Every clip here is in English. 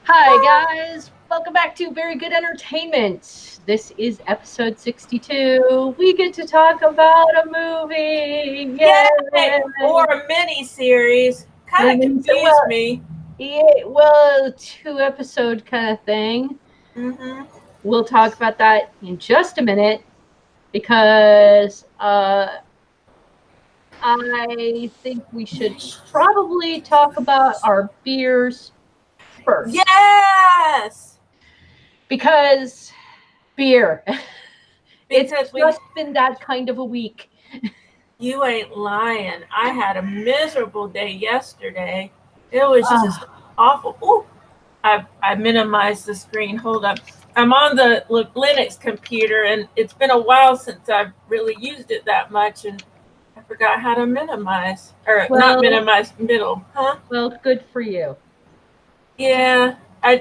Hi, guys. Welcome back to Very Good Entertainment. This is episode 62. We get to talk about a movie. Yay! Yay! Or a mini series. Kind of confused me. Yeah, well, two-episode kind of thing. Mm-hmm. We'll talk about that in just a minute because I think we should probably talk about our beers first. Yes! Because beer. It's Because just been that kind of a week. you ain't lying. I had a miserable day yesterday. It was just awful. Ooh, I minimized the screen. Hold up. I'm on the Linux computer, and it's been a while since I've really used it that much, and I forgot how to minimize. Or not minimize, middle. Huh? Well, good for you. Yeah. All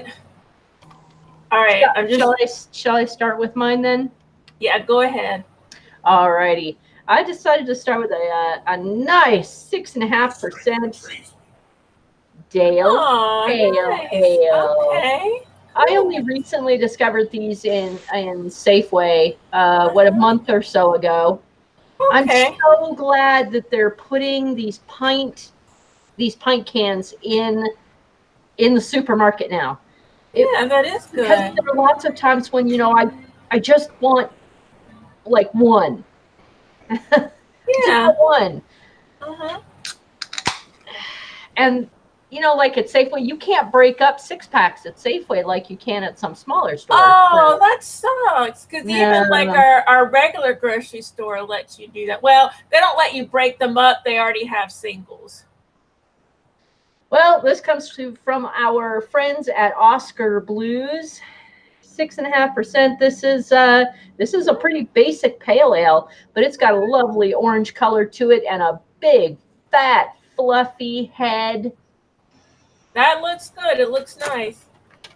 right. Shall I start with mine then? Yeah, go ahead. Alrighty. I decided to start with a nice 6.5% Dale. Oh, nice. Okay. I only recently discovered these in Safeway, a month or so ago. Okay. I'm so glad that they're putting these pint cans in the supermarket now. Yeah, that is good. Because there are lots of times when I just want like one. Yeah. One. Uh-huh. And like at Safeway, you can't break up 6-packs at Safeway like you can at some smaller stores. Oh, that sucks. Because even like our regular grocery store lets you do that. Well, they don't let you break them up. They already have singles. Well, this comes from our friends at Oscar Blues. 6.5%. This is a pretty basic pale ale, but it's got a lovely orange color to it and a big, fat, fluffy head. That looks good. It looks nice.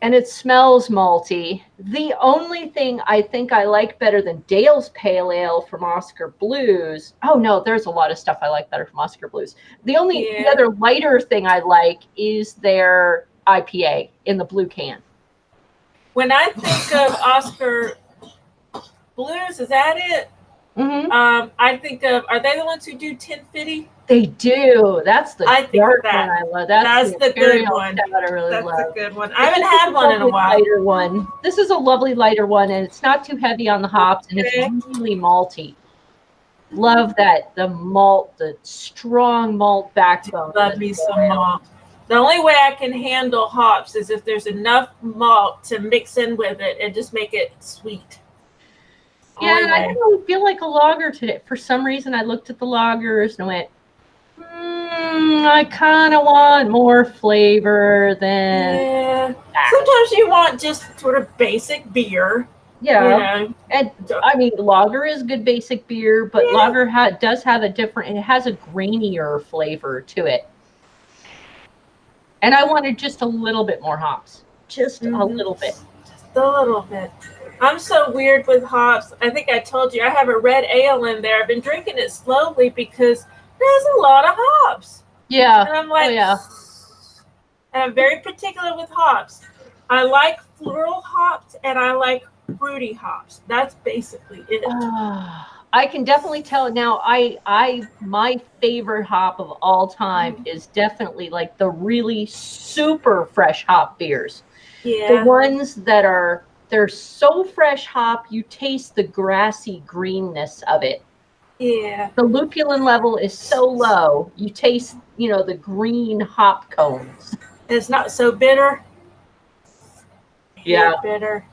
And it smells malty. The only thing I think I like better than Dale's Pale Ale from Oscar Blues. Oh no, there's a lot of stuff I like better from Oscar Blues. The other lighter thing I like is their IPA in the blue can. When I think of Oscar Blues, is that it? Mm-hmm. I think of, are they the ones who do 1050? They do. That's the dark one I love. That's the good one. That I really love. That's a good one. I haven't had one in a while. Lighter one. This is a lovely lighter one, and it's not too heavy on the hops, and it's really malty. Love that the strong malt backbone. Love me some malt. The only way I can handle hops is if there's enough malt to mix in with it and just make it sweet. Yeah, I didn't really feel like a lager today. For some reason, I looked at the lagers and went, I kind of want more flavor than. Yeah. Sometimes you want just sort of basic beer. Yeah. And I mean, lager is good basic beer, but lager does have it has a grainier flavor to it. And I wanted just a little bit more hops. Just a little bit. Just a little bit. I'm so weird with hops. I think I told you I have a red ale in there. I've been drinking it slowly because there's a lot of hops. Yeah. And I'm like, and I'm very particular with hops. I like floral hops and I like fruity hops. That's basically it. I can definitely tell now. My favorite hop of all time is definitely like the really super fresh hop beers. Yeah. The ones that they're so fresh hop, you taste the grassy greenness of it. Yeah. The lupulin level is so low, you taste, the green hop cones. It's not so bitter. Yeah. Bitter.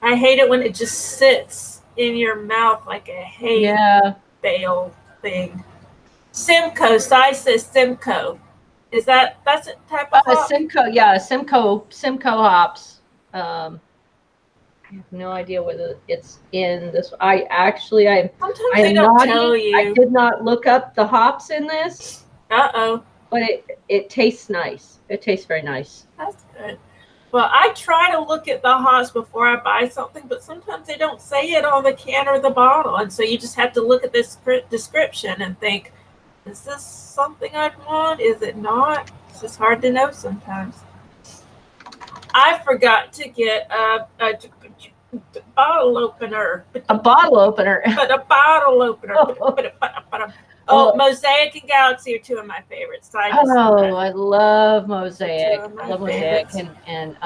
I hate it when it just sits in your mouth like a hay bale thing. Simcoe. Sai says Simcoe. That's a type of hop? Simcoe, yeah, Simcoe hops. I have no idea whether it's in this. Sometimes they don't tell you. I did not look up the hops in this. Uh-oh. But it tastes nice. It tastes very nice. That's good. Well, I try to look at the hops before I buy something, but sometimes they don't say it on the can or the bottle. And so you just have to look at this description and think, is this something I'd want? Is it not? It's just hard to know sometimes. I forgot to get a bottle opener. A bottle opener. But a bottle opener. Mosaic and Galaxy are two of my favorites. So I love Mosaic. I love favorites. Mosaic. And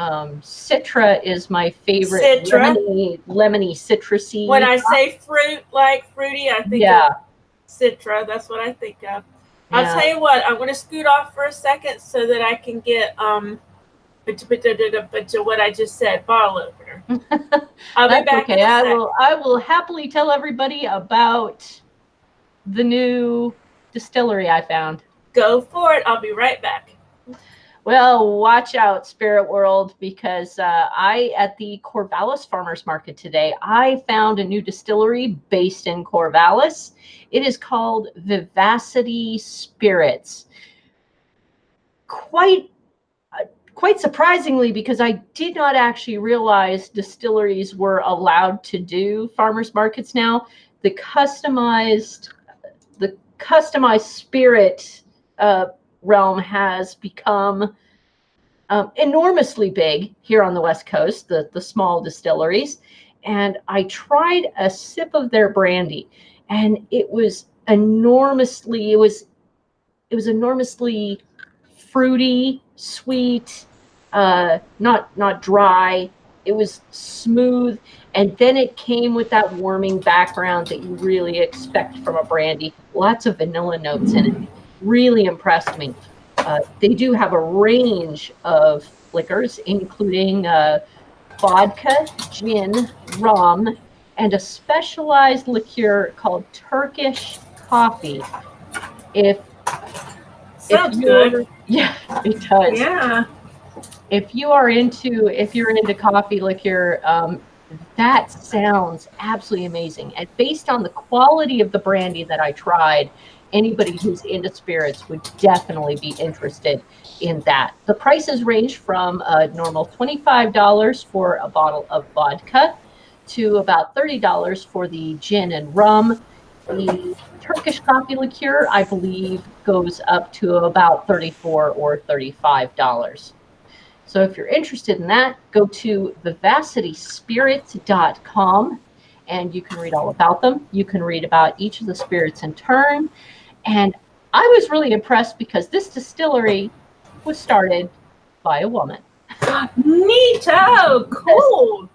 Citra is my favorite. Citra. Lemony citrusy. When I say fruit, like fruity, I think of Citra. That's what I think of. Yeah. I'll tell you what, I'm going to scoot off for a second so that I can get what I just said, bottle opener. I'll be back in a second. I will happily tell everybody about the new distillery I found. Go for it. I'll be right back. Well, watch out, Spirit World, because at the Corvallis Farmers Market today, I found a new distillery based in Corvallis. It is called Vivacity Spirits. Quite surprisingly, because I did not actually realize distilleries were allowed to do farmers markets now. The customized spirit realm has become enormously big here on the West Coast, the small distilleries. And I tried a sip of their brandy, and it was enormously fruity, sweet, not dry. It was smooth, and then it came with that warming background that you really expect from a brandy. Lots of vanilla notes in it. Really impressed me. They do have a range of liquors, including vodka, gin, rum, and a specialized liqueur called Turkish coffee. Sounds good. Yeah, it does. Yeah. If you're into coffee liqueur, that sounds absolutely amazing. And based on the quality of the brandy that I tried, anybody who's into spirits would definitely be interested in that. The prices range from a normal $25 for a bottle of vodka to about $30 for the gin and rum. The Turkish coffee liqueur, I believe, goes up to about $34 or $35. So if you're interested in that, go to vivacityspirits.com and you can read all about them. You can read about each of the spirits in turn. And I was really impressed because this distillery was started by a woman. Neato! Cool!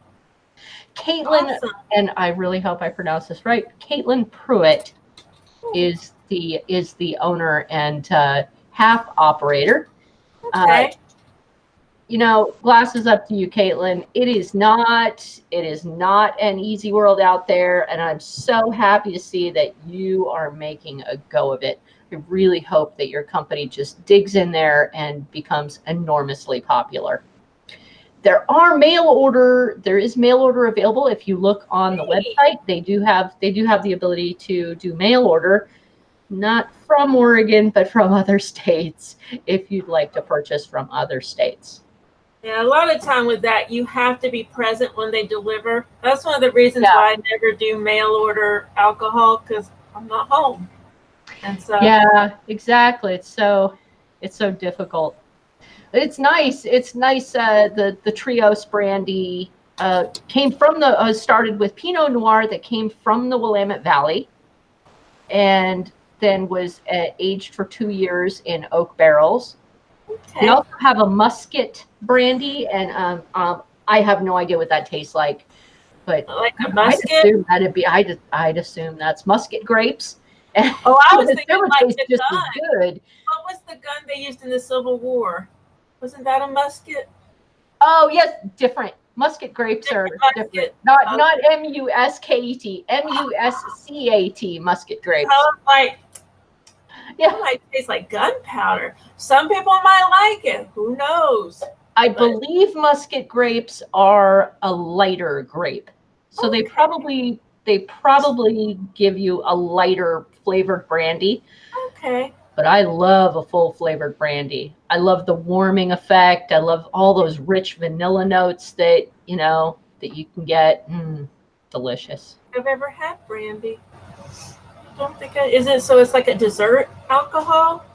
Caitlin, awesome. And I really hope I pronounce this right, Caitlin Pruitt is the owner and half operator. Okay. Glasses up to you, Caitlin. It is not an easy world out there, and I'm so happy to see that you are making a go of it. I really hope that your company just digs in there and becomes enormously popular. There is mail order available. If you look on the website, they do have the ability to do mail order, not from Oregon, but from other states, if you'd like to purchase from other states. Yeah, a lot of time with that, you have to be present when they deliver. That's one of the reasons why I never do mail order alcohol, because I'm not home. And so yeah, exactly. It's so difficult. It's nice. The Trios brandy came from started with Pinot Noir that came from the Willamette Valley, and then was aged for 2 years in oak barrels. Okay. We also have a musket brandy, and I have no idea what that tastes like, but like a musket? I'd assume that's musket grapes. I was thinking like the just gun. As good. What was the gun they used in the Civil War? Wasn't that a musket? Oh yes, different. Musket grapes are different. Not musket, muscat, musket grapes. Oh, it might taste like gunpowder. Some people might like it. Who knows? I believe musket grapes are a lighter grape, so they probably give you a lighter flavored brandy. Okay. But I love a full flavored brandy. I love the warming effect. I love all those rich vanilla notes that you can get. Delicious. I've ever had brandy. Don't think is it so it's like a dessert alcohol?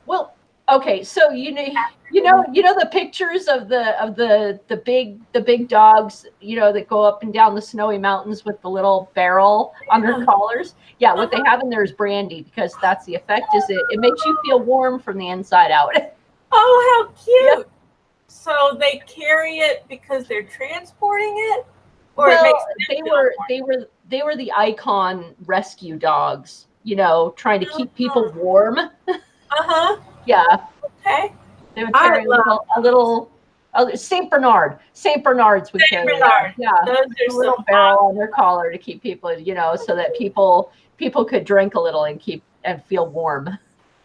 Well, Okay, so you know the pictures of the big dogs, that go up and down the snowy mountains with the little barrel on their collars. Yeah, what they have in there is brandy, because that's the effect. Is it makes you feel warm from the inside out. Oh, how Yeah. cute! So they carry it because they're transporting it, or it Well, makes them they feel were warm. they were the icon rescue dogs, trying to keep people Uh warm. huh. Yeah, Okay. they would I carry love a little Saint Bernard. Saint Bernards would Saint carry that. Bernard. Yeah, Those are a little some barrel on their collar to keep people, so that people could drink a little and feel warm.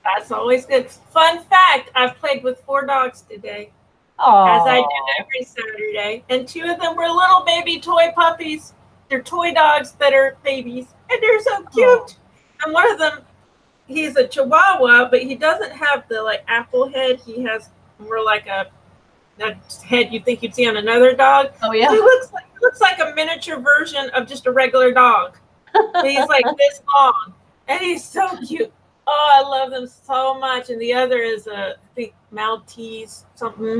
That's always good. Fun fact: I've played with 4 dogs today, as I do Oh, every Saturday, and 2 of them were little baby toy puppies. They're toy dogs that are babies, and they're so cute. And one of them, he's a Chihuahua, but he doesn't have the apple head. He has more like a head you think you'd see on another dog. oh So yeah. he looks like a miniature version of just a regular dog. But he's like this long, and he's so cute. Oh, I love them so much. And the other is I think Maltese something,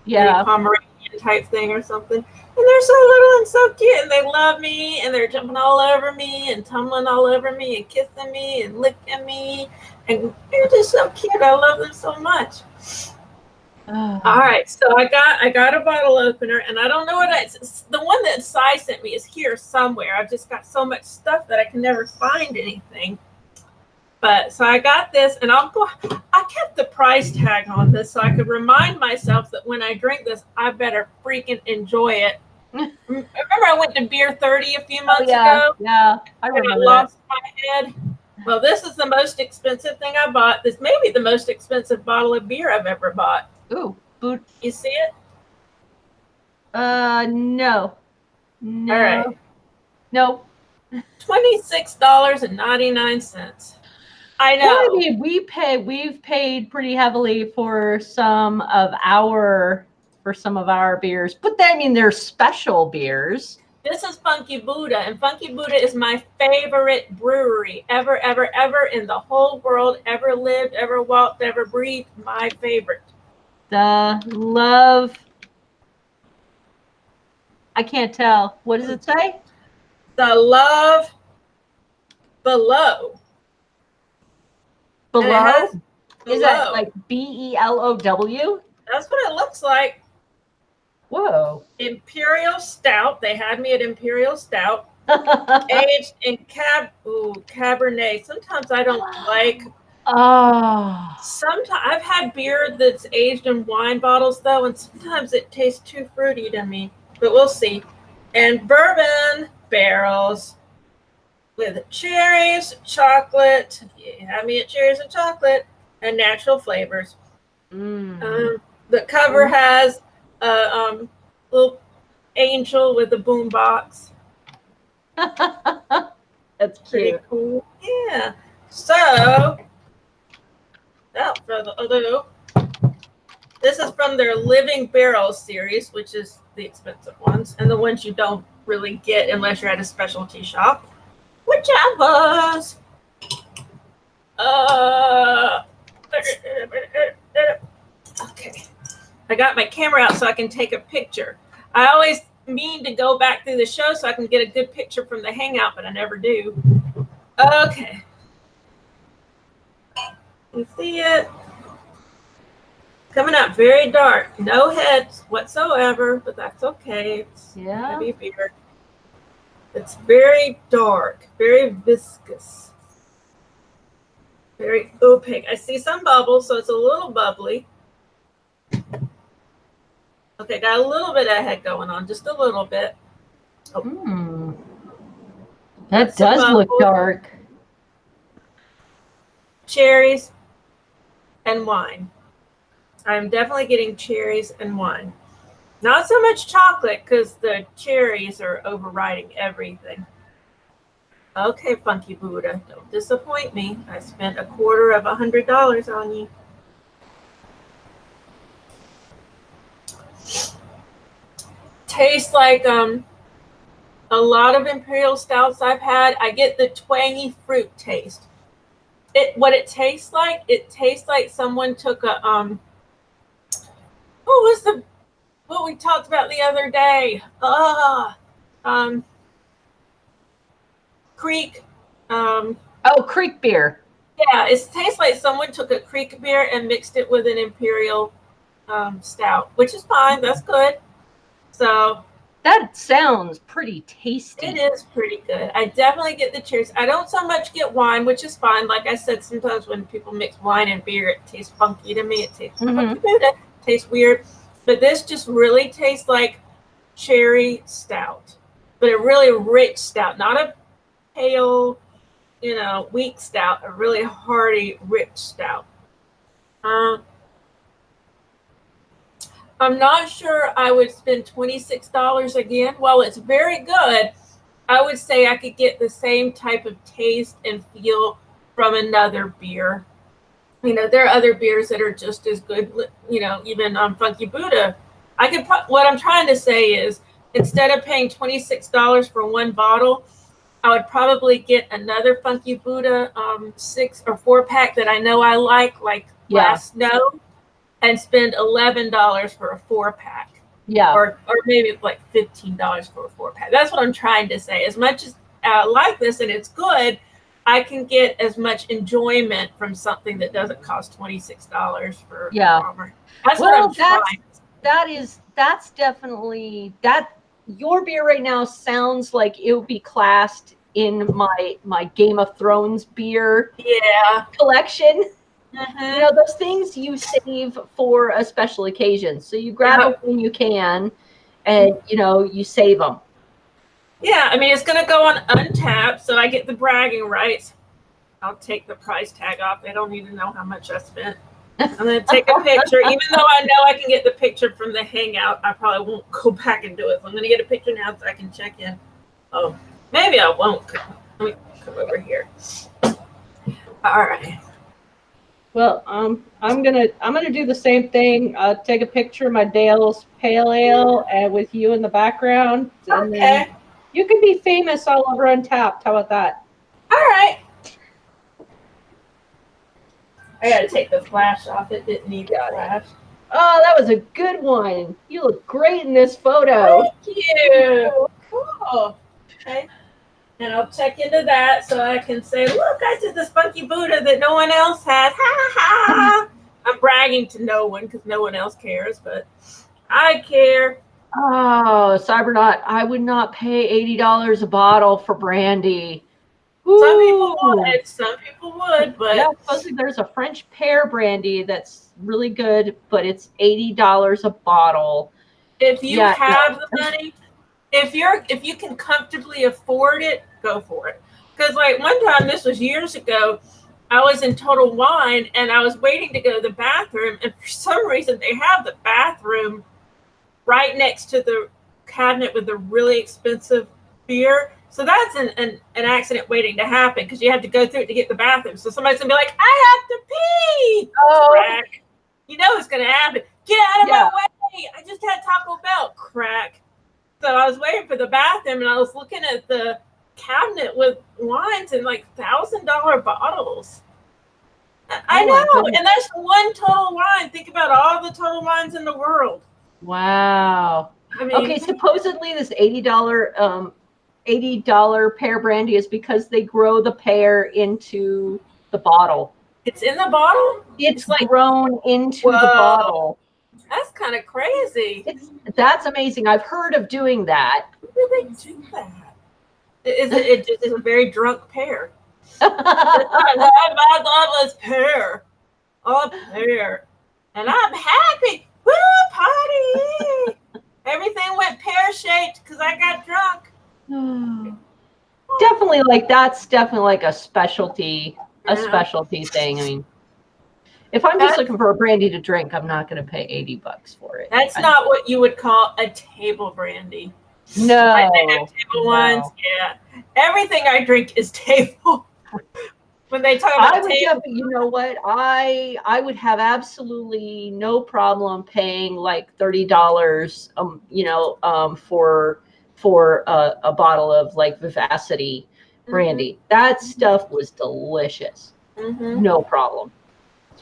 maybe Yeah. Pomeranian type thing or something. And they're so little and so cute, and they love me, and they're jumping all over me and tumbling all over me and kissing me and licking me, and they're just so cute. I love them so much. All right, so I got a bottle opener, and I don't know what it's the one that Cy sent me is here somewhere. I've just got so much stuff that I can never find anything. But so I got this, and I kept the price tag on this so I could remind myself that when I drink this, I better freaking enjoy it. Remember, I went to Beer 30 a few months ago? Yeah, I And remember I lost my head. Well, this is the most expensive thing I bought. This may be the most expensive bottle of beer I've ever bought. that. Ooh, boot. You see it? No, All right. no. $26.99. I Well, I know. mean, we've paid pretty heavily for some of our beers, but I mean, they're special beers. This is Funky Buddha, and Funky Buddha is my favorite brewery ever, ever, ever in the whole world, ever lived, ever walked, ever breathed. My favorite. The love. I can't tell. What does it say? The Love Below. Below? Is that Below. like BELOW? That's what it looks like. Whoa. Imperial Stout. They had me at Imperial Stout. Aged in Cabernet. Sometimes I don't like. Oh. Sometimes I've had beer that's aged in wine bottles though, and sometimes it tastes too fruity to me. But we'll see. And bourbon barrels with cherries, chocolate. You have me at cherries and chocolate, and natural flavors. The cover has a little angel with a boombox. That's Pretty cute. cool. Yeah. So, without further ado, this is from their Living Barrels series, which is the expensive ones, and the ones you don't really get unless you're at a specialty shop, which I was. Okay. I got my camera out so I can take a picture. I always mean to go back through the show so I can get a good picture from the hangout, but I never do. Okay. You see it? Coming out very dark. No heads whatsoever, but that's okay. It's heavy beer. It's very dark, very viscous, very opaque. I see some bubbles, so it's a little bubbly. Okay, got a little bit of head going on, just a little bit. Oh. That does look dark. Cherries and wine. I'm definitely getting cherries and wine. Not so much chocolate because the cherries are overriding everything. Okay, Funky Buddha, don't disappoint me. I spent $250 on you. Tastes like a lot of Imperial Stouts I've had. I get the twangy fruit taste. what it tastes like. It tastes like someone took a what was the what we talked about the other day? Creek. Oh, creek beer. Yeah, it tastes like someone took a creek beer and mixed it with an imperial stout, which is fine. That's good. So that sounds pretty tasty. It is pretty good. I definitely get the cherries. I don't so much get wine, which is fine. Like I said, sometimes when people mix wine and beer, it tastes funky to me. It tastes funky, it tastes weird. But this just really tastes like cherry stout, but a really rich stout, not a pale, weak stout, a really hearty, rich stout. I'm not sure I would spend $26 again. While it's very good, I would say I could get the same type of taste and feel from another beer. There are other beers that are just as good, even on Funky Buddha. What I'm trying to say is, instead of paying $26 for one bottle, I would probably get another Funky Buddha 6 or 4 pack that I know I like Last Snow, and spend $11 for a 4 pack. Yeah. Or maybe like $15 for a 4 pack. That's what I'm trying to say. As much as I like this and it's good, I can get as much enjoyment from something that doesn't cost $26 for a bomber. That's what I'm trying. That's definitely that. Your beer right now sounds like it would be classed in my Game of Thrones beer collection. Those things you save for a special occasion. So you grab it when you can, and you save them. Yeah, I mean, it's going to go on Untappd, so I get the bragging rights. I'll take the price tag off. They don't need to know how much I spent. I'm going to take a picture. Even though I know I can get the picture from the Hangout, I probably won't go back and do it. So I'm going to get a picture now so I can check in. Oh, maybe I won't. Let me come over here. All right. Well, I'm gonna do the same thing. Take a picture of my Dale's Pale Ale and with you in the background, and then you can be famous all over Untappd. How about that? All right. I gotta take the flash off. It didn't need the flash. Oh, that was a good one. You look great in this photo. Thank you. Cool. Okay. And I'll check into that so I can say, look, I did this Funky Buddha that no one else had. Ha ha. I'm bragging to no one because no one else cares, but I care. Oh, Cybernaut, I would not pay $80 a bottle for brandy. Ooh. Some people would. Some people would, but supposedly there's a French pear brandy that's really good, but it's $80 a bottle. If you have the money, if you can comfortably afford it, go for it. Because one time, this was years ago, I was in Total Wine and I was waiting to go to the bathroom, and for some reason they have the bathroom right next to the cabinet with the really expensive beer. So that's an accident waiting to happen because you have to go through it to get the bathroom. So somebody's gonna be like, I have to pee. Oh, crack. You know it's gonna happen. Get out of my way. I just had Taco Bell. Crack. So I was waiting for the bathroom and I was looking at the cabinet with wines in $1,000 bottles. I know, and that's one Total Wine. Think about all the Total Wines in the world. Wow. I mean, okay, supposedly this $80 pear brandy is because they grow the pear into the bottle. It's in the bottle? It's grown into the bottle. That's kind of crazy. That's amazing. I've heard of doing that. How do they do that? It's a very drunk pear. My godless pear. A pear. And I'm happy. Woo, party. Everything went pear-shaped because I got drunk. That's definitely like a specialty thing. I mean, if I'm just looking for a brandy to drink, I'm not going to pay $80 for it. That's not what you would call a table brandy. No. I have table wines. Yeah. Everything I drink is table. When they talk about table. You know what? I would have absolutely no problem paying $30, for a bottle of Vivacity brandy. That stuff was delicious. no problem.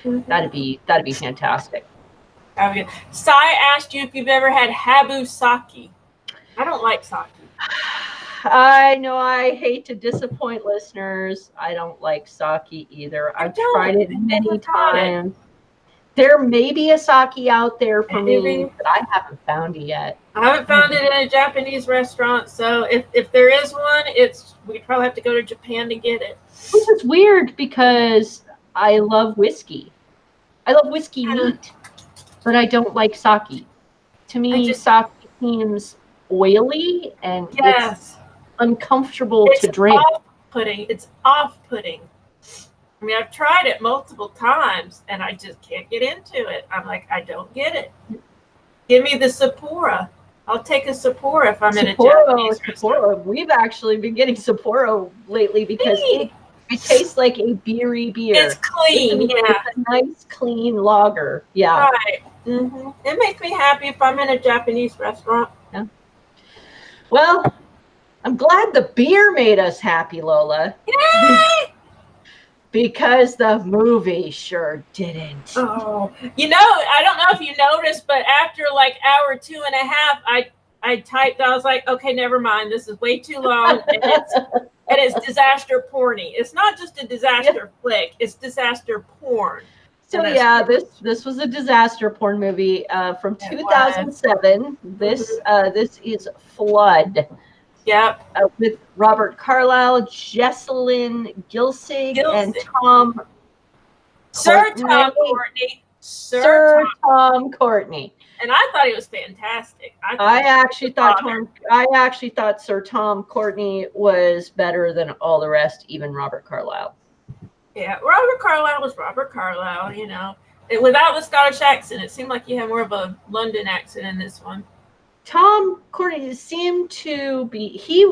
That'd be fantastic. Sai asked you if you've ever had Habu sake. I don't like sake. I know I hate to disappoint listeners. I don't like sake either. I've tried it many times. There may be a sake out there for me, but I haven't found it yet. I haven't found it in a Japanese restaurant, so if there is one, we'd probably have to go to Japan to get it. Which is weird because I love whiskey. I love whiskey neat, but I don't like sake. To me, sake seems oily and it's uncomfortable to drink. It's off-putting. I mean, I've tried it multiple times, and I just can't get into it. I'm like, I don't get it. Give me the Sapporo. I'll take a Sapporo if I'm in a Japanese restaurant. We've actually been getting Sapporo lately because it tastes like a Beery beer. It's clean, It's a nice, clean lager. Yeah. Right. Mm-hmm. It makes me happy if I'm in a Japanese restaurant. Yeah. Well, I'm glad the beer made us happy, Lola. Yay! Because the movie sure didn't. Oh, I don't know if you noticed, but after like hour 2.5, I typed. I was like, okay, never mind. This is way too long, and it's disaster porny. It's not just a disaster flick; it's disaster porn. So yeah, this was a disaster porn movie from 2007. This is Flood. Yep. With Robert Carlyle, Jessalyn Gilsig, and Tom. Sir Tom Courtney. Sir Tom Courtney. And I thought it was fantastic. I actually thought Sir Tom Courtney was better than all the rest, even Robert Carlyle. Yeah, Robert Carlyle was Robert Carlyle. Without the Scottish accent, it seemed like you had more of a London accent in this one. Tom Courtney seemed to be, he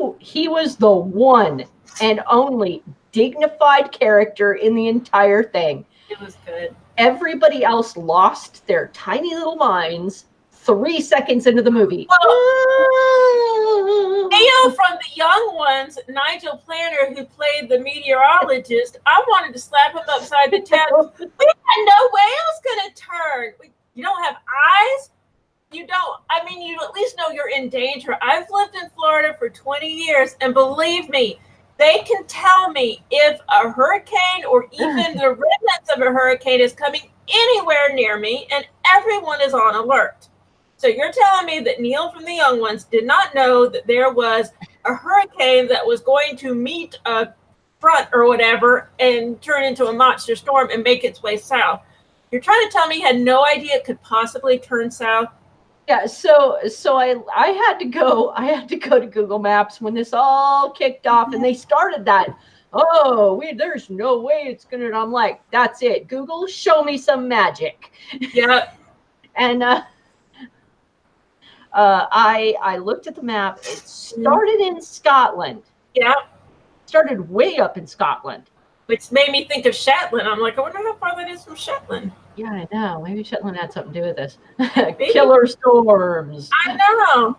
was the one and only dignified character in the entire thing. It was good. Everybody else lost their tiny little minds 3 seconds into the movie. Theo from the Young Ones, Nigel Planner, who played the meteorologist, I wanted to slap him upside the head. We had no way it was going to turn. You don't have eyes? You at least know you're in danger. I've lived in Florida for 20 years, and believe me, they can tell me if a hurricane or even the remnants of a hurricane is coming anywhere near me, and everyone is on alert. So you're telling me that Neil from the Young Ones did not know that there was a hurricane that was going to meet a front or whatever and turn into a monster storm and make its way south. You're trying to tell me he had no idea it could possibly turn south? Yeah, so I had to go to Google Maps when this all kicked off, and they started that. There's no way it's gonna. And I'm like, that's it. Google, show me some magic. Yeah. And I looked at the map. It started in Scotland. Yeah. Started way up in Scotland. Which made me think of Shetland. I'm like, I wonder how far that is from Shetland. Yeah, I know. Maybe Shetland had something to do with this. Killer storms. I know.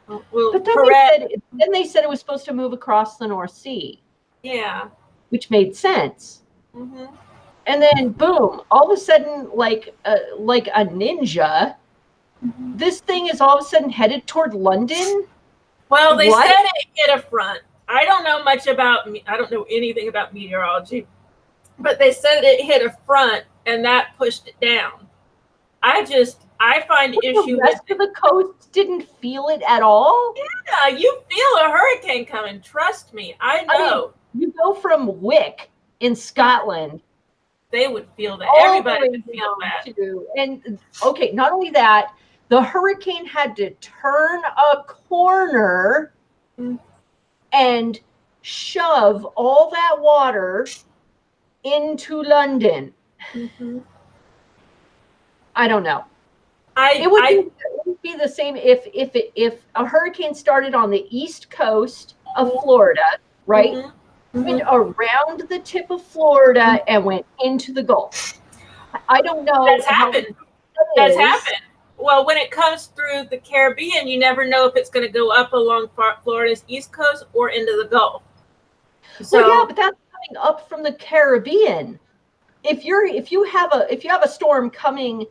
Well, but then they said it was supposed to move across the North Sea. Yeah. Which made sense. Mm-hmm. And then, boom, all of a sudden, like a ninja, this thing is all of a sudden headed toward London. Well, they said it hit a front. I don't know anything about meteorology, but they said it hit a front and that pushed it down. I find issue the rest of the coast didn't feel it at all. Yeah, you feel a hurricane coming. Trust me, I know. You go from Wick in Scotland. They would feel that. Everybody would feel that. And okay, not only that, the hurricane had to turn a corner and shove all that water into London. Mm-hmm. I don't know. It would be the same if a hurricane started on the east coast of Florida, right? Mm-hmm. Went around the tip of Florida and went into the Gulf. I don't know. That's happened. That's happened. Well, when it comes through the Caribbean, you never know if it's going to go up along Florida's east coast or into the Gulf. So, well, yeah, but that's coming up from the Caribbean. if you have a storm coming,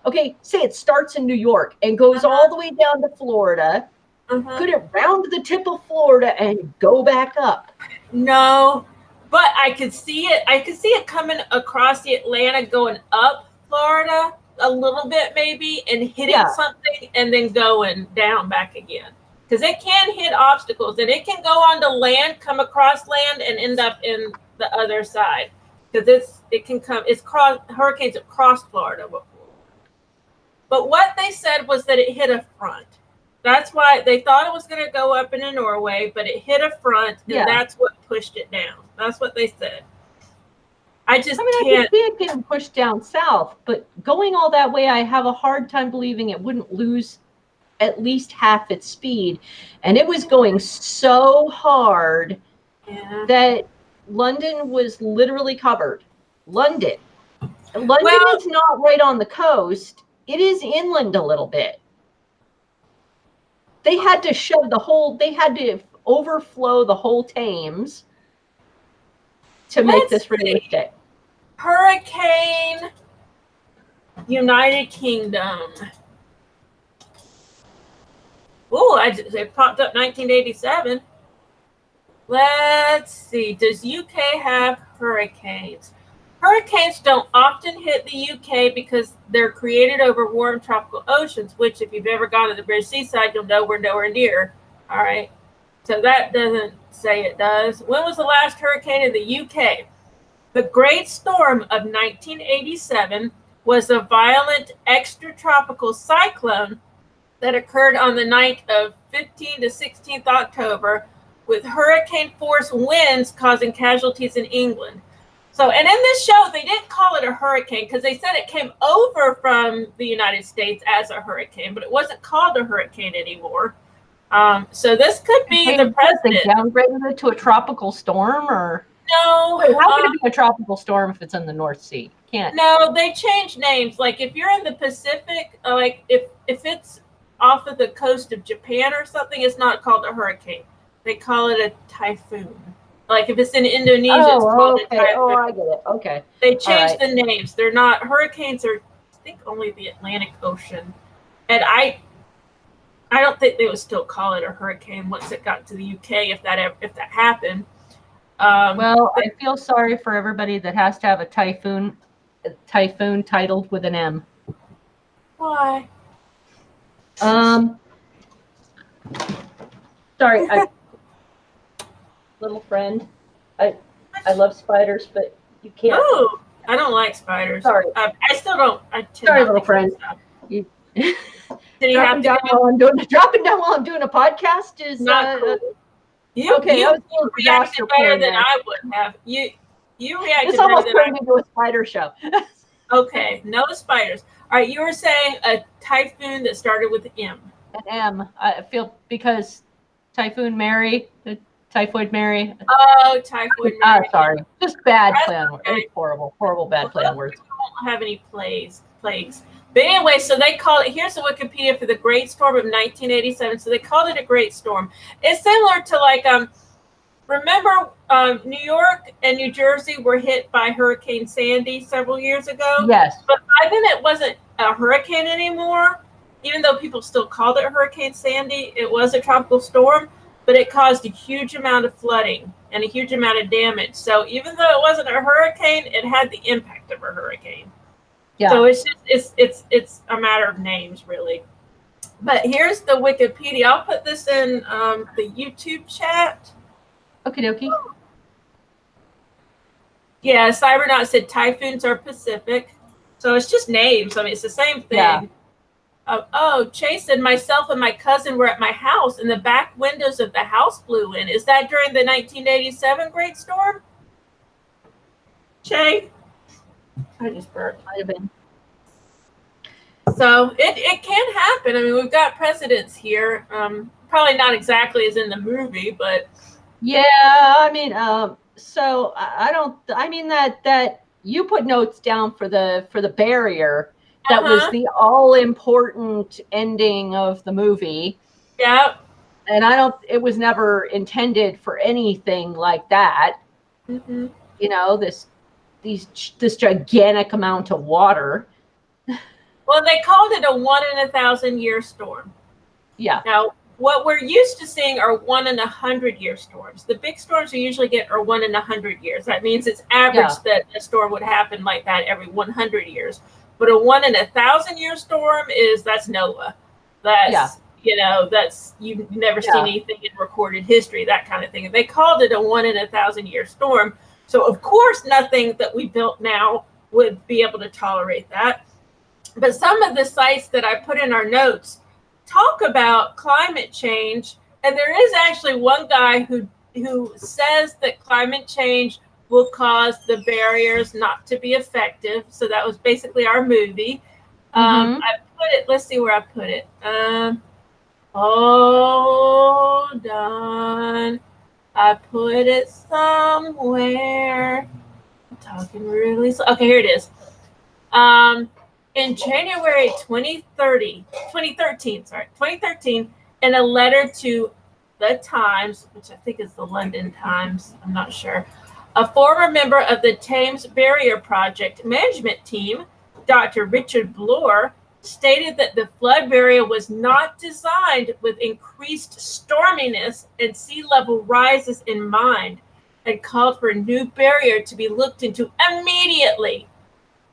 okay, say it starts in New York and goes all the way down to Florida, could it round the tip of Florida and go back up? No, but I could see it. I could see it coming across the Atlantic, going up Florida a little bit maybe, and hitting something, and then going down back again. Because it can hit obstacles, and it can go onto land, come across land, and end up in the other side. Because hurricanes have crossed Florida before. But what they said was that it hit a front. That's why they thought it was going to go up into Norway, but it hit a front, and that's what pushed it down. That's what they said. I can see it getting pushed down south, but going all that way, I have a hard time believing it wouldn't lose at least half its speed. And it was going so hard that London was literally covered. London is not right on the coast. It is inland a little bit. They had to they had to overflow the whole Thames to make this realistic. Hurricane United Kingdom. Oh, it popped up 1987. Let's see. Does UK have hurricanes? Hurricanes don't often hit the UK because they're created over warm tropical oceans, which if you've ever gone to the British seaside, you'll know we're nowhere near. All right. So that doesn't say it does. When was the last hurricane in the UK? The Great Storm of 1987 was a violent extratropical cyclone that occurred on the night of 15th to 16th October with hurricane force winds causing casualties in England. So, and in this show, they didn't call it a hurricane because they said it came over from the United States as a hurricane, but it wasn't called a hurricane anymore. So this could be the president. They downgraded it to a tropical storm, or no? Wait, how can it be a tropical storm if it's in the North Sea? Can't. No, they changed names. Like if you're in the Pacific, like if it's off of the coast of Japan or something, it's not called a hurricane. They call it a typhoon. Like if it's in Indonesia, it's called a typhoon. Oh, I get it. Okay. They changed the names. They're not hurricanes. Are I think only the Atlantic Ocean, and I don't think they would still call it a hurricane once it got to the UK if that happened. Well, I feel sorry for everybody that has to have a typhoon titled with an M. Why? Sorry, little friend. I love spiders, but you can't. Oh, I don't like spiders. Sorry. I still don't. Sorry, little friend. Did he have dropping down while I'm doing a podcast is not cool. You reacted better than I would have. You reacted It's almost better than turned into a spider show. Okay, no spiders. All right, you were saying a typhoon that started with M. An M. I feel because Typhoon Mary, the Typhoid Mary. Oh, Typhoid Mary. Sorry, just bad plan. Okay. Horrible bad plan words. We won't have any plagues. But anyway, so they call it, here's the Wikipedia for the Great Storm of 1987. So they called it a Great Storm. It's similar to like, remember New York and New Jersey were hit by Hurricane Sandy several years ago? Yes. But by then it wasn't a hurricane anymore. Even though people still called it Hurricane Sandy, it was a tropical storm, but it caused a huge amount of flooding and a huge amount of damage. So even though it wasn't a hurricane, it had the impact of a hurricane. Yeah. So it's a matter of names, really. But here's the Wikipedia. I'll put this in the YouTube chat. Okie dokie. Yeah, Cybernaut said typhoons are Pacific. So it's just names. I mean, it's the same thing. Yeah. Chase said, myself and my cousin were at my house and the back windows of the house blew in. Is that during the 1987 Great Storm? Shay? I just burped. Might have been. So it can happen. I mean, we've got precedents here. Probably not exactly as in the movie, but yeah. I mean, so I mean that you put notes down for the barrier. That was the all important ending of the movie. Yeah. And it was never intended for anything like that. Mm-hmm. You know, this this gigantic amount of water. Well, they called it a 1 in 1,000-year storm. Yeah. Now, what we're used to seeing are 1 in 100-year storms. The big storms we usually get are 1 in 100 years. That means it's average that a storm would happen like that every 100 years. But a 1 in 1,000-year storm that's NOAA. That's that's you've never seen anything in recorded history, that kind of thing. And they called it a 1 in 1,000-year storm. So of course, nothing that we built now would be able to tolerate that. But some of the sites that I put in our notes talk about climate change, and there is actually one guy who says that climate change will cause the barriers not to be effective. So that was basically our movie. I put it. Let's see where I put it. Hold on. I put it somewhere. I'm talking really slow. Okay, here it is. In January 2013, in a letter to the Times, which I think is the London Times, I'm not sure, a former member of the Thames Barrier Project management team, Dr. Richard Bloor, stated that the flood barrier was not designed with increased storminess and sea level rises in mind, and called for a new barrier to be looked into immediately.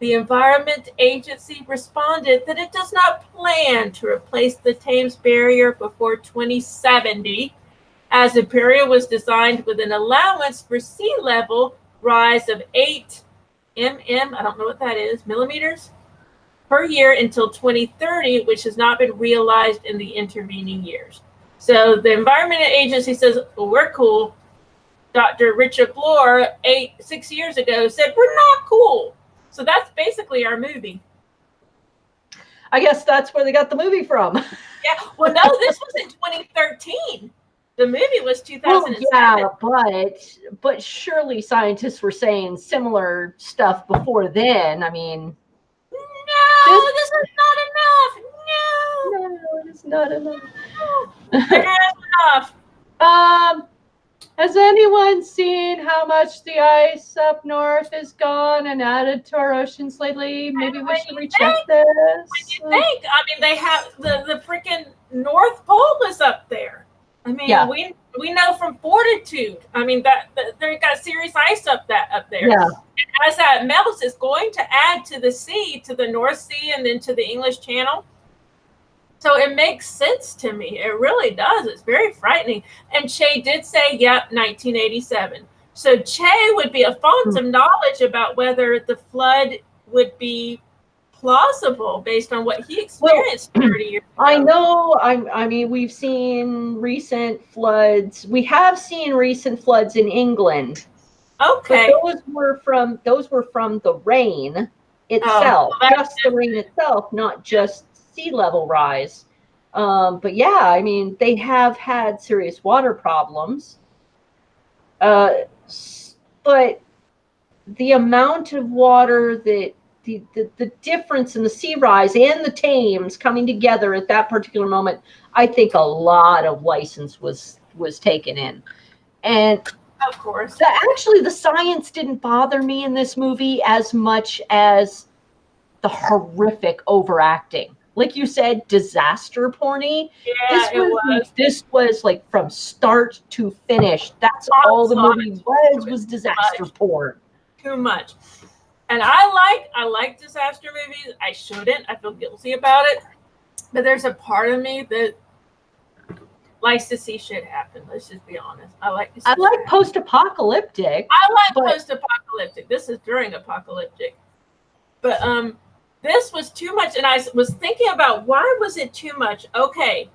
The Environment Agency responded that it does not plan to replace the Thames Barrier before 2070, as the barrier was designed with an allowance for sea level rise of 8 I don't know what that is, millimeters per year until 2030, which has not been realized in the intervening years. So the Environment Agency says, well, we're cool. Dr. Richard Bloor, 6 years ago, said, we're not cool. So that's basically our movie. I guess that's where they got the movie from. Yeah. Well, no, this was in 2013. The movie was 2007. Well, yeah, but surely scientists were saying similar stuff before then. I mean, no, this is not enough. No, it is not enough. It is enough. Has anyone seen how much the ice up north is gone and added to our oceans lately? Maybe we should recheck this. When you think, I mean, they have the freaking North Pole is up there. I mean, we know from Fortitude. I mean, that they got serious ice up there. Yeah. And as that melts, it's going to add to the sea, to the North Sea, and then to the English Channel. So it makes sense to me. It really does. It's very frightening. And Che did say, yep, 1987. So Che would be a font of knowledge about whether the flood would be plausible based on what he experienced 30 years ago. I know. I mean, we've seen recent floods. We have seen recent floods in England. Okay. But those were from the rain itself, just the rain itself, not just sea level rise. But yeah, I mean, they have had serious water problems. But the amount of water that the difference in the sea rise and the Thames coming together at that particular moment, I think a lot of license was taken in. And of course, actually the science didn't bother me in this movie as much as the horrific overacting. Like you said, disaster porny. Yeah, this was like from start to finish. That's all the movie was disaster porn. Too much. And I like disaster movies. I shouldn't. I feel guilty about it. But there's a part of me that likes to see shit happen. Let's just be honest. I like post-apocalyptic. Post-apocalyptic. This is during apocalyptic. But this was too much, and I was thinking about why was it too much? Okay,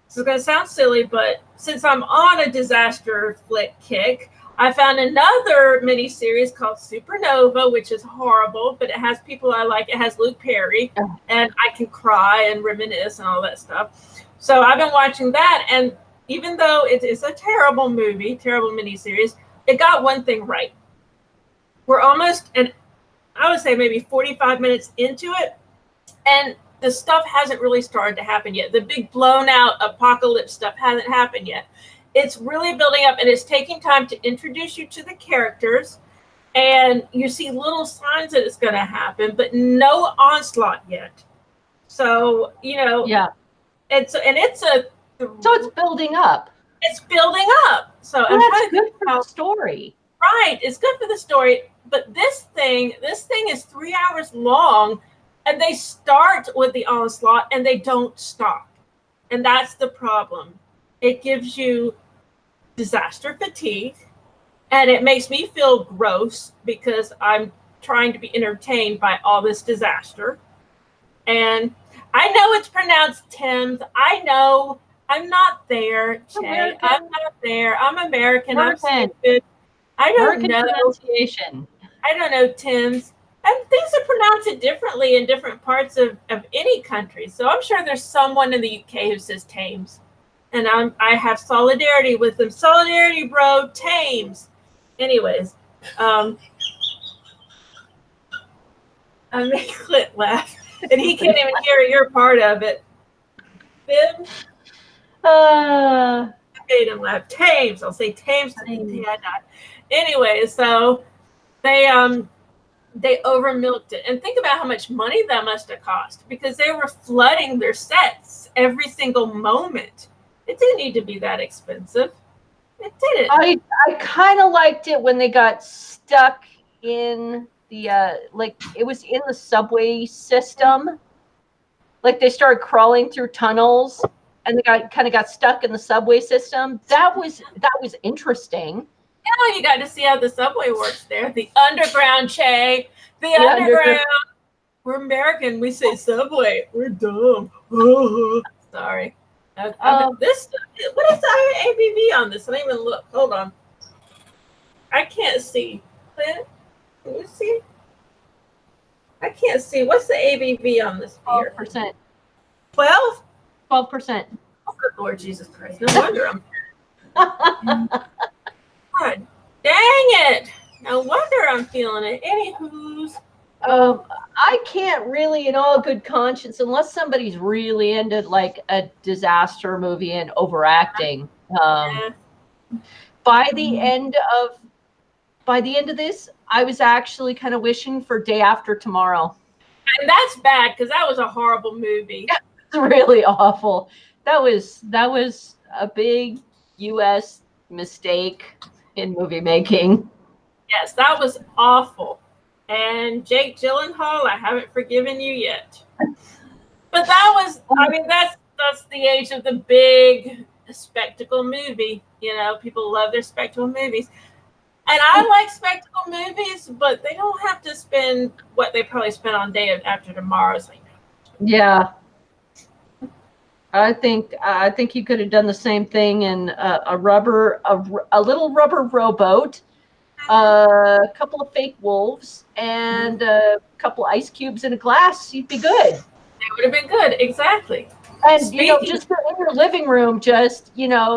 this is going to sound silly, but since I'm on a disaster flick kick, I found another miniseries called Supernova, which is horrible, but it has people I like. It has Luke Perry, and I can cry and reminisce and all that stuff. So I've been watching that, and even though it is a terrible movie, terrible miniseries, it got one thing right. We're almost I would say maybe 45 minutes into it, and the stuff hasn't really started to happen yet. The big blown out apocalypse stuff hasn't happened yet. It's really building up, and it's taking time to introduce you to the characters And you see little signs that it's going to happen, but no onslaught yet. So, Yeah. it's So it's building up. It's building up. So Well, I'm that's trying to good think for how, the story. right. It's good for the story. But this thing is 3 hours long, and they start with the onslaught and they don't stop. And that's the problem. It gives you disaster fatigue, and it makes me feel gross because I'm trying to be entertained by all this disaster. And I know it's pronounced Thames. I know I'm not there, Che. American. I'm not there. I'm American. American. I'm stupid. I don't American know. pronunciation. I don't know Thames. And things are pronounced differently in different parts of any country. So I'm sure there's someone in the UK who says Thames. And I have solidarity with them. Solidarity, bro. Thames. Anyways, I make Clint laugh, and he can't even hear your part of it. Bim, I made him laugh. Thames. I'll say Thames to the day I die. Anyway, so they overmilked it, and think about how much money that must have cost, because they were flooding their sets every single moment. It didn't need to be that expensive. It didn't. I kind of liked it when they got stuck in the like it was in the subway system. Like they started crawling through tunnels and they got stuck in the subway system. That was interesting. Now you got to see how the subway works there. The underground, Che. The underground. We're American. We say subway. We're dumb. Sorry. Okay. What is the ABV on this? I didn't even look. Hold on. I can't see. Clint, can you see? I can't see. What's the ABV on this beer? 12%. 12? 12%. Oh, good Lord Jesus Christ. No wonder I'm. God dang it. No wonder I'm feeling it. Anywho's. I can't really, in all good conscience, unless somebody's really into like a disaster movie and overacting. By the end of this, I was actually kind of wishing for Day After Tomorrow. And that's bad because that was a horrible movie. It's really awful. That was a big U.S. mistake in movie making. Yes, that was awful. And Jake Gyllenhaal, I haven't forgiven you yet. But that was, I mean, that's the age of the big spectacle movie. You know, people love their spectacle movies. And I like spectacle movies, but they don't have to spend what they probably spent on Day After Tomorrow. Yeah. I think you could have done the same thing in a little rubber rowboat, a couple of fake wolves, and a couple of ice cubes in a glass. You'd be good. It would have been good, exactly. And just in your living room, just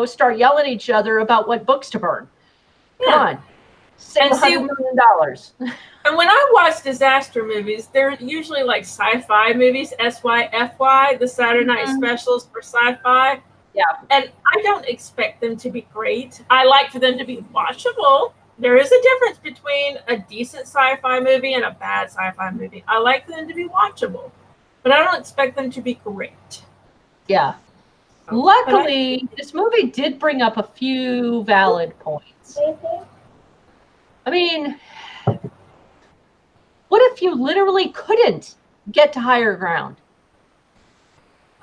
start yelling at each other about what books to burn. Come on, save $100 million. And when I watch disaster movies, they're usually like sci-fi movies, SYFY, the Saturday Night Specials for sci-fi. Yeah. And I don't expect them to be great. I like for them to be watchable. There is a difference between a decent sci-fi movie and a bad sci-fi movie. I like them to be watchable, but I don't expect them to be great. Yeah. Luckily, this movie did bring up a few valid points. I mean, what if you literally couldn't get to higher ground?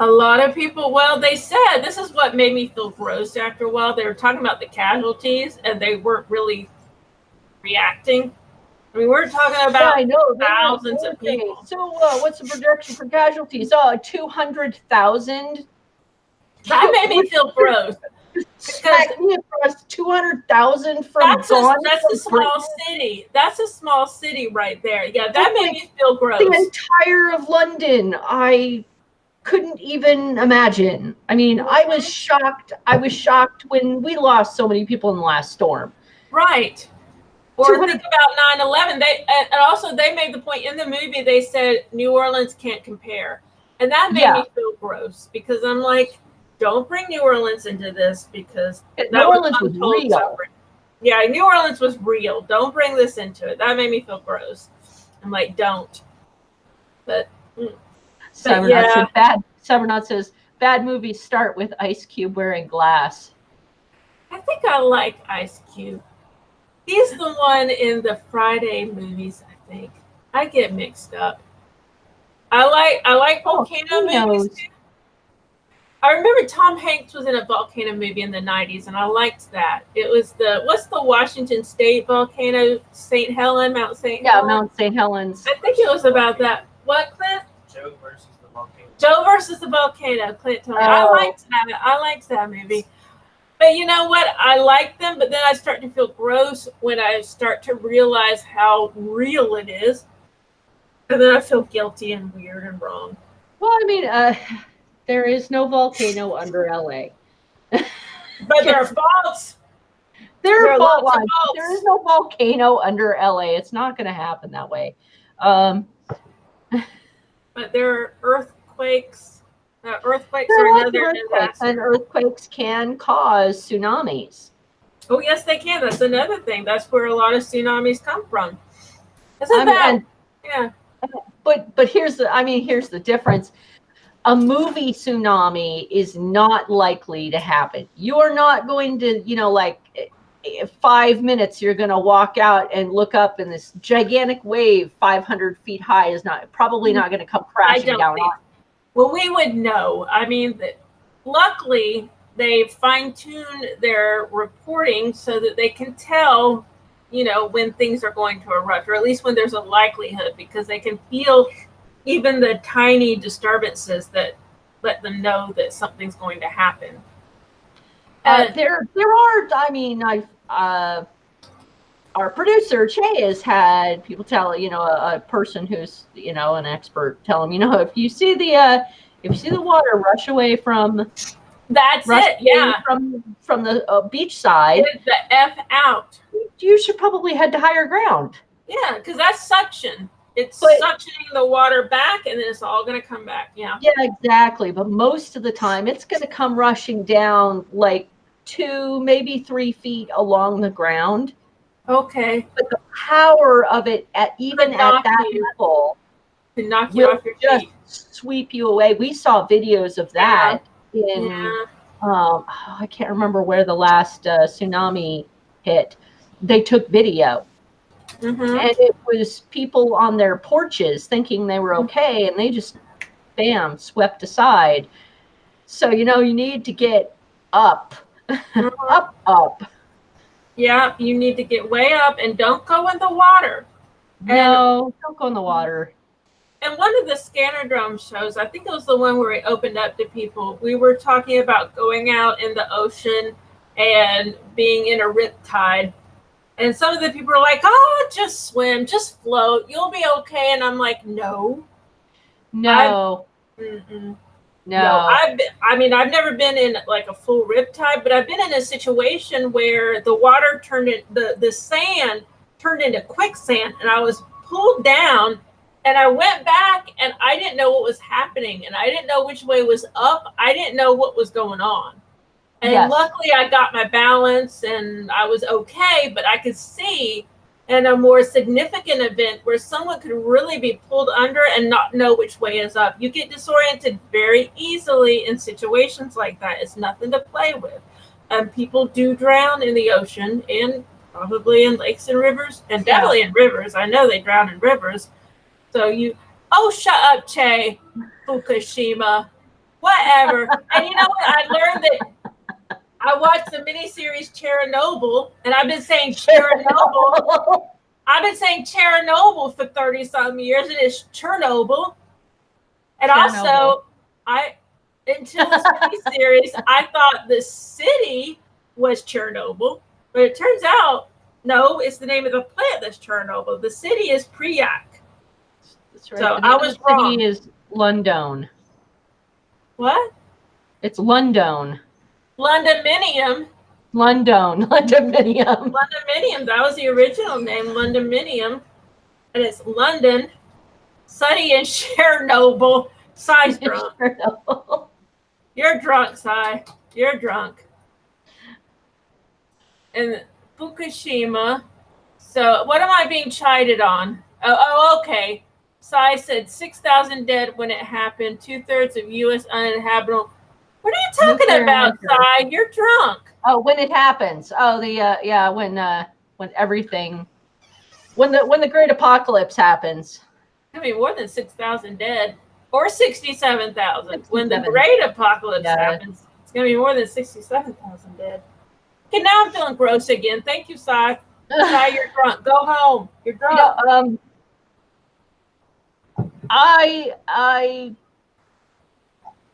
A lot of people, well, they said, this is what made me feel gross after a while. They were talking about the casualties, and they weren't really reacting. I mean, we're talking about thousands of people. So what's the projection for casualties? 200,000. That made me feel gross. Smack me across 200,000 from that's a small city. That's a small city right there. Yeah, that made me feel gross. The entire of London, I couldn't even imagine. I mean, I was shocked. I was shocked when we lost so many people in the last storm. Right. Or think about 9/11. And also they made the point in the movie. They said New Orleans can't compare, and that made me feel gross because I'm like, don't bring New Orleans into this because New Orleans was real. Suffering. Yeah, New Orleans was real. Don't bring this into it. That made me feel gross. I'm like, don't. But Summernaut yeah. said bad. Summernaut says bad movies start with Ice Cube wearing glass. I think I like Ice Cube. He's the one in the Friday movies, I think. I get mixed up. I like volcano movies too. I remember Tom Hanks was in a volcano movie in the 90s, and I liked that. It was what's the Washington State volcano? St. Helen, Mount St. Helen? Mount St. Helens. I think it was about that. What, Clint? Joe versus the volcano. Joe versus the volcano. Clint told me. I liked that movie. But you know what? I like them, but then I start to feel gross when I start to realize how real it is. And then I feel guilty and weird and wrong. Well, I mean, there is no volcano under LA. But there are faults. There are fault lines. There is no volcano under LA. It's not going to happen that way. But there are earthquakes. Earthquakes are another disaster. And earthquakes can cause tsunamis. Oh, yes, they can. That's another thing. That's where a lot of tsunamis come from. Isn't that? Yeah. But here's the difference. A movie tsunami is not likely to happen. You're not going to, like 5 minutes, you're going to walk out and look up, and this gigantic wave 500 feet high is probably not going to come crashing down. Well, we would know. I mean, luckily, they fine-tune their reporting so that they can tell, when things are going to erupt, or at least when there's a likelihood, because they can feel even the tiny disturbances that let them know that something's going to happen. There are. I mean, our producer Che has had people tell a person who's an expert tell him if you see the water rush away from from the beach side, get the F out. You should probably head to higher ground. Yeah, because that's suction. It's suctioning the water back, and then it's all going to come back. Yeah. Yeah, exactly. But most of the time, it's going to come rushing down like 2, maybe 3 feet along the ground. Okay. But the power of it, even at that level, to knock you off your feet, sweep you away. We saw videos of that in. I can't remember where the last tsunami hit. They took video. Mm-hmm. And it was people on their porches thinking they were okay, and they just, bam, swept aside. So, you need to get up. up. Yeah, you need to get way up, and don't go in the water. No, don't go in the water. And one of the Scanner Dome shows, I think it was the one where it opened up to people, we were talking about going out in the ocean and being in a riptide. And some of the people are like, oh, just swim, just float. You'll be okay. And I'm like, no. No. I've never been in like a full riptide, but I've been in a situation where the water the sand turned into quicksand, and I was pulled down, and I went back, and I didn't know what was happening, and I didn't know which way was up. I didn't know what was going on. And luckily I got my balance and I was okay, but I could see in a more significant event where someone could really be pulled under and not know which way is up. You get disoriented very easily in situations like that. It's nothing to play with. People do drown in the ocean, and probably in lakes and rivers, and definitely in rivers. I know they drown in rivers. So shut up, Che, Fukushima, whatever. And you know what? I learned that I watched the miniseries Chernobyl, and I've been saying Chernobyl. I've been saying Chernobyl for 30-something years. It is Chernobyl. And also, until this miniseries, I thought the city was Chernobyl, but it turns out, no, it's the name of the plant that's Chernobyl. The city is Priyak. That's right. So I was wrong. The city is London. What? It's London. Londonminium. Londonminium. Londonminium. That was the original name, Londonminium. And it's London, Sunny, and Chernobyl. Cy's drunk. You're drunk, Cy. You're drunk. And Fukushima. So what am I being chided on? Okay. So I said 6,000 dead when it happened. 2/3 of U.S. uninhabitable. What are you talking Nuclear about, winter. Si? You're drunk. Oh, when it happens. Oh, when everything, when the great apocalypse happens. It's gonna be more than 6,000 dead, or 67,000. When the 67. great apocalypse Yeah. happens, it's gonna be more than 67,000 dead. Okay, now I'm feeling gross again. Thank you, Si. Si, you're drunk. Go home. You're drunk. I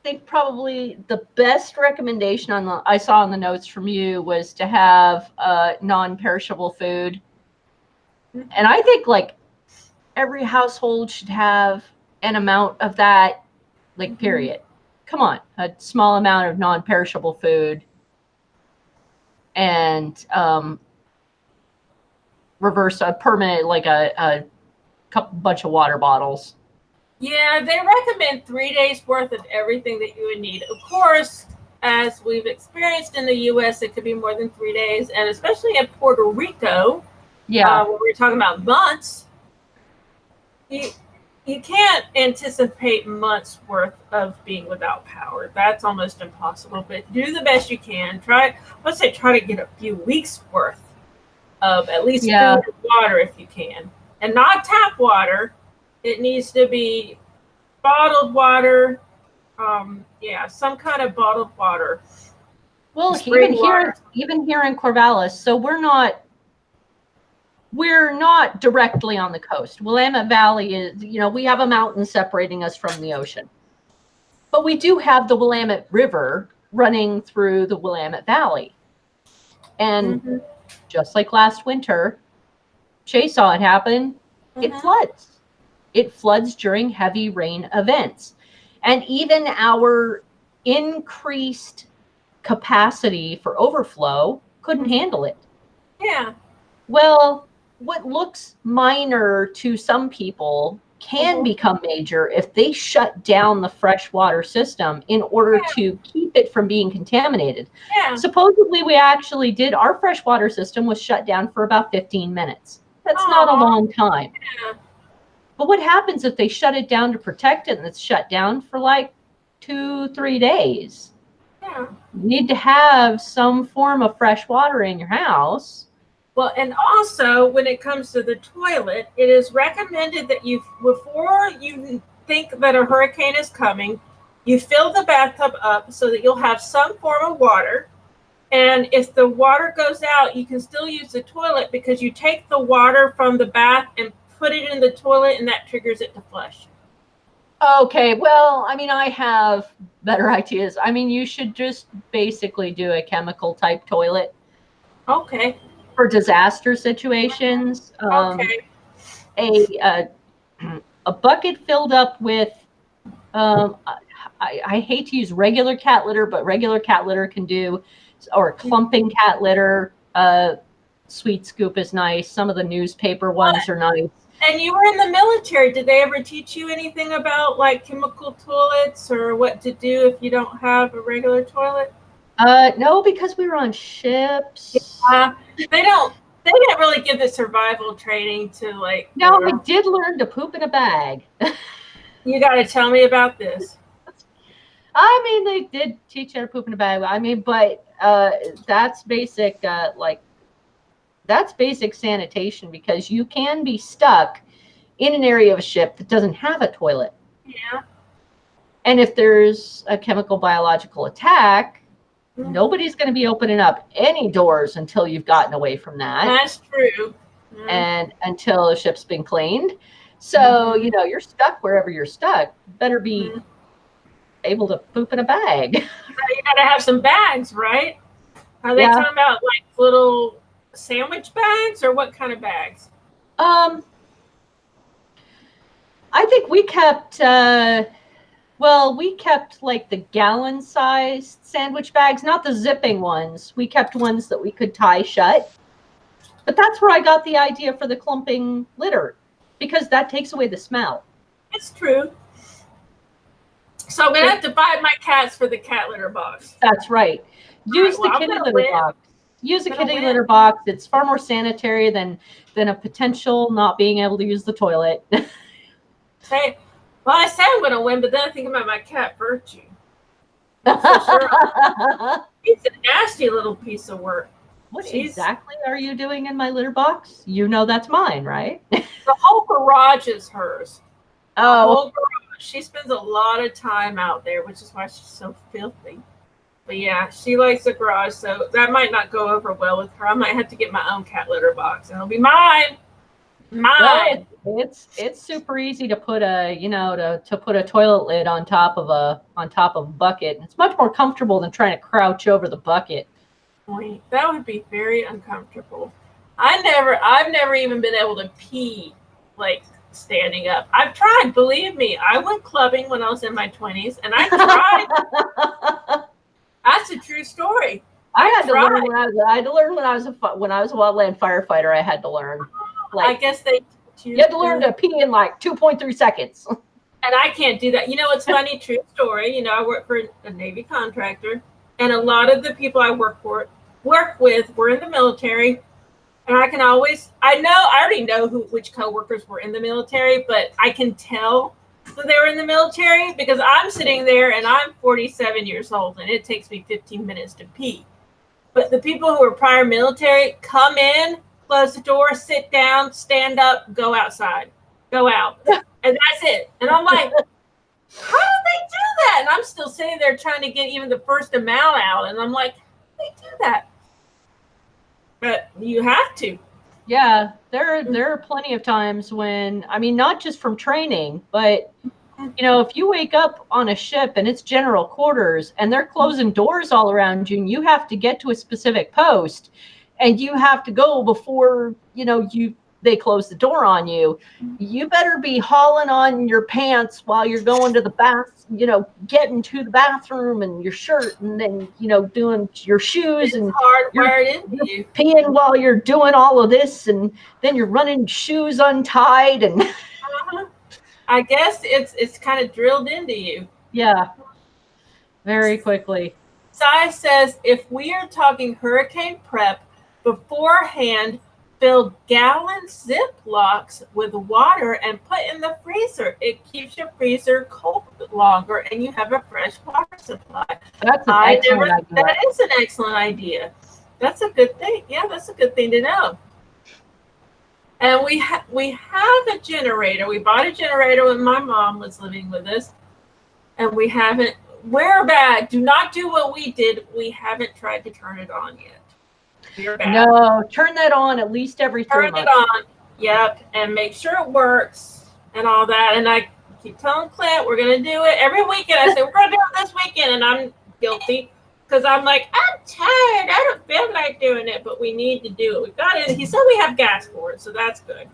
think probably the best recommendation I saw in the notes from you was to have non-perishable food. And I think like every household should have an amount of that, like period. Come on, a small amount of non-perishable food, and reverse a permanent, like a bunch of water bottles. Yeah, they recommend 3 days worth of everything that you would need. Of course, as we've experienced in the U.S., it could be more than 3 days, and especially in Puerto Rico, where we're talking about months, you can't anticipate months worth of being without power. That's almost impossible, but do the best you can. Try to get a few weeks worth of at least food and water if you can, and not tap water. It needs to be bottled water. Some kind of bottled water. Well, even here in Corvallis, so we're not directly on the coast. Willamette Valley is, we have a mountain separating us from the ocean. But we do have the Willamette River running through the Willamette Valley. And just like last winter, Shay saw it happen, it floods. It floods during heavy rain events. And even our increased capacity for overflow couldn't handle it. Yeah. Well, what looks minor to some people can become major if they shut down the freshwater system in order to keep it from being contaminated. Yeah. Supposedly, we actually did. Our freshwater system was shut down for about 15 minutes. That's not a long time. Yeah. But what happens if they shut it down to protect it and it's shut down for like 2-3 days? Yeah. You need to have some form of fresh water in your house. Well, and also when it comes to the toilet, it is recommended that before you think that a hurricane is coming, you fill the bathtub up so that you'll have some form of water. And if the water goes out, you can still use the toilet because you take the water from the bath and put it in the toilet, and that triggers it to flush. Okay, well, I mean, I have better ideas. I mean, you should just basically do a chemical type toilet. Okay. For disaster situations. Okay. A bucket filled up with, I hate to use regular cat litter, but regular cat litter can do, or clumping cat litter. Sweet Scoop is nice. Some of the newspaper ones are nice. And you were in the military. Did they ever teach you anything about like chemical toilets or what to do if you don't have a regular toilet? No, because we were on ships. They didn't really give the survival training to like. No, we did learn to poop in a bag. You got to tell me about this. I mean, they did teach you how to poop in a bag. I mean, but that's basic, that's basic sanitation, because you can be stuck in an area of a ship that doesn't have a toilet. Yeah. And if there's a chemical biological attack, nobody's going to be opening up any doors until you've gotten away from that. That's true. And until the ship's been cleaned. So, you're stuck wherever you're stuck. Better be able to poop in a bag. You got to have some bags, right? Are they talking about like little sandwich bags, or what kind of bags? I think we kept, we kept like the gallon-sized sandwich bags, not the zipping ones. We kept ones that we could tie shut. But that's where I got the idea for the clumping litter, because that takes away the smell. It's true. So I'm going to have to buy my cats for the cat litter box. That's right. Use the kitty litter box. use a kitty litter box. It's far more sanitary than a potential not being able to use the toilet. Say, well, I say I'm going to win, but then I think about my cat Virtue. So sure, it's a nasty little piece of work. What exactly are you doing in my litter box? You know that's mine, right? The whole garage is hers. Oh. The whole garage. She spends a lot of time out there, which is why she's so filthy. But yeah, she likes the garage, so that might not go over well with her. I might have to get my own cat litter box, and it'll be mine. Mine. Well, it's super easy to put a to put a toilet lid on top of a bucket. It's much more comfortable than trying to crouch over the bucket. Wait, that would be very uncomfortable. I've never even been able to pee like standing up. I've tried, believe me. I went clubbing when I was in my 20s, and I tried. That's a true story. I had to learn when I was a wildland firefighter. I had to learn. I guess you had to learn to pee in like 2.3 seconds. And I can't do that. You know, it's funny, true story. You know, I work for a Navy contractor, and a lot of the people I work with were in the military. And I already know which coworkers were in the military, but I can tell that they were in the military because I'm sitting there and I'm 47 years old and it takes me 15 minutes to pee. But the people who are prior military come in, close the door, sit down, stand up, go outside, go out. And that's it. And I'm like, how do they do that? And I'm still sitting there trying to get even the first amount out. And I'm like, how do they do that? But you have to. Yeah, there are plenty of times when, I mean, not just from training, but, you know, if you wake up on a ship and it's general quarters and they're closing doors all around you and you have to get to a specific post and you have to go before, you know, they close the door on you, you better be hauling on your pants while you're going to the bath, you know, getting to the bathroom and your shirt and then, you know, doing your shoes and hardwired into you. Peeing while you're doing all of this and then you're running shoes untied and I guess it's kind of drilled into you. Yeah. Very quickly. Sai says if we are talking hurricane prep beforehand, fill gallon Ziplocs with water and put in the freezer. It keeps your freezer cold longer and you have a fresh water supply. That is an excellent idea. That's a good thing. Yeah, that's a good thing to know. And we have a generator. We bought a generator when my mom was living with us. And we haven't, we're bad. Do not do what we did. We haven't tried to turn it on yet. No, turn that on at least every 3 months. Turn it on, yep, and make sure it works and all that. And I keep telling Clint we're gonna do it every weekend. I say we're gonna do it this weekend, and I'm guilty because I'm like I'm tired. I don't feel like doing it, but we need to do it. We got it. He said we have gas for it, so that's good.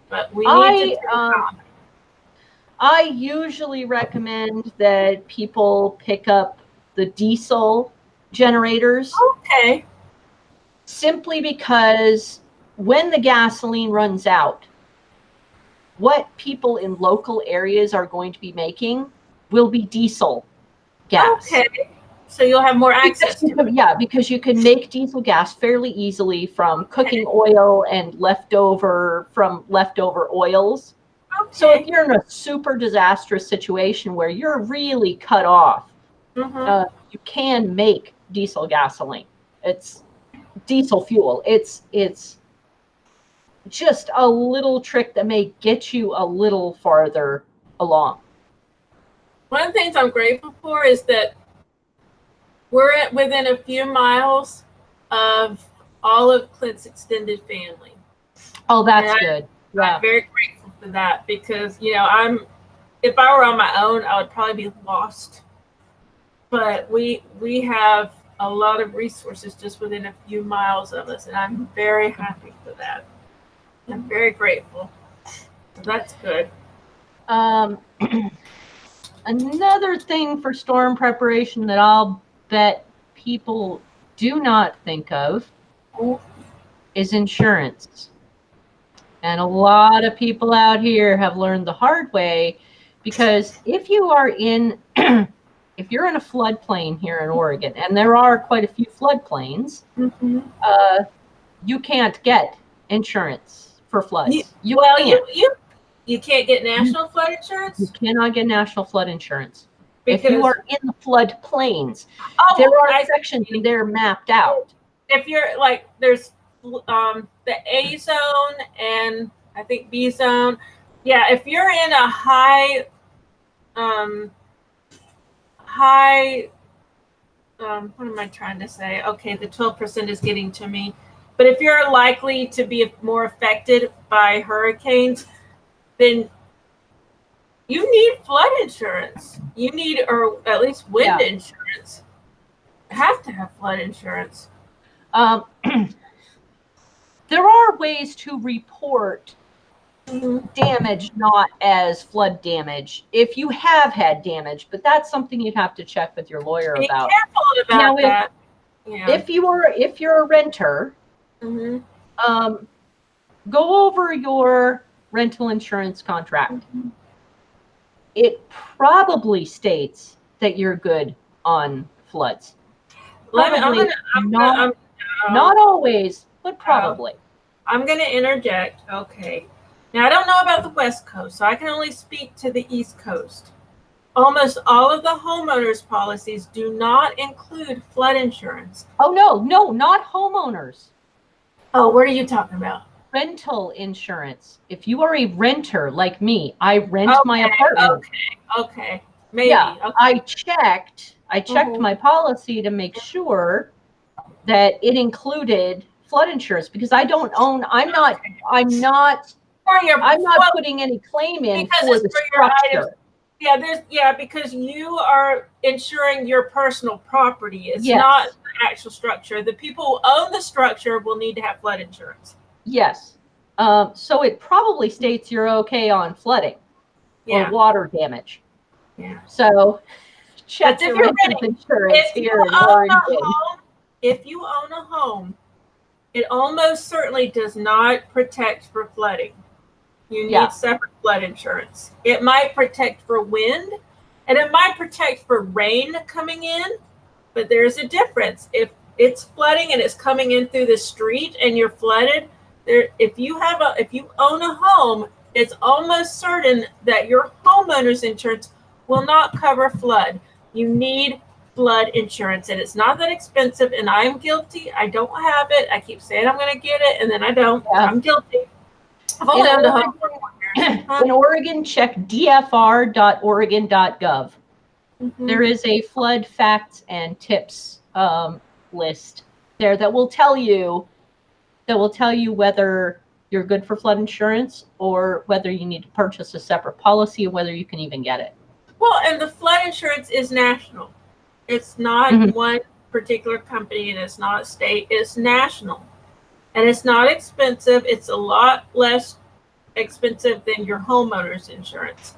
But we need to turn it on. I usually recommend that people pick up the diesel generators. Okay. Simply because when the gasoline runs out, what people in local areas are going to be making will be diesel gas. Okay. So you'll have more access to it. Yeah, because you can make diesel gas fairly easily from cooking oil and leftover oils. Okay. So if you're in a super disastrous situation where you're really cut off, you can make diesel gasoline. It's diesel fuel. It's just a little trick that may get you a little farther along. One of the things I'm grateful for is that we're within a few miles of all of Clint's extended family. Oh, that's good. Yeah. I'm very grateful for that because, you know, if I were on my own, I would probably be lost. But we have a lot of resources just within a few miles of us, and I'm very happy for that. I'm very grateful. So that's good. Another thing for storm preparation that I'll bet people do not think of is insurance. And a lot of people out here have learned the hard way because if you are in if you're in a floodplain here in Oregon, and there are quite a few floodplains, you can't get insurance for floods. You can't get national flood insurance? You cannot get national flood insurance. Because if you are in the floodplains, there are sections and they're mapped out. If you're like, there's the A zone and I think B zone. Yeah, if you're in a high, what am I trying to say? Okay, the 12% is getting to me. But if you're likely to be more affected by hurricanes, then you need flood insurance. You need, or at least wind insurance. You have to have flood insurance. There are ways to report damage not as flood damage if you have had damage, but that's something you'd have to check with your lawyer about. Be careful about that. If you're a renter, go over your rental insurance contract. It probably states that you're good on floods. Probably not always, but probably. I'm going to interject. Okay. Now, I don't know about the West Coast, so I can only speak to the East Coast. Almost all of the homeowners' policies do not include flood insurance. Oh, no, not homeowners. Oh, what are you talking about? Rental insurance. If you are a renter like me, I rent my apartment. Okay. Maybe. Yeah, okay. I checked my policy to make sure that it included flood insurance because I'm not putting any claim in for the structure. Because you are insuring your personal property. It's not the actual structure. The people who own the structure will need to have flood insurance. Yes. So it probably states you're okay on flooding or water damage. Yeah. So check your rental insurance here in Oregon. If you own a home, it almost certainly does not protect for flooding. You need separate flood insurance. It might protect for wind, and it might protect for rain coming in, but there's a difference. If it's flooding and it's coming in through the street and you're flooded, if you own a home, it's almost certain that your homeowner's insurance will not cover flood. You need flood insurance, and it's not that expensive, and I'm guilty. I don't have it. I keep saying I'm going to get it, and then I don't. I'm guilty. I've only owned a home for 4 years. In Oregon, check dfr.oregon.gov. There is a flood facts and tips list there that will tell you whether you're good for flood insurance or whether you need to purchase a separate policy or whether you can even get it. Well, and the flood insurance is national. It's not one particular company, and it's not state. It's national. And it's not expensive. It's a lot less expensive than your homeowner's insurance.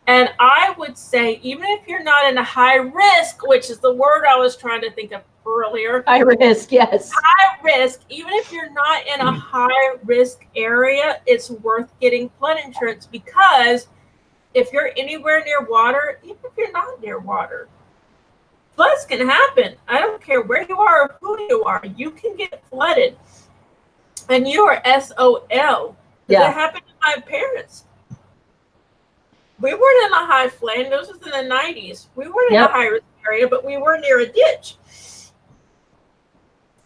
And I would say, even if you're not in a high risk, which is the word I was trying to think of earlier. High risk, yes. High risk. Even if you're not in a high risk area, it's worth getting flood insurance, because if you're anywhere near water, even if you're not near water, floods can happen. I don't care where you are or who you are. You can get flooded. And you are SOL. Yeah. That happened to my parents. We weren't in a high flame. This was in the 90s. We weren't in a high risk area, but we were near a ditch.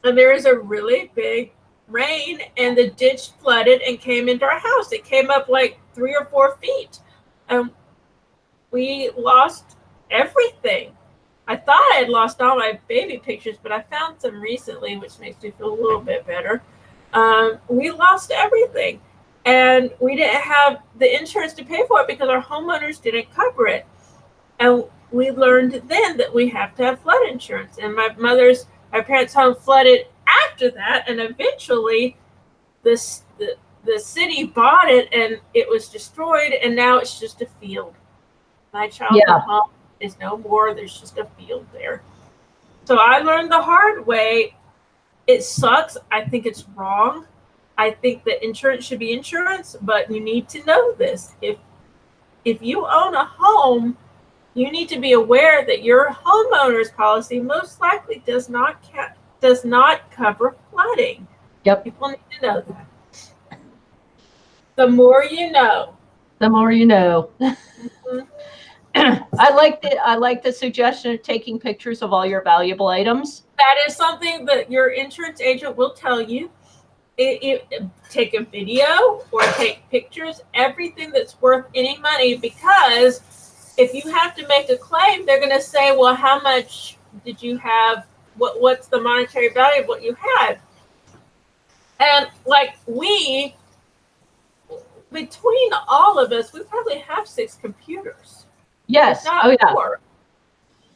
And there was a really big rain, and the ditch flooded and came into our house. It came up like 3 or 4 feet. And we lost everything. I thought I had lost all my baby pictures, but I found some recently, which makes me feel a little bit better. We lost everything, and we didn't have the insurance to pay for it because our homeowners didn't cover it. And we learned then that we have to have flood insurance. And my parents' home flooded after that, and eventually the city bought it, and it was destroyed, and now it's just a field. My childhood home is no more. There's just a field there. So I learned the hard way. It sucks. I think it's wrong. I think that insurance should be insurance, but you need to know this. If you own a home, you need to be aware that your homeowner's policy most likely does not cover flooding. Yep. People need to know that. The more you know. The more you know. Mm-hmm. I like the suggestion of taking pictures of all your valuable items. That is something that your insurance agent will tell you. Take a video or take pictures, everything that's worth any money, because if you have to make a claim, they're going to say, well, how much did you have? What's the monetary value of what you had? And like between all of us, we probably have 6 computers. Yes. Not more.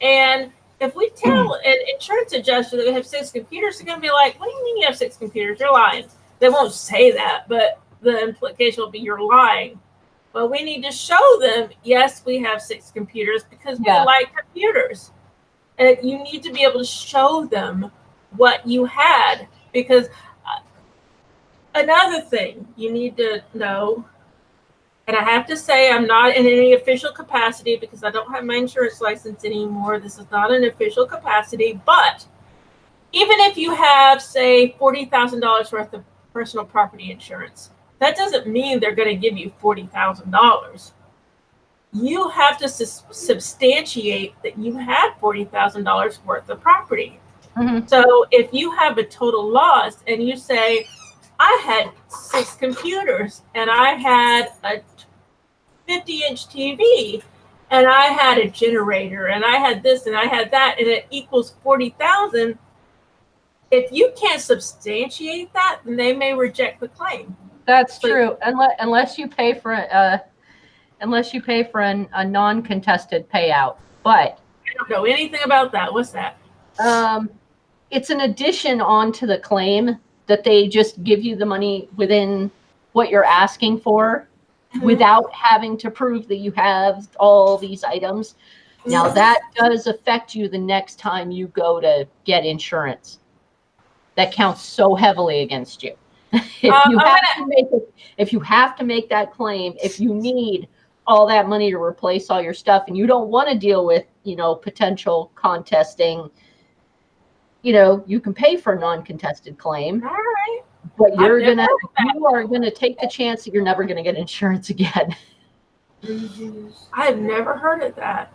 And if we tell an insurance adjuster that we have 6 computers, they're going to be like, what do you mean you have 6 computers? You're lying. They won't say that, but the implication will be you're lying. Well, we need to show them, yes, we have 6 computers because we like computers. And you need to be able to show them what you had, because another thing you need to know, and I have to say I'm not in any official capacity because I don't have my insurance license anymore. This is not an official capacity, but even if you have, say, $40,000 worth of personal property insurance, that doesn't mean they're going to give you $40,000. You have to substantiate that you had $40,000 worth of property. Mm-hmm. So if you have a total loss and you say, I had 6 computers and I had a 50-inch TV and I had a generator and I had this and I had that and it equals $40,000. If you can't substantiate that, then they may reject the claim. That's true, unless you pay for a non-contested payout. But I don't know anything about that. What's that? It's an addition onto the claim that they just give you the money within what you're asking for, without having to prove that you have all these items. Now that does affect you the next time you go to get insurance. That counts so heavily against you. If you have to make that claim, if you need all that money to replace all your stuff and you don't want to deal with, potential contesting, you can pay for a non-contested claim. All right. But you are gonna take the chance that you're never gonna get insurance again. I've never heard of that.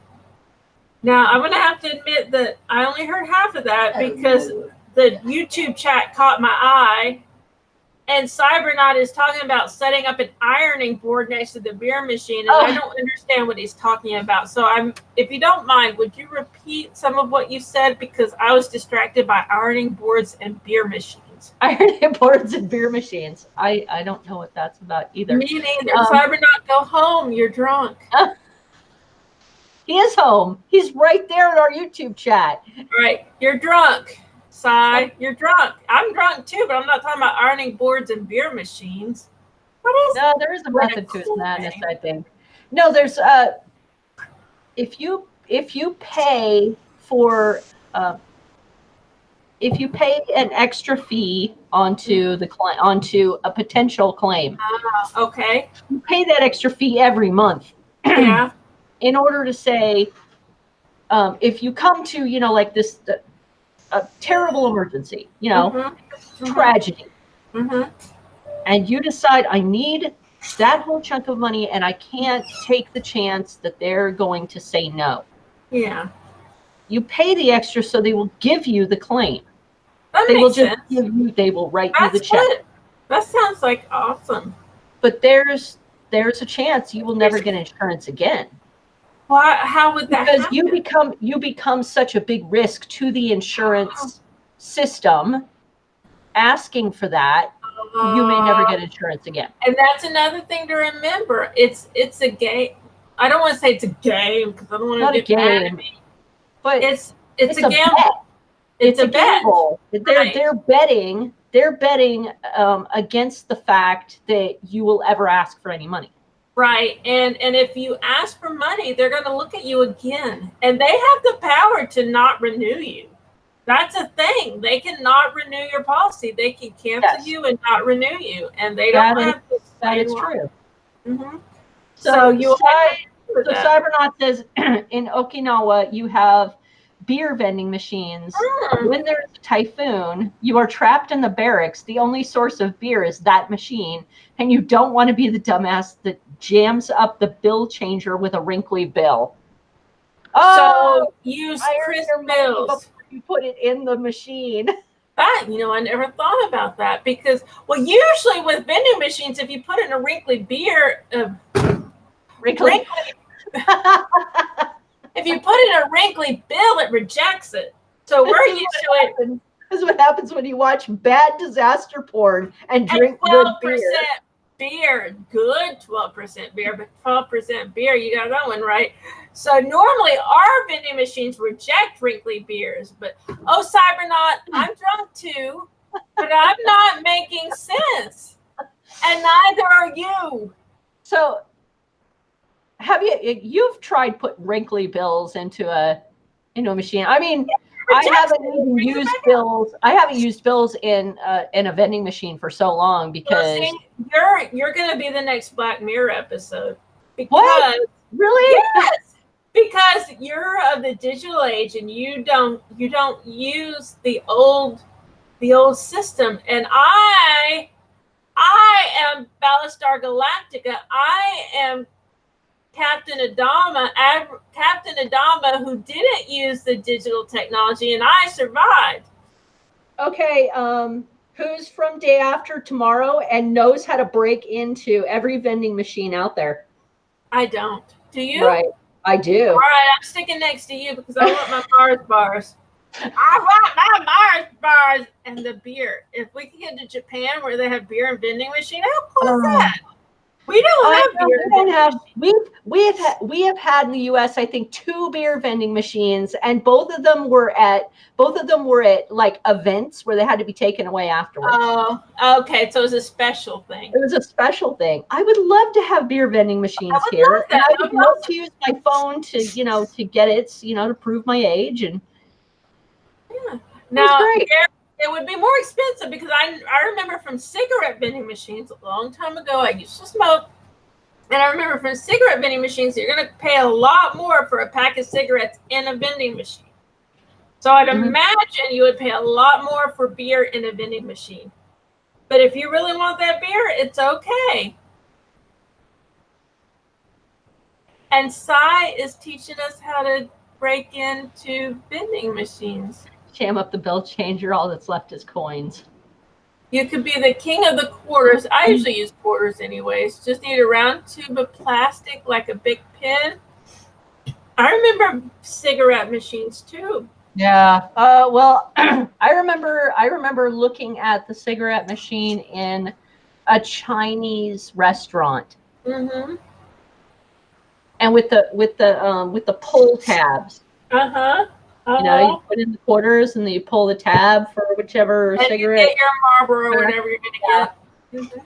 Now I'm gonna have to admit that I only heard half of that because the YouTube chat caught my eye, and Cybernaut is talking about setting up an ironing board next to the beer machine, and I don't understand what he's talking about. So if you don't mind, would you repeat some of what you said, because I was distracted by ironing boards and beer machines. Ironing boards and beer machines. I don't know what that's about either. Me neither. Cybernaut, go home. You're drunk. He is home. He's right there in our YouTube chat. Right. You're drunk. Cy, you're drunk. I'm drunk too, but I'm not talking about ironing boards and beer machines. What is? No, there is a method to his madness, I think. No, there's if you pay for if you pay an extra fee onto a potential claim. Okay. You pay that extra fee every month. Yeah. In order to say, if you come to, like this, a terrible emergency, tragedy, and you decide I need that whole chunk of money and I can't take the chance that they're going to say no. Yeah. You pay the extra so they will give you the claim. They will write you the check. Good. That sounds like awesome. But there's a chance you will never get insurance again. Why? How would that happen? Because you become such a big risk to the insurance system. Asking for that, you may never get insurance again. And that's another thing to remember. It's a game. I don't want to say it's a game because I don't want to get mad at me. But it's a gamble. Bet. It's a gamble. They're betting against the fact that you will ever ask for any money. Right. And if you ask for money, they're going to look at you again. And they have the power to not renew you. That's a thing. They cannot renew your policy. They can cancel you and not renew you. And they don't have to. That is true. Mm-hmm. So So Cybernaut says in Okinawa you have beer vending machines. When there's a typhoon, you are trapped in the barracks. The only source of beer is that machine, and you don't want to be the dumbass that jams up the bill changer with a wrinkly bill. So use crisp bills before you put it in the machine. That, I never thought about that because, well, usually with vending machines, if you put in a wrinkly beer, wrinkly. If you put in a wrinkly bill, it rejects it. So we're used to it. This is what happens when you watch bad disaster porn and drink 12% beer. Good 12% beer, but 12% beer, you got that one right. So normally our vending machines reject wrinkly beers, but Cybernaut, I'm drunk too, but I'm not making sense. And neither are you. So have you've tried putting wrinkly bills into a machine? I mean, I haven't even used bills. I haven't used bills in a vending machine for so long because you're going to be the next Black Mirror episode. Because, what? Really? Yes. Because you're of the digital age and you don't use the old system. And I am Battlestar Galactica. I am Captain Adama who didn't use the digital technology, and I survived. Okay, who's from Day After Tomorrow and knows how to break into every vending machine out there? I don't. Do you? Right, I do. All right, I'm sticking next to you because I want my Mars bars. I want my Mars bars and the beer. If we can get to Japan where they have beer and vending machine, how cool is that? We don't have beer. We don't have. We have had in the U.S. I think 2 beer vending machines, and both of them were at like events where they had to be taken away afterwards. Oh, okay. So it was a special thing. It was a special thing. I would love to have beer vending machines here, and I would love to use my phone to to get it to prove my age and. Yeah. Now it would be more expensive because I remember from cigarette vending machines a long time ago. I used to smoke, and I remember from cigarette vending machines you're going to pay a lot more for a pack of cigarettes in a vending machine. So I'd imagine you would pay a lot more for beer in a vending machine. But if you really want that beer, it's okay. And Sai is teaching us how to break into vending machines. Jam up the bill changer. All that's left is coins. You could be the king of the quarters. I usually use quarters anyways. Just need a round tube of plastic like a big pin. I remember cigarette machines too. Yeah. Well, I remember looking at the cigarette machine in a Chinese restaurant. Mm-hmm. And with the pull tabs. Uh-huh. You put in the quarters and then you pull the tab for whichever cigarette. You get your Marlboro or whatever you're gonna get. Mm-hmm.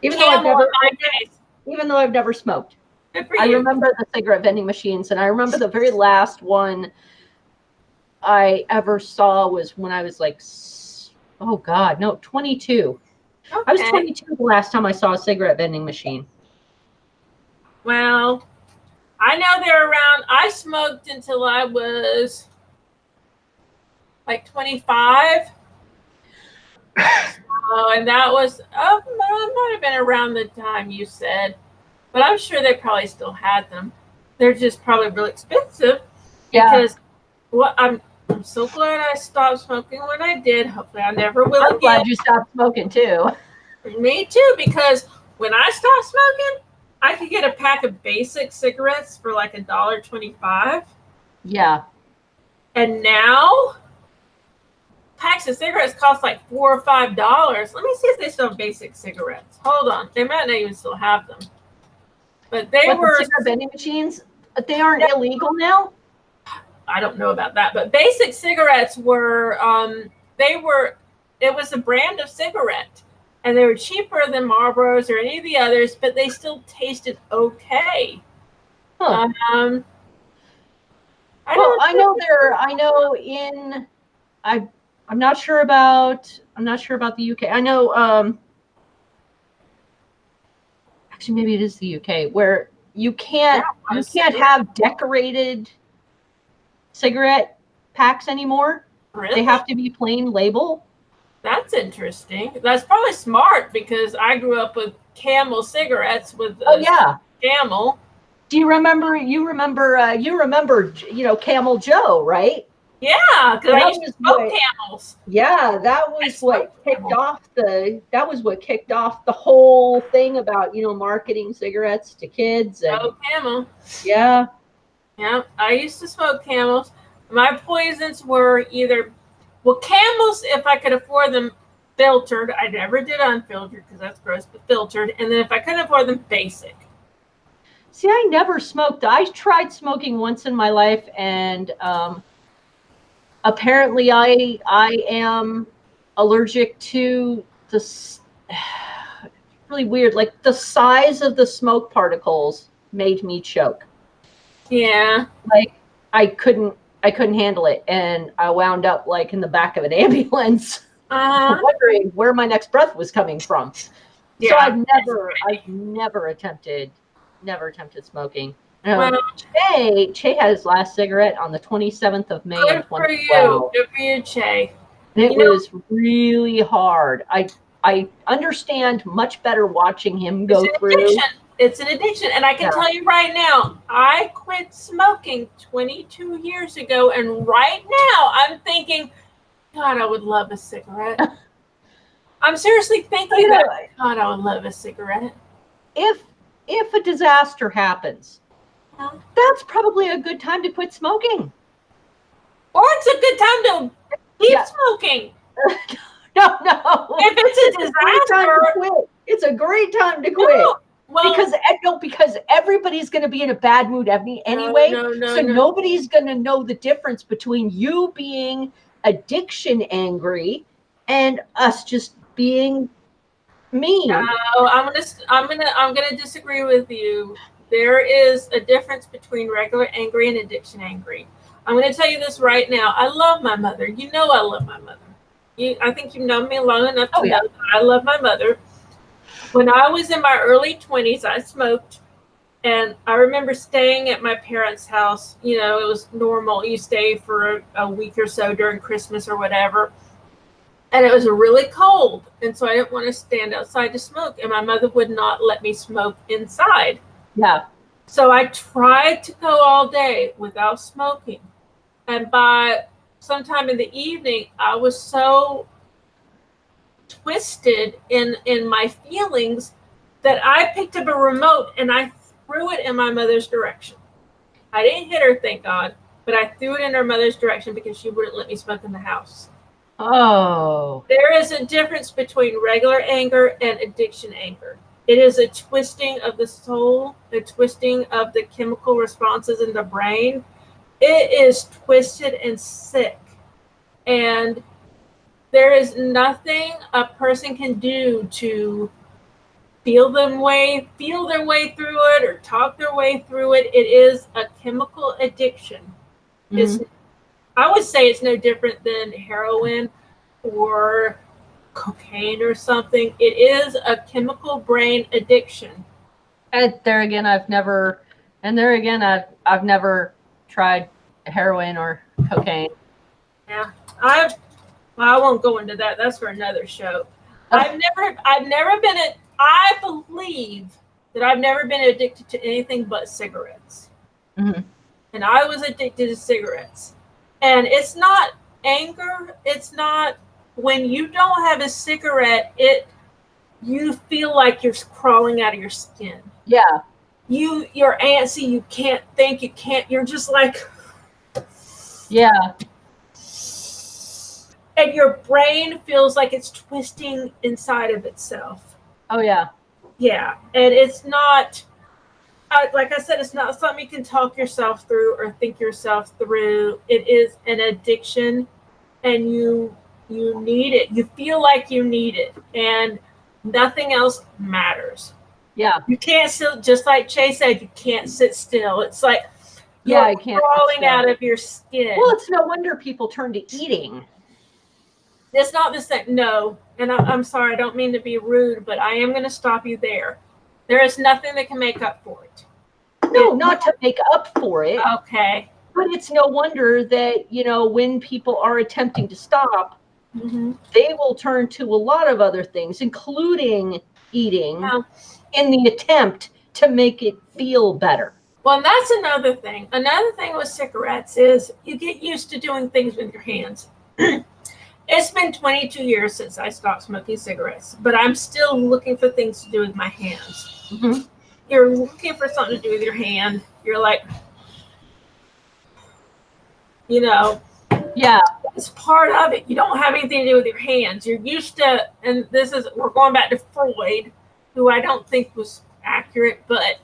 Even though I've never smoked. I remember the cigarette vending machines, and I remember the very last one I ever saw was when I was like, 22. Okay. I was 22 the last time I saw a cigarette vending machine. Well, I know they're around. I smoked until I was like 25. And that was, might have been around the time you said. But I'm sure they probably still had them. They're just probably really expensive. Yeah. Because I'm so glad I stopped smoking when I did. Hopefully I never will again. I'm glad you stopped smoking too. Me too, because when I stopped smoking, I could get a pack of basic cigarettes for like $1.25. Yeah. And now packs of cigarettes cost like $4 or $5. Let me see if they still have basic cigarettes. Hold on. They might not even still have them. But they were cigarette vending machines. They aren't illegal now. I don't know about that, but basic cigarettes were it was a brand of cigarette, and they were cheaper than Marlboros or any of the others, but they still tasted okay. Huh. I'm not sure about the UK. I know actually maybe it is the UK where You can't have decorated cigarette packs anymore. Really? They have to be plain label. That's interesting. That's probably smart because I grew up with Camel cigarettes with Camel. Do you remember? You remember? Camel Joe, right? Yeah, because I used to smoke Camels. Yeah, that was what kicked off the whole thing about marketing cigarettes to kids. And Camel. Yeah. Yeah, I used to smoke Camels. My poisons were either Camels if I could afford them filtered. I never did unfiltered because that's gross, but filtered. And then if I couldn't afford them, basic. See, I never smoked. I tried smoking once in my life, and apparently I am allergic to this. Really weird. Like the size of the smoke particles made me choke. Yeah. Like I couldn't handle it, and I wound up like in the back of an ambulance, wondering where my next breath was coming from. Yeah, so I've never attempted smoking. Che had his last cigarette on the 27th of May in 2012. Good for you, Che. It was really hard. I understand much better watching him go through. It's an addiction. And I can tell you right now, I quit smoking 22 years ago. And right now I'm thinking, God, I would love a cigarette. I'm seriously thinking that, God, I would love a cigarette. If a disaster happens, that's probably a good time to quit smoking. Or it's a good time to keep smoking. No. If it's a disaster, it's a great time to quit. No. Well, because everybody's going to be in a bad mood anyway. So nobody's going to know the difference between you being addiction angry and us just being mean. No, I'm gonna disagree with you. There is a difference between regular angry and addiction angry. I'm going to tell you this right now. I love my mother. You know I love my mother. I think you've known me long enough to know that I love my mother. When I was in my early 20s, I smoked. And I remember staying at my parents' house. You know, it was normal. You stay for a week or so during Christmas or whatever. And it was really cold. And so I didn't want to stand outside to smoke. And my mother would not let me smoke inside. Yeah. So I tried to go all day without smoking. And by sometime in the evening, I was so twisted in my feelings that I picked up a remote and I threw it in my mother's direction. I didn't hit her, thank God, but I threw it in her mother's direction because she wouldn't let me smoke in the house. Oh. There is a difference between regular anger and addiction anger. It is a twisting of the soul, a twisting of the chemical responses in the brain. It is twisted and sick. And there is nothing a person can do to feel their way through it or talk their way through it. It is a chemical addiction. Mm-hmm. I would say it's no different than heroin or cocaine or something. It is a chemical brain addiction. And there again, I've never tried heroin or cocaine. Yeah, I won't go into that. That's for another show. I believe that I've never been addicted to anything but cigarettes. Mm-hmm. And I was addicted to cigarettes. And it's not anger. It's not when you don't have a cigarette, you feel like you're crawling out of your skin. Yeah. You're antsy. You can't think. You're just like. Yeah. And your brain feels like it's twisting inside of itself. Oh, yeah. Yeah. And it's not, like I said, it's not something you can talk yourself through or think yourself through. It is an addiction, and you need it. You feel like you need it, and nothing else matters. Yeah. You can't sit, just like Che said, you can't sit still. It's like I can't crawling out of your skin. Well, it's no wonder people turn to eating. It's not the same. No, and I'm sorry, I don't mean to be rude, but I am going to stop you there. There is nothing that can make up for it. no, not to make up for it. Okay. But it's no wonder that, when people are attempting to stop, they will turn to a lot of other things, including eating, in the attempt to make it feel better. Well, that's another thing. Another thing with cigarettes is you get used to doing things with your hands. It's been 22 years since I stopped smoking cigarettes, but I'm still looking for things to do with my hands. You're looking for something to do with your hand. You're like, yeah, it's part of it. You don't have anything to do with your hands. You're used to, and we're going back to Freud, who I don't think was accurate, but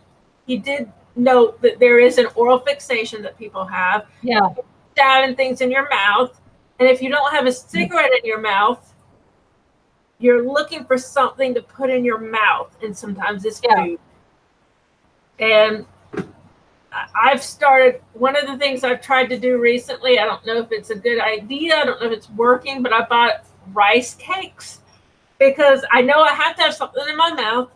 he did note that there is an oral fixation that people have. Yeah. Stabbing things in your mouth. And if you don't have a cigarette in your mouth, you're looking for something to put in your mouth. And sometimes it's food. And I've started, one of the things I've tried to do recently, I don't know if it's a good idea, I don't know if it's working, but I bought rice cakes because I know I have to have something in my mouth.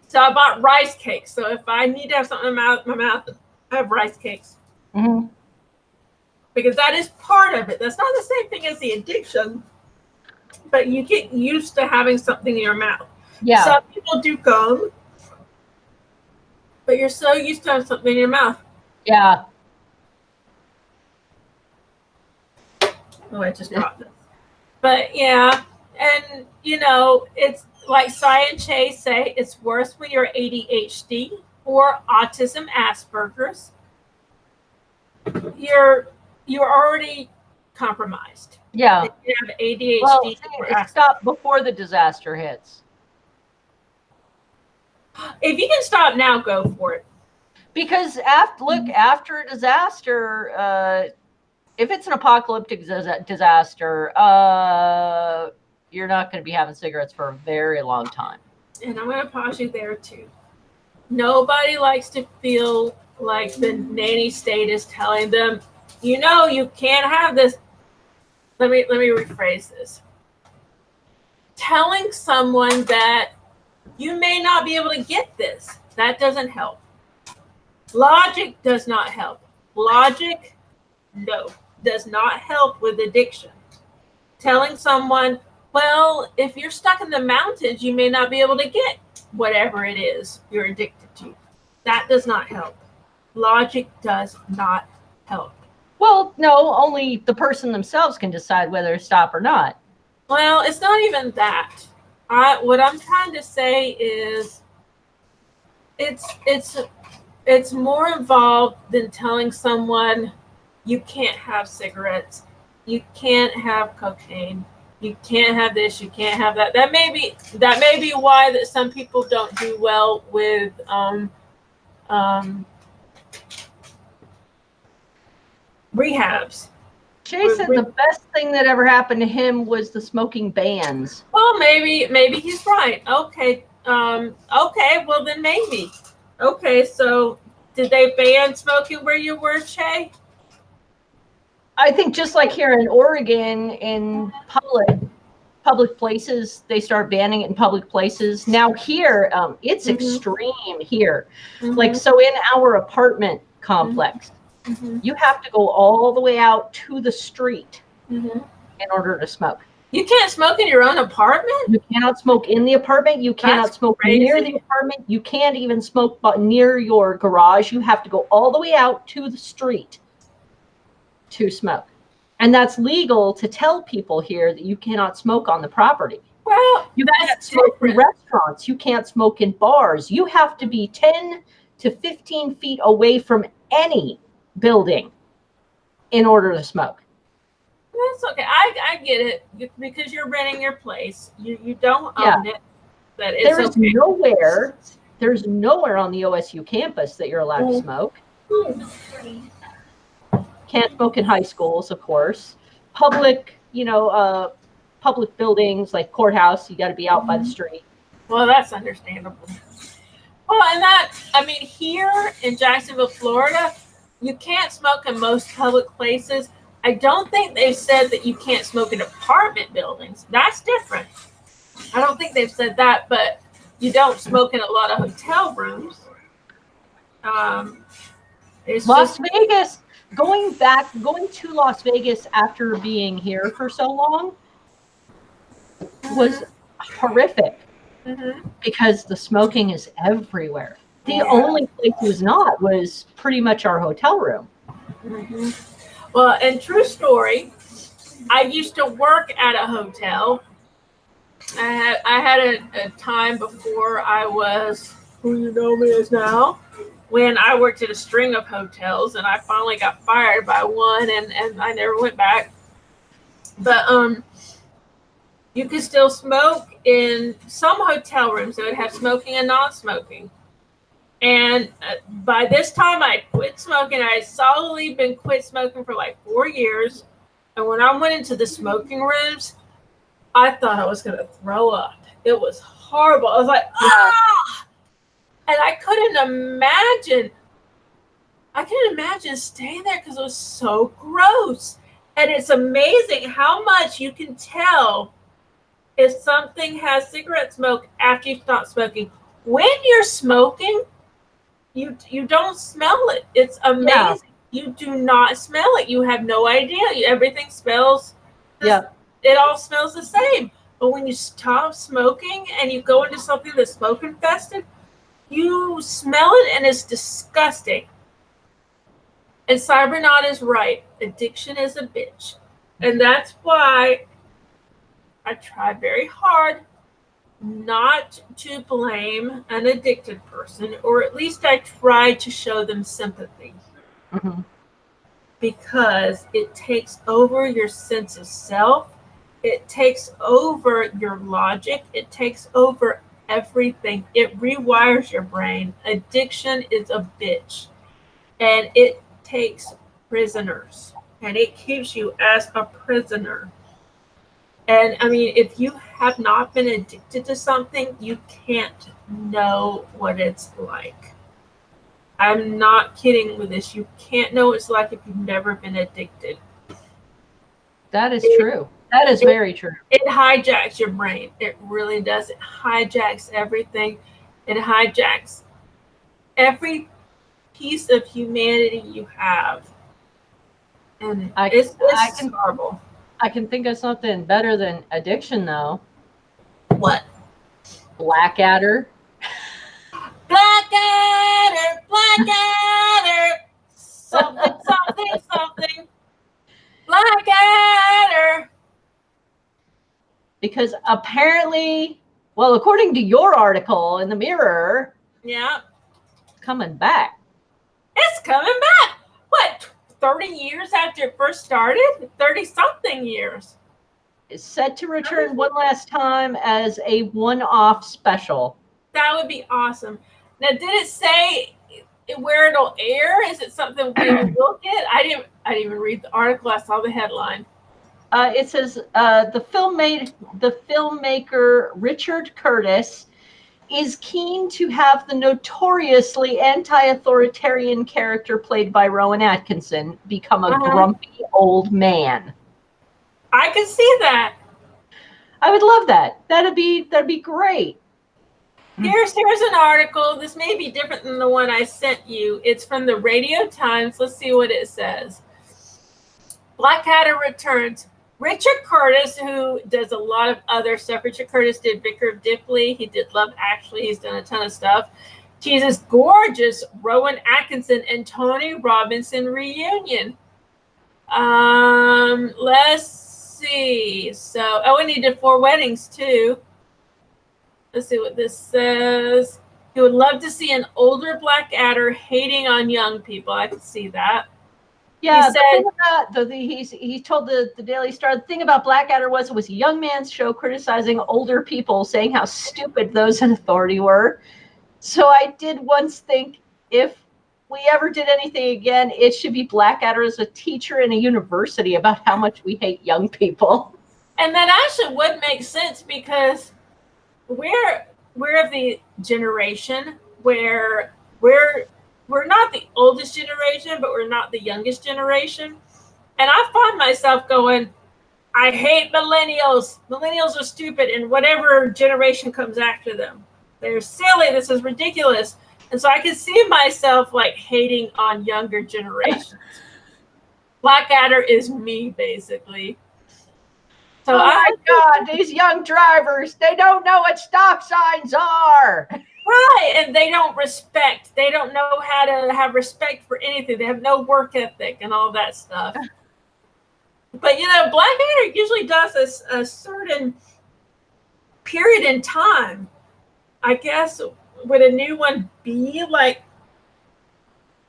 So I bought rice cakes. So if I need to have something in my mouth, I have rice cakes. Because that is part of it. That's not the same thing as the addiction, but you get used to having something in your mouth. Yeah. Some people do gum, but you're so used to having something in your mouth. Yeah. Oh, I just dropped it. But yeah, and it's like Cy and Chase say, it's worse when you're ADHD or autism, Asperger's. You're already compromised. Yeah. If you have ADHD. Well, stop before the disaster hits. If you can stop now, go for it. Because after a disaster, if it's an apocalyptic disaster, you're not going to be having cigarettes for a very long time. And I'm going to pause you there too. Nobody likes to feel like the nanny state is telling them, you can't have this. Let me rephrase this. Telling someone that you may not be able to get this, that doesn't help. Logic does not help. Logic, no, does not help with addiction. Telling someone, well, if you're stuck in the mountains, you may not be able to get whatever it is you're addicted to. That does not help. Logic does not help. Well, no, only the person themselves can decide whether to stop or not. Well, it's not even that. What I'm trying to say is it's more involved than telling someone you can't have cigarettes, you can't have cocaine, you can't have this, you can't have that. That may be why that some people don't do well with rehabs. Jay said the best thing that ever happened to him was the smoking bans. Well, maybe he's right. Okay. Okay, well then maybe. Okay, so did they ban smoking where you were, Che? I think just like here in Oregon, in public places, they start banning it in public places. Now here, it's extreme here. Like, so in our apartment complex, you have to go all the way out to the street in order to smoke. You can't smoke in your own apartment? You cannot smoke in the apartment. You cannot smoke near the apartment. You can't even smoke near your garage. You have to go all the way out to the street to smoke. And that's legal to tell people here that you cannot smoke on the property. Well, you can't smoke in restaurants. You can't smoke in bars. You have to be 10 to 15 feet away from any building in order to smoke. That's okay. I get it because you're renting your place. You don't own it. But it's there's nowhere on the OSU campus that you're allowed to smoke. Can't smoke in high schools, of course. Public buildings like courthouse, you got to be out by the street. Well, that's understandable. Well, and here in Jacksonville, Florida, you can't smoke in most public places. I don't think they've said that you can't smoke in apartment buildings. That's different. I don't think they've said that, but you don't smoke in a lot of hotel rooms. It's Las just, Vegas, going to Las Vegas after being here for so long was horrific because the smoking is everywhere. The only place it was not was pretty much our hotel room. Well, and true story, I used to work at a hotel. I had a time before I was who you know me as now, when I worked at a string of hotels, and I finally got fired by one, and I never went back. But you could still smoke in some hotel rooms. They would have smoking and non-smoking. And by this time, I quit smoking. I had solidly been quit smoking for like 4 years. And when I went into the smoking rooms, I thought I was going to throw up. It was horrible. I was like, ah! And I couldn't imagine staying there because it was so gross. And it's amazing how much you can tell if something has cigarette smoke after you stop smoking. When you're smoking, you don't smell it. It's amazing. Yeah. You do not smell it. You have no idea. Everything smells. It all smells the same. But when you stop smoking and you go into something that's smoke infested, you smell it and it's disgusting. And Cybernaut is right. Addiction is a bitch. And that's why I try very hard not to blame an addicted person, or at least I try to show them sympathy. Because it takes over your sense of self. It takes over your logic. It takes over everything. It rewires your brain. Addiction is a bitch. And it takes prisoners. And it keeps you as a prisoner. And I mean, if you have not been addicted to something, you can't know what it's like. I'm not kidding with this. You can't know what it's like if you've never been addicted. That is true. That is very true. It hijacks your brain. It really does. It hijacks everything. It hijacks every piece of humanity you have. And it's horrible. I can think of something better than addiction, though. What? Blackadder. Blackadder, Blackadder, something. Blackadder. Because apparently, well, according to your article in the Mirror, yeah, it's coming back. It's coming back. What? 30 years after it first started? 30-something years. It's set to return one last time as a one-off special. That would be awesome. Now, did it say where it'll air? Is it something we will get? I didn't even read the article. I saw the headline. It says the filmmaker Richard Curtis is keen to have the notoriously anti-authoritarian character played by Rowan Atkinson become a grumpy old man. I can see that. I would love that. That'd be great. Here's an article. This may be different than the one I sent you. It's from the Radio Times. Let's see what it says. Blackadder returns. Richard Curtis, who does a lot of other stuff. Richard Curtis did Vicar of Dipley. He did Love Actually. He's done a ton of stuff. Jesus, gorgeous Rowan Atkinson and Tony Robinson reunion. Let's see. So, and he did 4 Weddings too. Let's see what this says. He would love to see an older Blackadder hating on young people. I could see that. Yeah, he told the Daily Star, the thing about Blackadder was it was a young man's show criticizing older people, saying how stupid those in authority were. So I did once think if we ever did anything again, it should be Blackadder as a teacher in a university about how much we hate young people. And that actually would make sense because we're of the generation where we're not the oldest generation, but we're not the youngest generation. And I find myself going, I hate millennials. Millennials are stupid, and whatever generation comes after them. They're silly. This is ridiculous. And so I can see myself like hating on younger generations. Blackadder is me, basically. So oh my God, these young drivers, they don't know what stop signs are. Right, and they don't know how to have respect for anything. They have no work ethic and all that stuff. But, Blackadder usually does a certain period in time. I guess, would a new one be like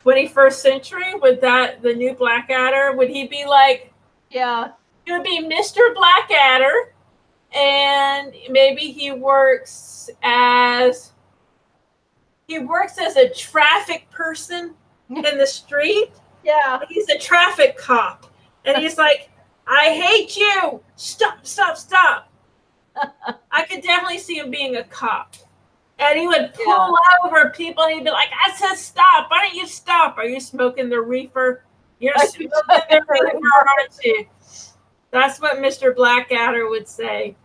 21st century? Would that, the new Blackadder, would he be like, yeah, he would be Mr. Blackadder, and maybe he works as a traffic person in the street. Yeah. He's a traffic cop. And he's like, I hate you. Stop, stop, stop. I could definitely see him being a cop. And he would pull over people and he'd be like, I said stop. Why don't you stop? Are you smoking the reefer? You're smoking the reefer, aren't you? That's what Mr. Blackadder would say.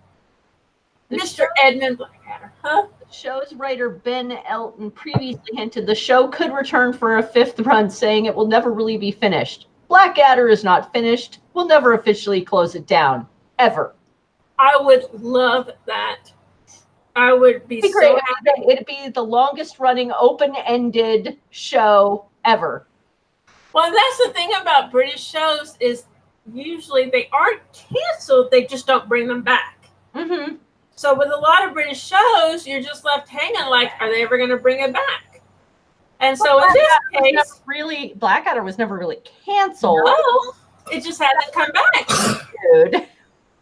Mr. Edmund Blackadder, huh? The show's writer Ben Elton previously hinted the show could return for a 5th run, saying it will never really be finished. Blackadder is not finished. We'll never officially close it down. Ever. I would love that. I would be so happy. It'd be the longest running open-ended show ever. Well, that's the thing about British shows is usually they aren't canceled. They just don't bring them back. Mm-hmm. So with a lot of British shows, you're just left hanging like, are they ever going to bring it back? And so in this case, Blackadder was never really canceled. No, it just hasn't come back. Dude.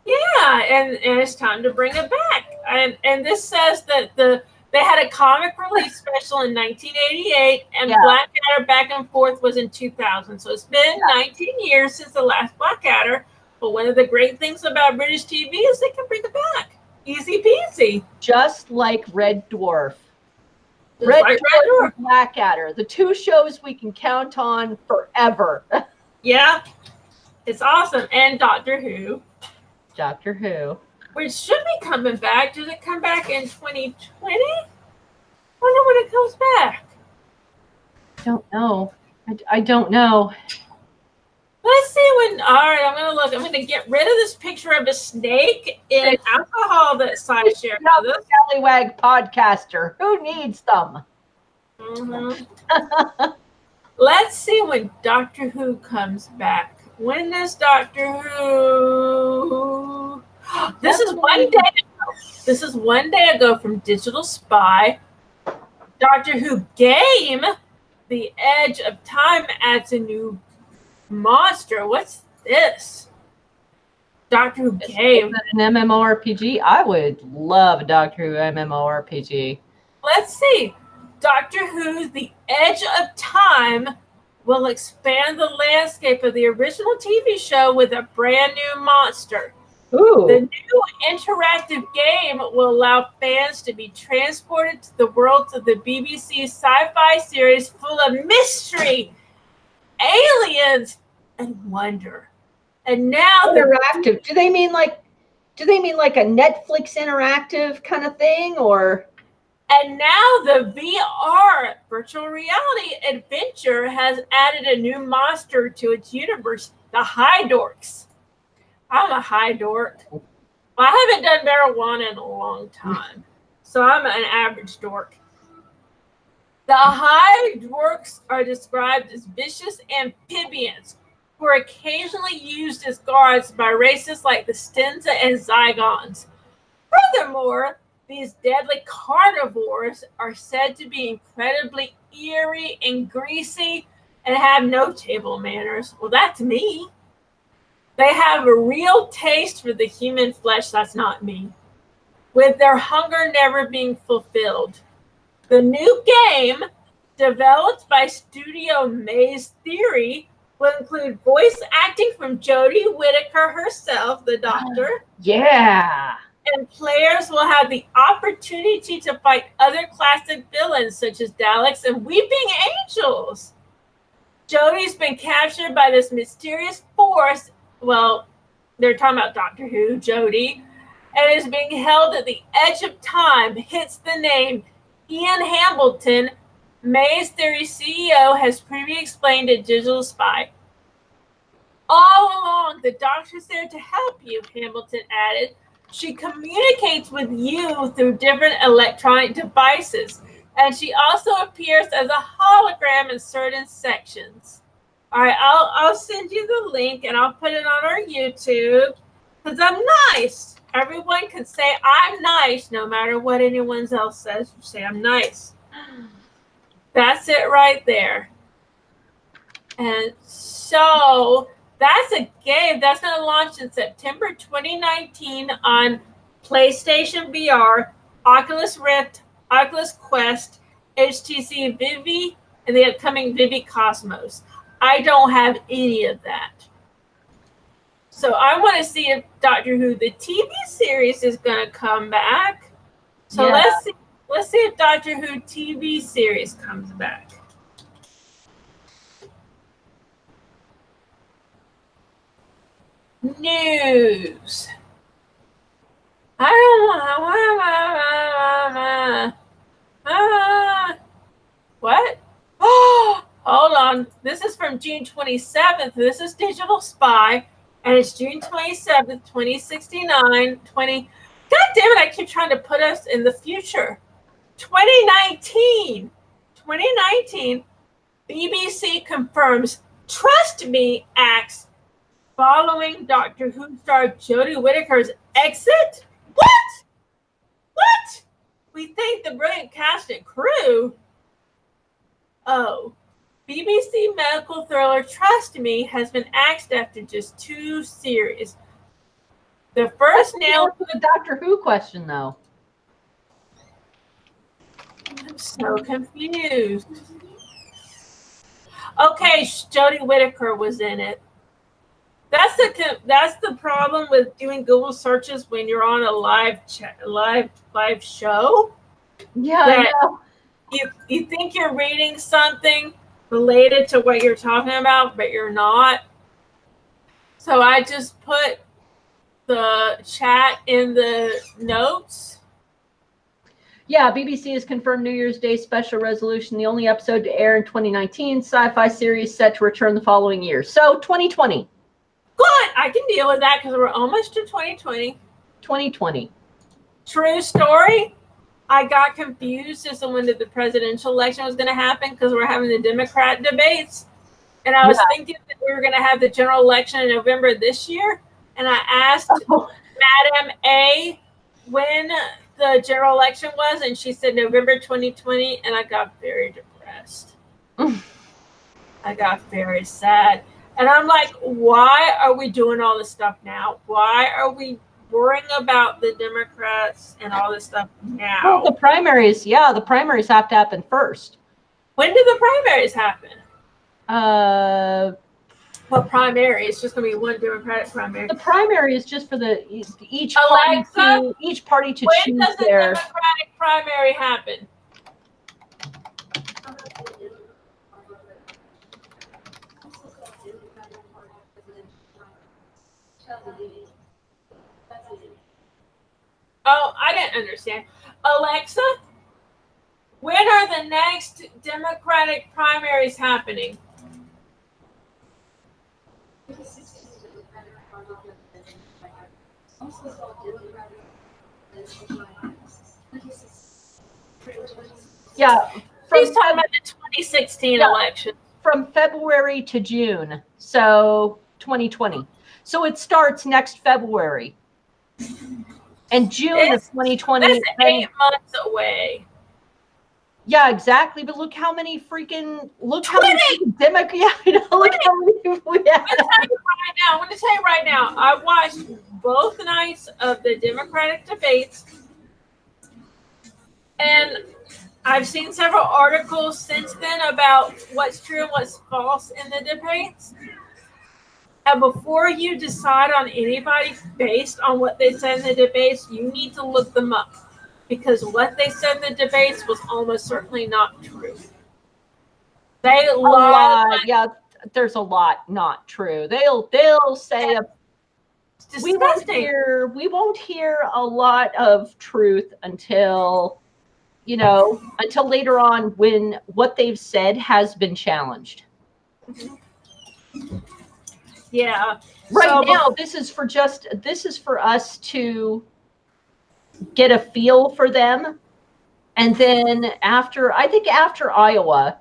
Yeah, and it's time to bring it back. And this says that they had a comic release special in 1988, and Blackadder Back and Forth was in 2000. So it's been 19 years since the last Blackadder. But one of the great things about British TV is they can bring it back. Easy peasy. Just like Red Dwarf. Red Dwarf and Blackadder, the 2 shows we can count on forever. Yeah, it's awesome. And Doctor Who. Doctor Who. Which should be coming back. Does it come back in 2020? I wonder when it comes back. Don't know. I don't know. Let's see when. All right, I'm going to look. I'm going to get rid of this picture of a snake in alcohol that Sai shared with us. Scallywag podcaster. Who needs them? Mm-hmm. Let's see when Doctor Who comes back. When does Doctor Who? This is one day ago. This is one day ago from Digital Spy. Doctor Who game, The Edge of Time adds a new monster. What's this? Doctor Who game. An MMORPG? I would love a Doctor Who MMORPG. Let's see. Doctor Who The Edge of Time will expand the landscape of the original TV show with a brand new monster. Ooh. The new interactive game will allow fans to be transported to the worlds of the BBC sci-fi series full of mystery, aliens, and wonder. And now interactive. Do they mean like a Netflix interactive kind of thing, or? And now the VR virtual reality adventure has added a new monster to its universe, the High Dorks. I'm a high dork. Well, I haven't done marijuana in a long time, so I'm an average dork. The High Dorks are described as vicious amphibians who are occasionally used as guards by races like the Stenza and Zygons. Furthermore, these deadly carnivores are said to be incredibly eerie and greasy and have no table manners. Well, that's me. They have a real taste for the human flesh. That's not me. With their hunger never being fulfilled. The new game, developed by Studio Maze Theory, will include voice acting from Jodie Whittaker herself, the Doctor. Yeah. And players will have the opportunity to fight other classic villains such as Daleks and Weeping Angels. Jodie's been captured by this mysterious force. Well, they're talking about Doctor Who, Jodie, and is being held at the edge of time, hence the name Ian Hamilton, Maze Theory CEO has previously explained a digital spy. All along, the doctor's there to help you, Hamilton added. She communicates with you through different electronic devices, and she also appears as a hologram in certain sections. All right, I'll send you the link, and I'll put it on our YouTube, because I'm nice. Everyone can say I'm nice, no matter what anyone else says. You say I'm nice. That's it right there. And so that's a game that's going to launch in September 2019 on PlayStation VR, Oculus Rift, Oculus Quest, HTC Vive, and the upcoming Vive Cosmos. I don't have any of that. So I want to see if Doctor Who, the TV series, is going to come back. So let's see if Doctor Who TV series comes back. News. I don't want. What? Oh, hold on. This is from June 27th. This is Digital Spy, and it's June 27th, 2069. God damn it! I keep trying to put us in the future. 2019. BBC confirms "Trust Me" acts following Doctor Who star Jodie Whittaker's exit? What? We thank the brilliant cast and crew. Oh, BBC medical thriller "Trust Me" has been axed after just 2 series. The first nailed the Doctor Who question, though. I'm so confused. Okay, Jodie Whittaker was in it. That's the problem with doing Google searches when you're on a live show. Yeah, I know. You think you're reading something related to what you're talking about, but you're not. So I just put the chat in the notes. Yeah, BBC has confirmed New Year's Day special resolution, the only episode to air in 2019, sci-fi series set to return the following year. So 2020. Good, I can deal with that because we're almost to 2020. 2020. True story. I got confused as to when the presidential election was going to happen because we're having the Democrat debates. And I was thinking that we were going to have the general election in November this year. And I asked Madam A when the general election was, and she said November 2020, and I got very depressed. I got very sad. And I'm like, why are we doing all this stuff now? Why are we worrying about the Democrats and all this stuff now? Well, the primaries have to happen first. When do the primaries happen? What primary? It's just going to be one Democratic primary. The primary is just for each party to choose when does the Democratic primary happen? Oh, I didn't understand. Alexa, when are the next Democratic primaries happening? Yeah. He's talking about the 2016 election. From February to June. So 2020. So it starts next February. And June of 2020. That's 8 months away. Yeah, exactly. But look how many Democrats. Yeah, I know. Look how many we have. I'm going to tell you right now. I watched both nights of the Democratic debates, and I've seen several articles since then about what's true and what's false in the debates. And before you decide on anybody based on what they said in the debates, you need to look them up. Because what they said in the debates was almost certainly not true. They lied. Yeah, there's a lot not true. They'll say we won't hear a lot of truth until until later on when what they've said has been challenged. Yeah. Right now, this is for us to get a feel for them. And then after Iowa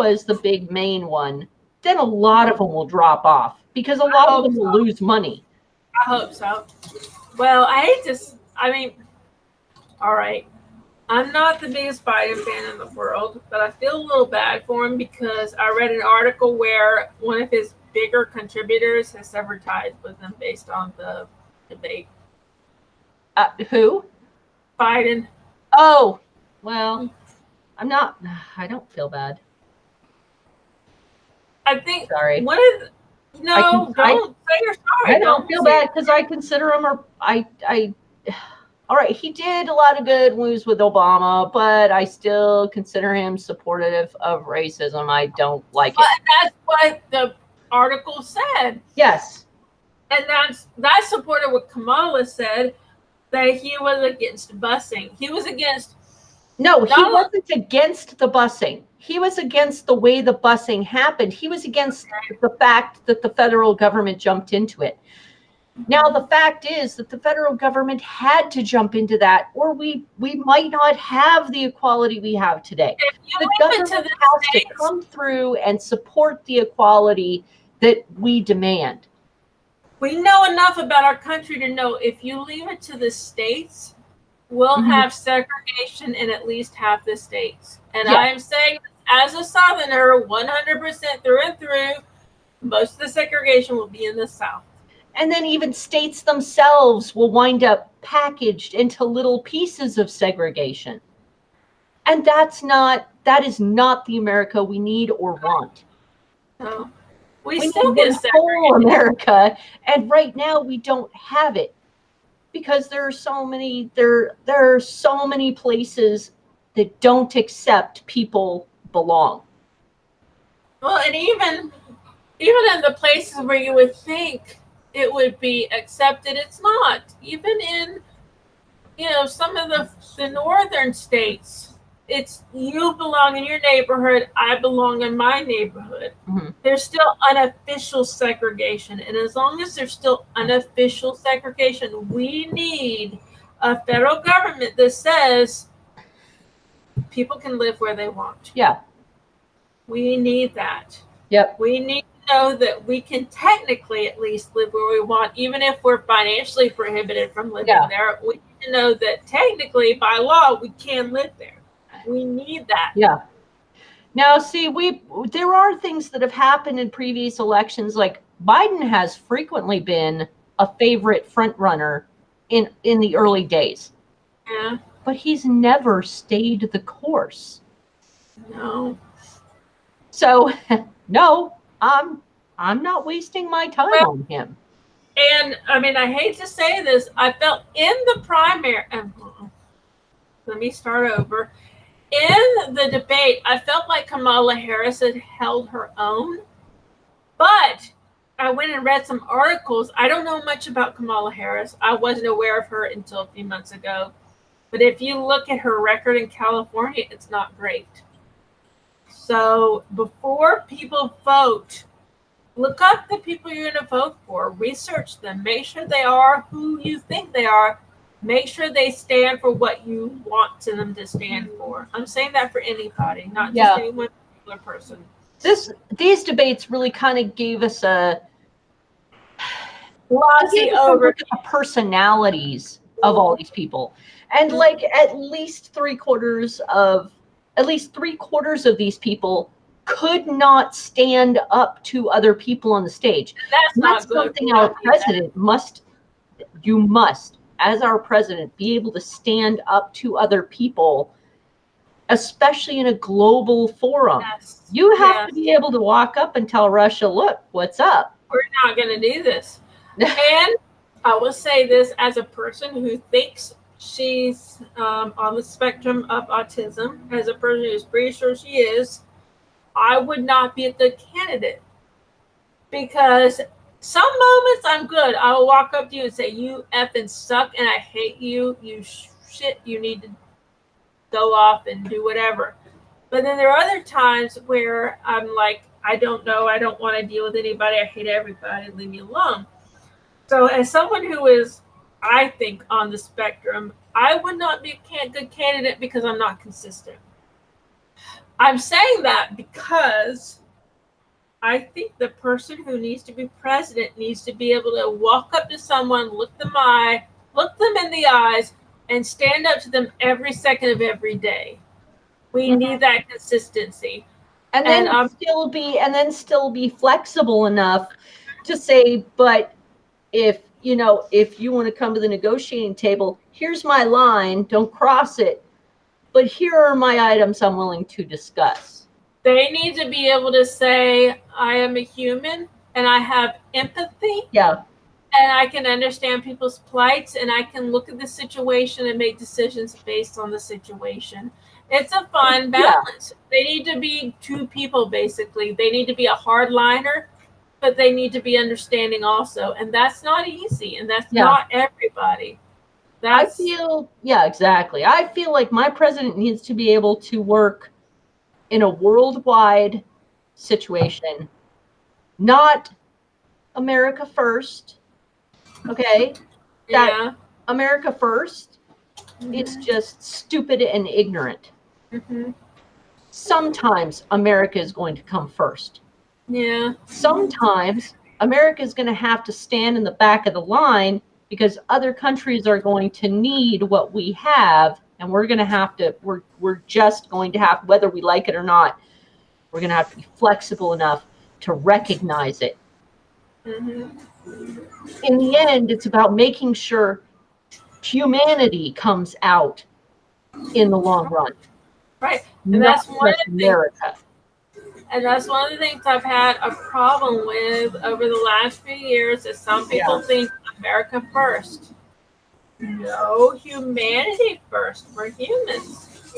is the big main one, then a lot of them will drop off because a lot of them will lose money. I hope so. Well, all right. I'm not the biggest Biden fan in the world, but I feel a little bad for him because I read an article where one of his bigger contributors has severed ties with him based on the debate. Who? Biden. Oh, well, I don't feel bad. I think. Sorry. Don't say you're sorry. I don't feel bad because I consider him all right, he did a lot of good moves with Obama, but I still consider him supportive of racism. I don't like it. That's what the article said. Yes. And that's supported what Kamala said, that he was against busing. He was against. No, he wasn't against the busing. He was against the way the busing happened. He was against the fact that the federal government jumped into it. Now, the fact is that the federal government had to jump into that, or we might not have the equality we have today. The government has to come through and support the equality that we demand. We know enough about our country to know if you leave it to the states, we'll have segregation in at least half the states. And I am saying, as a Southerner, 100% through and through, most of the segregation will be in the South. And then even states themselves will wind up packaged into little pieces of segregation. And that is not the America we need or want. No. We still get whole America, and right now we don't have it because there are so many places that don't accept people belong. Well, and even in the places where you would think it would be accepted, it's not. Even in some of the northern states, it's you belong in your neighborhood, I belong in my neighborhood. There's still unofficial segregation, and as long as there's still unofficial segregation, we need a federal government that says people can live where they want. Yeah. We need that. Yep. We need to know that we can technically at least live where we want, even if we're financially prohibited from living there. We need to know that technically, by law, we can live there. We need that. Yeah. Now, see, there are things that have happened in previous elections. Like Biden has frequently been a favorite front runner in the early days. Yeah. But he's never stayed the course. No. So, no, I'm not wasting my time on him. And I hate to say this, I felt in the primary. Let me start over. In the debate, I felt like Kamala Harris had held her own, but I went and read some articles. I don't know much about Kamala Harris. I wasn't aware of her until a few months ago. But if you look at her record in California, it's not great. So before people vote, look up the people you're going to vote for. Research them. Make sure they are who you think they are. Make sure they stand for what you want them to stand for. I'm saying that for anybody, not just any one particular person. These debates really kind of gave us a look at the personalities of all these people, and like at least three quarters of these people could not stand up to other people on the stage. That's something our president must, as our president, be able to stand up to other people, especially in a global forum. You have to be able to walk up and tell Russia, look, what's up? We're not going to do this. And I will say this as a person who thinks she's on the spectrum of autism, as a person who's pretty sure she is, I would not be a good candidate. Because some moments I'm good. I will walk up to you and say, you effing suck and I hate you. You shit, you need to go off and do whatever. But then there are other times where I'm like, I don't know, I don't want to deal with anybody, I hate everybody, leave me alone. So as someone who is, I think, on the spectrum, I would not be a good candidate because I'm not consistent. I'm saying that because I think the person who needs to be president needs to be able to walk up to someone, look them in the eyes, and stand up to them every second of every day. We need that consistency. And then still be flexible enough to say, but if you want to come to the negotiating table, here's my line, don't cross it. But here are my items I'm willing to discuss. They need to be able to say, I am a human and I have empathy. Yeah. And I can understand people's plights and I can look at the situation and make decisions based on the situation. It's a fine balance. Yeah. They need to be two people, basically. They need to be a hardliner, but they need to be understanding also. And that's not easy. And that's not everybody. Exactly. I feel like my president needs to be able to work in a worldwide situation, not America first. Okay. That America first, it's just stupid and ignorant. Sometimes America is going to come first. Yeah. Sometimes America is going to have to stand in the back of the line because other countries are going to need what we have, and we're going to have to, we're just going to have, whether we like it or not, we're going to have to be flexible enough to recognize it. In the end, it's about making sure humanity comes out in the long run. Right. And that's one of the America. And that's one of the things I've had a problem with over the last few years is some people think America first. No, humanity first. We're humans.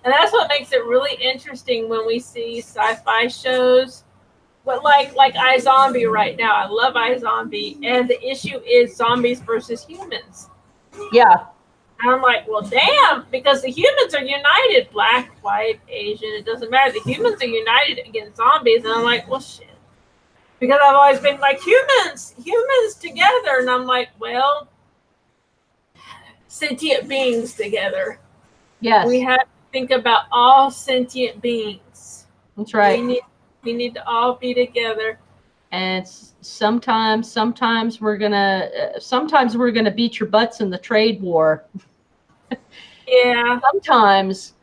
And that's what makes it really interesting when we see sci-fi shows. But like iZombie right now. I love iZombie. And the issue is zombies versus humans. Yeah. And I'm like, well, damn, because the humans are united, black, white, Asian, it doesn't matter. The humans are united against zombies. And I'm like, well, shit. Because I've always been like, humans together. And I'm like, well, sentient beings together. Yes. We have to think about all sentient beings. That's right. We need to all be together. And sometimes we're gonna beat your butts in the trade war. Yeah. Sometimes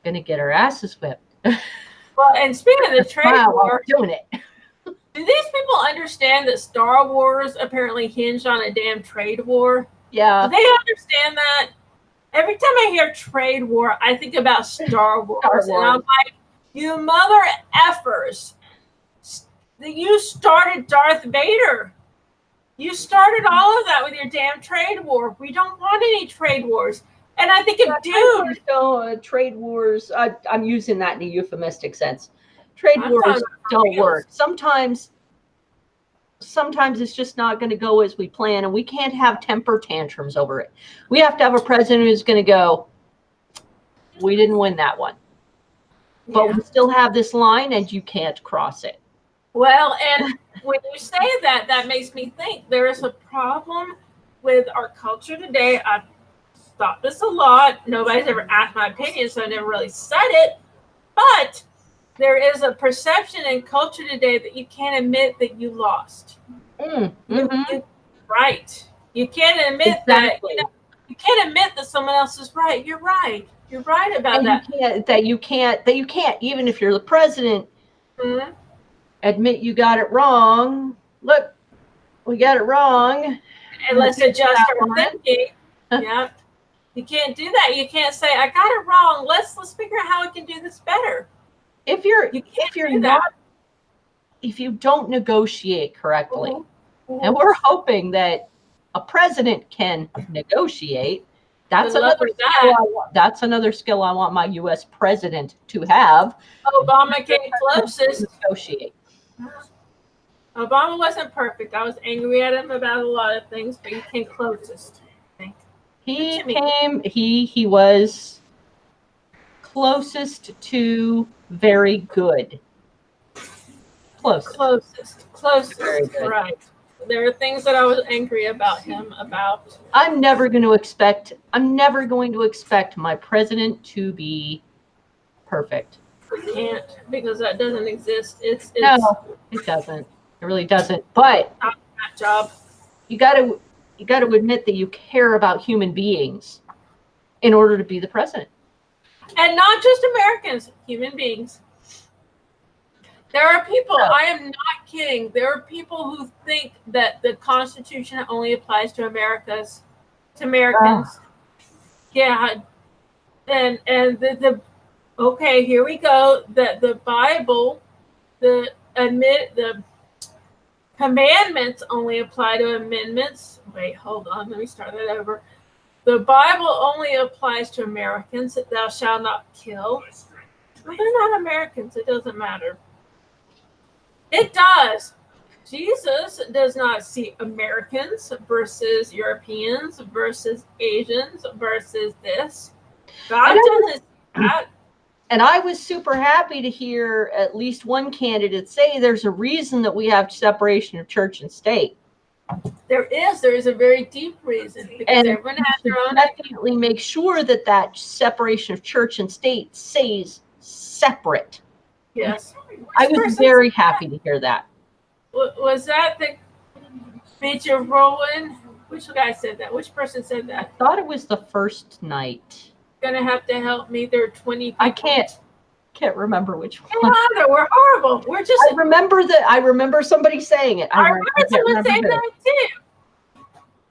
gonna get our asses whipped. Well, and speaking of the trade war, doing it. Do these people understand that Star Wars apparently hinged on a damn trade war? Yeah. Do they understand that? Every time I hear trade war, I think about Star Wars. And I'm like, you mother effers. You started Darth Vader. You started all of that with your damn trade war. We don't want any trade wars. And I think trade wars, I'm using that in a euphemistic sense. Trade wars don't work. Sometimes it's just not going to go as we plan, and we can't have temper tantrums over it. We have to have a president who's going to go, we didn't win that one. But we still have this line, and you can't cross it. Well, and when you say that, that makes me think there is a problem with our culture today. I've thought this a lot. Nobody's ever asked my opinion, so I never really said it. But there is a perception in culture today that you can't admit that you lost. Right. You can't admit that. You can't admit that someone else is right. You're right. You're right about that. You can't, even if you're the president, admit you got it wrong. Look, we got it wrong. And let's adjust our thinking. Yeah. You can't do that. You can't say, I got it wrong. Let's figure out how we can do this better. If you don't negotiate correctly, and we're hoping that a president can negotiate, that's another skill I want my U.S. president to have. Obama came closest. Negotiate. Obama wasn't perfect. I was angry at him about a lot of things, but he came closest. He was closest to very good. Closest. Very good. Right. There are things that I was angry about him about. I'm never going to expect my president to be perfect. We can't, because that doesn't exist. No, it doesn't. It really doesn't. But not that job. You got to admit that you care about human beings in order to be the president. And not just Americans, human beings. There are people, I am not kidding, there are people who think that the Constitution only applies to Americans. Yeah. And the okay, here we go. The Bible, the commandments only apply to amendments. Wait, hold on, let me start that over. The Bible only applies to Americans, that thou shalt not kill. Well, they're not Americans, it doesn't matter. It does. Jesus does not see Americans versus Europeans versus Asians versus this. God doesn't see that. And I was super happy to hear at least one candidate say there's a reason that we have separation of church and state. There is a very deep reason, because everyone has their own. Definitely make sure that separation of church and state stays separate. Yes. I was very happy to hear that. Was that the Major Rowan? Which guy said that? Which person said that? I thought it was the first night. You're gonna have to help me. There are 20 people. I can't remember which one. We're horrible. We're just. I remember somebody saying it. I remember someone saying that too.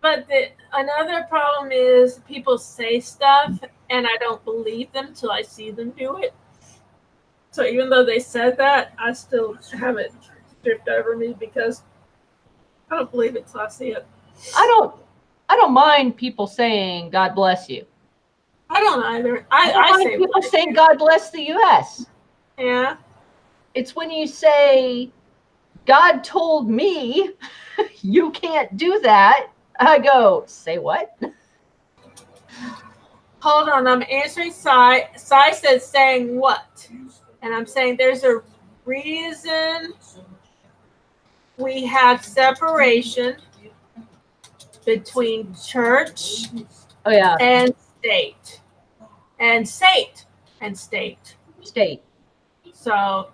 But another problem is people say stuff and I don't believe them till I see them do it. So even though they said that, I still have it drift over me because I don't believe it till I see it. I don't mind people saying God bless you. I don't either. I say people saying God bless the U.S. Yeah. It's when you say God told me you can't do that. I go, say what? Hold on, I'm answering Sai. Sai says saying what? And I'm saying there's a reason we have separation between church and state. And state. So,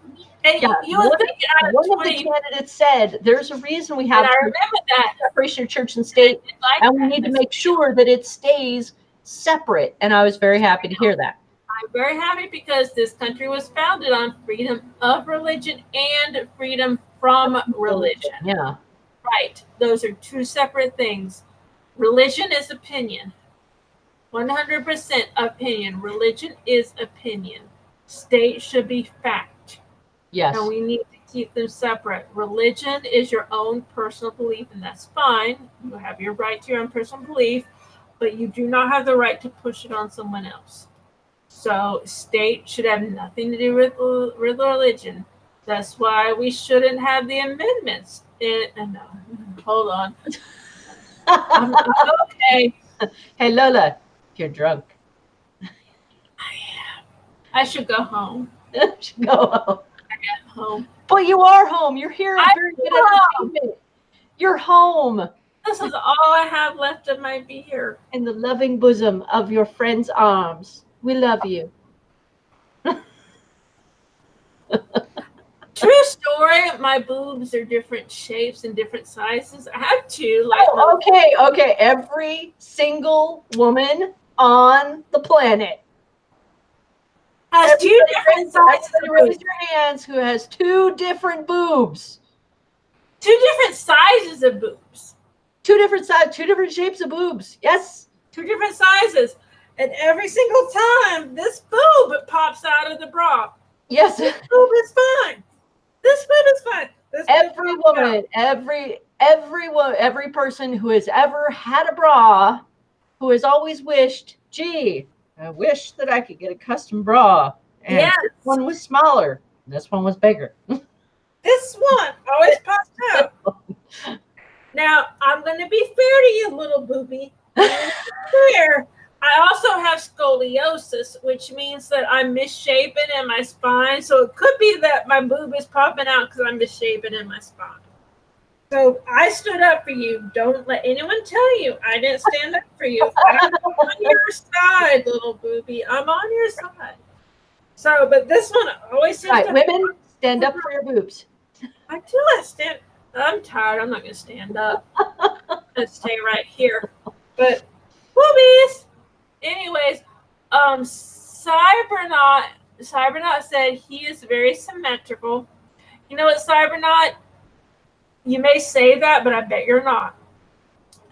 and you would think one of the candidates said there's a reason we have separation of church and state, and we need to make sure that it stays separate. And I was very happy to hear that. I'm very happy because this country was founded on freedom of religion and freedom from religion. Yeah. Right. Those are two separate things. Religion is opinion. 100% opinion. Religion is opinion. State should be fact. Yes. And we need to keep them separate. Religion is your own personal belief, and that's fine. You have your right to your own personal belief, but you do not have the right to push it on someone else. So state should have nothing to do with religion. That's why we shouldn't have the amendments. No, hold on. I'm okay. Hey, Lola, you're drunk. I should go home. You should go home. I got home. But you are home. You're here at Very Good Entertainment. You're home. This is all I have left of my beer. In the loving bosom of your friend's arms. We love you. True story. My boobs are different shapes and different sizes. I have two. Okay. Every single woman on the planet has two different sizes. Raise your hands. Who has two different boobs? Two different sizes of boobs. Two different sizes. Two different shapes of boobs. Yes. Two different sizes. And every single time, this boob pops out of the bra. Yes. This boob is fine. This boob is fine. Every woman, every person who has ever had a bra, who has always wished, gee, I wish that I could get a custom bra. And this one was smaller. This one was bigger. This one always pops out. Now, I'm going to be fair to you, little boobie. Fair. I also have scoliosis, which means that I'm misshapen in my spine. So it could be that my boob is popping out because I'm misshapen in my spine. So I stood up for you. Don't let anyone tell you I didn't stand up for you. I'm on your side, little booby. I'm on your side. So, but this one always seems Right, women, stand up for your boobs. I do. I'm tired. I'm not going to stand up. Let's stay right here. But boobies. Anyways, Cybernaut said he is very symmetrical. You know what, Cybernaut? You may say that, but I bet you're not.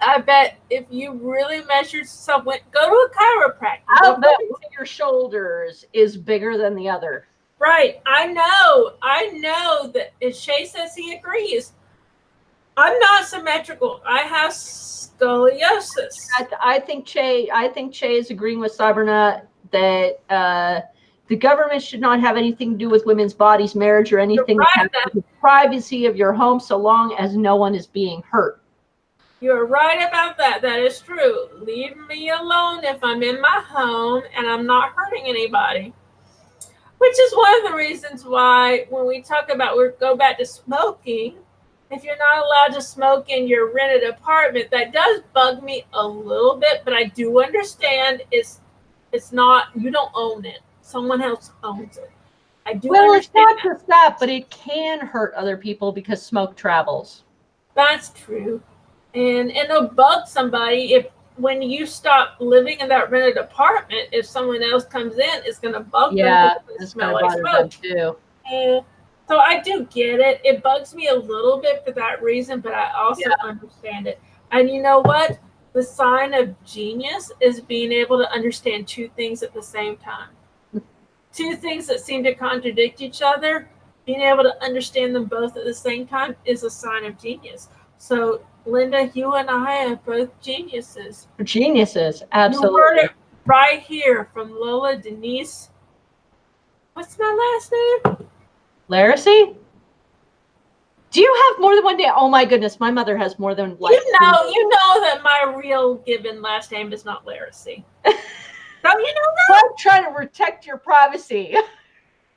I bet if you really measured someone, go to a chiropractor. I'll bet one of your shoulders is bigger than the other. Right. I know that if Shay says he agrees, I'm not symmetrical. I have scoliosis. I think Shay is agreeing with Cybernaut that the government should not have anything to do with women's bodies, marriage, or anything that has to do with the privacy of your home, so long as no one is being hurt. You're right about that. That is true. Leave me alone if I'm in my home and I'm not hurting anybody. Which is one of the reasons why when we talk about go back to smoking, if you're not allowed to smoke in your rented apartment, that does bug me a little bit, but I do understand it's not, you don't own it. Someone else owns it. I do understand. It's not just that, but it can hurt other people because smoke travels. That's true. And it'll bug somebody when you stop living in that rented apartment. If someone else comes in, it's going to bug them. Yeah, it's going to bother them too. And so I do get it. It bugs me a little bit for that reason, but I also understand it. And you know what? The sign of genius is being able to understand two things at the same time. Two things that seem to contradict each other, being able to understand them both at the same time is a sign of genius. So, Linda, you and I are both geniuses. Geniuses, absolutely. You heard it right here from Lola Denise. What's my last name? Laracy? Do you have more than one name? Oh my goodness, my mother has more than one. You know that my real given last name is not Laracy. Don't you know that? I'm trying to protect your privacy.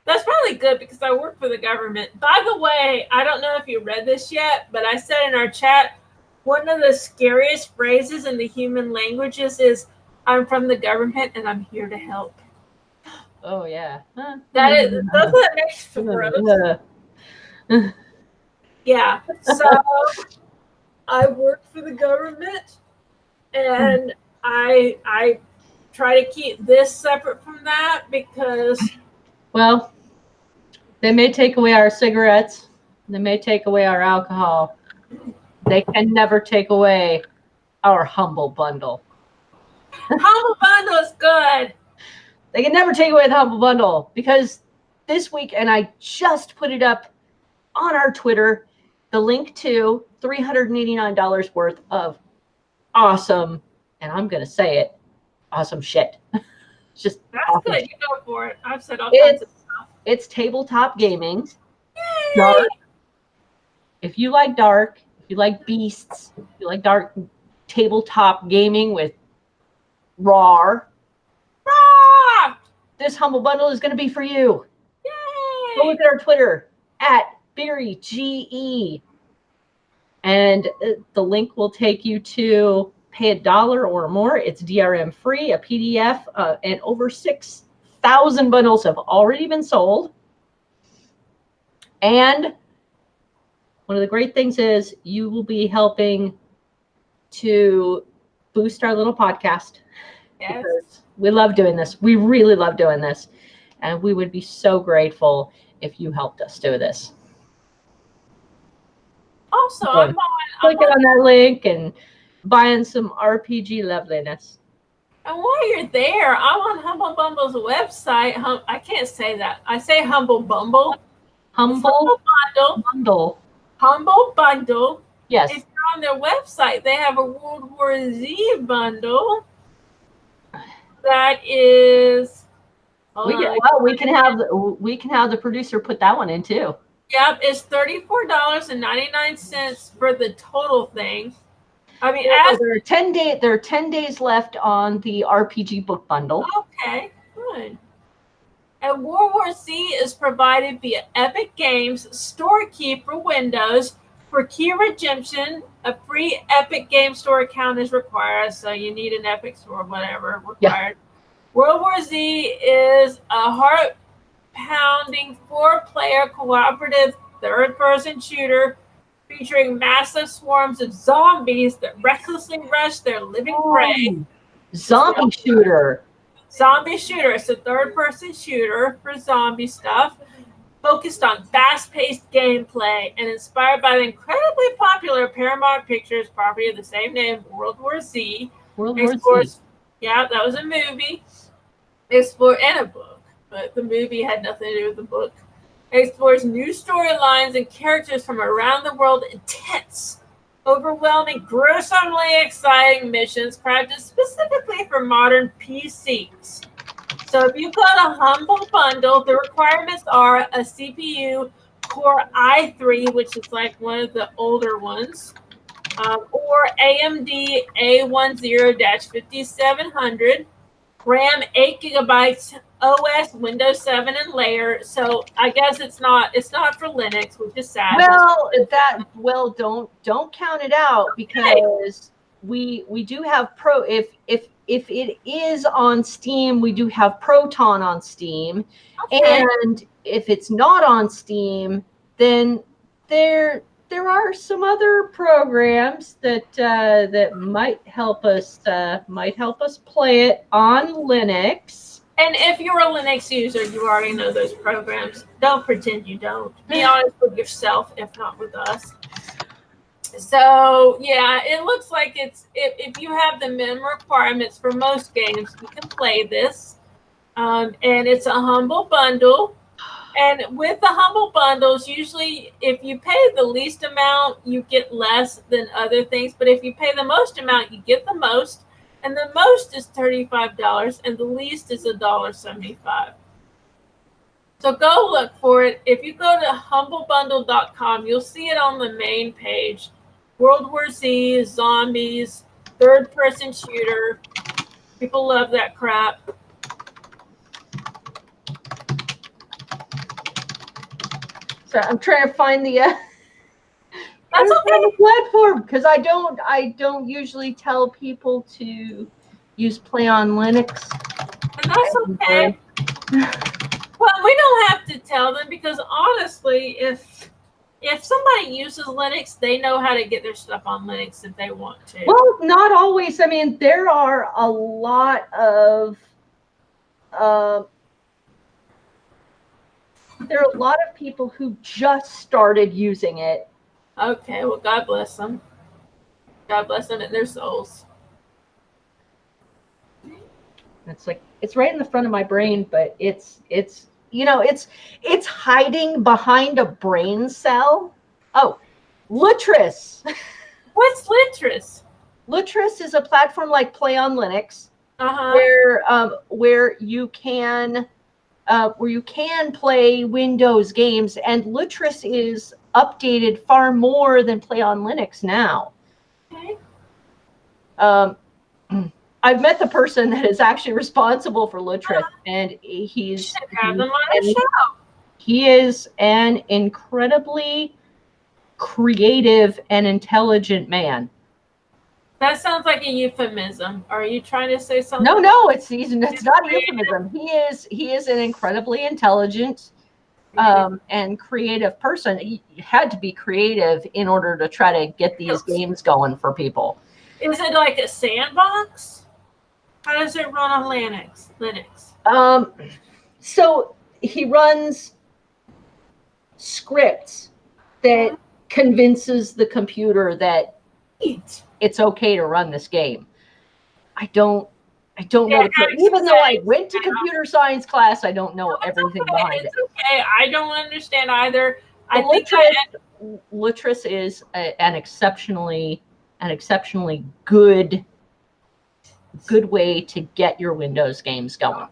That's probably good because I work for the government. By the way, I don't know if you read this yet, but I said in our chat, one of the scariest phrases in the human languages is, I'm from the government and I'm here to help. Oh, yeah. That's what makes it gross. Yeah. So I work for the government and I try to keep this separate from that because... Well, they may take away our cigarettes. They may take away our alcohol. They can never take away our Humble Bundle. Humble Bundle is good. They can never take away the Humble Bundle because this week, and I just put it up on our Twitter, the link to $389 worth of awesome, and I'm going to say it, awesome shit. Just that's awesome good. shit. You go for it. I've said all kinds of stuff. It's tabletop gaming. Yay! Dark. If you like dark, if you like beasts, if you like dark tabletop gaming with RAR, this Humble Bundle is going to be for you. Yay! Go look at our Twitter at Beery GE, and the link will take you to pay $1 or more. It's DRM free, a PDF, and over 6,000 bundles have already been sold. And one of the great things is you will be helping to boost our little podcast. Yes. Because we love doing this. We really love doing this. And we would be so grateful if you helped us do this. Also, So, clicking on that link and buying some RPG loveliness. And while you're there, I'm on Humble Bumble's website. I can't say that. I say Humble Bumble. Humble Bundle. Humble Bundle. Yes. If you're on their website, they have a World War Z bundle. That is. We can have the producer put that one in too. Yep, it's $34.99 for the total thing. I mean, there are 10 days left on the RPG book bundle. Okay, good. And World War Z is provided via Epic Games Store Key for Windows. For key redemption, a free Epic Game Store account is required, so you need an Epic Store, whatever required. Yeah. World War Z is a heart-pounding 4-player cooperative third-person shooter featuring massive swarms of zombies that recklessly rush their living prey. Zombie shooter. Zombie shooter. It's a third-person shooter for zombie stuff, focused on fast-paced gameplay and inspired by the incredibly popular Paramount Pictures property of the same name, World War Z. World War Z. Yeah, that was a movie. And a book, but the movie had nothing to do with the book. Explores new storylines and characters from around the world. Intense, overwhelming, gruesomely exciting missions crafted specifically for modern PCs. So if you got a Humble Bundle, the requirements are a CPU Core i3, which is like one of the older ones, or AMD A10-5700, RAM 8 gigabytes, OS Windows 7 and layer. So I guess it's not for Linux, which is sad. Well, don't count it out, because we do have if it is on Steam, we do have Proton on Steam. Okay. And if it's not on Steam, then there are some other programs that might help us play it on Linux. And if you're a Linux user, you already know those programs. Don't pretend you don't. Be honest with yourself, if not with us. So yeah, it looks like if you have the minimum requirements for most games, you can play this. And it's a Humble Bundle. And with the Humble Bundles, usually if you pay the least amount, you get less than other things. But if you pay the most amount, you get the most. And the most is $35, and the least is $1.75. So go look for it. If you go to humblebundle.com, you'll see it on the main page. World War Z, zombies, third-person shooter. People love that crap. So I'm trying to find the that's okay. The platform, because I don't usually tell people to use Play on Linux. And that's okay. Well, we don't have to tell them, because honestly, if somebody uses Linux, they know how to get their stuff on Linux if they want to. Well, not always. I mean, there are a lot of people who just started using it. Okay, well, God bless them. God bless them and their souls. It's right in the front of my brain, but it's hiding behind a brain cell. Oh, Lutris. What's Lutris? Lutris is a platform like Play on Linux, where you can play Windows games, and Lutris is updated far more than Play on Linux now. Okay. I've met the person that is actually responsible for Lutris, and he is an incredibly creative and intelligent man. That sounds like a euphemism. Are you trying to say something? No, it's not a euphemism. He is an incredibly intelligent and creative person. He had to be creative in order to try to get these games going for people. Is it like a sandbox? How does it run on Linux? So he runs scripts that convinces the computer that it's okay to run this game. I don't know. Even though I went to computer science class, I don't know everything behind it. Okay, I don't understand either. Lutris is an exceptionally good way to get your Windows games going.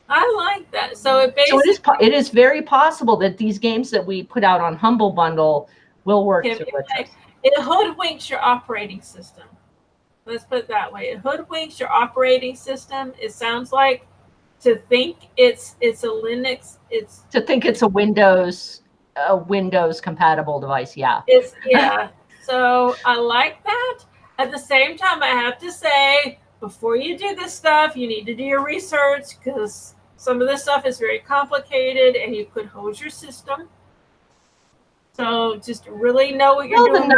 I like that. So it is very possible that these games that we put out on Humble Bundle will work through Lutris. It hoodwinks your operating system. Let's put it that way. It hoodwinks your operating system. It sounds like to think it's a Linux. It's a Windows compatible device. Yeah. Yeah. So I like that. At the same time, I have to say, before you do this stuff, you need to do your research because some of this stuff is very complicated and you could hose your system. So just really know what you're doing.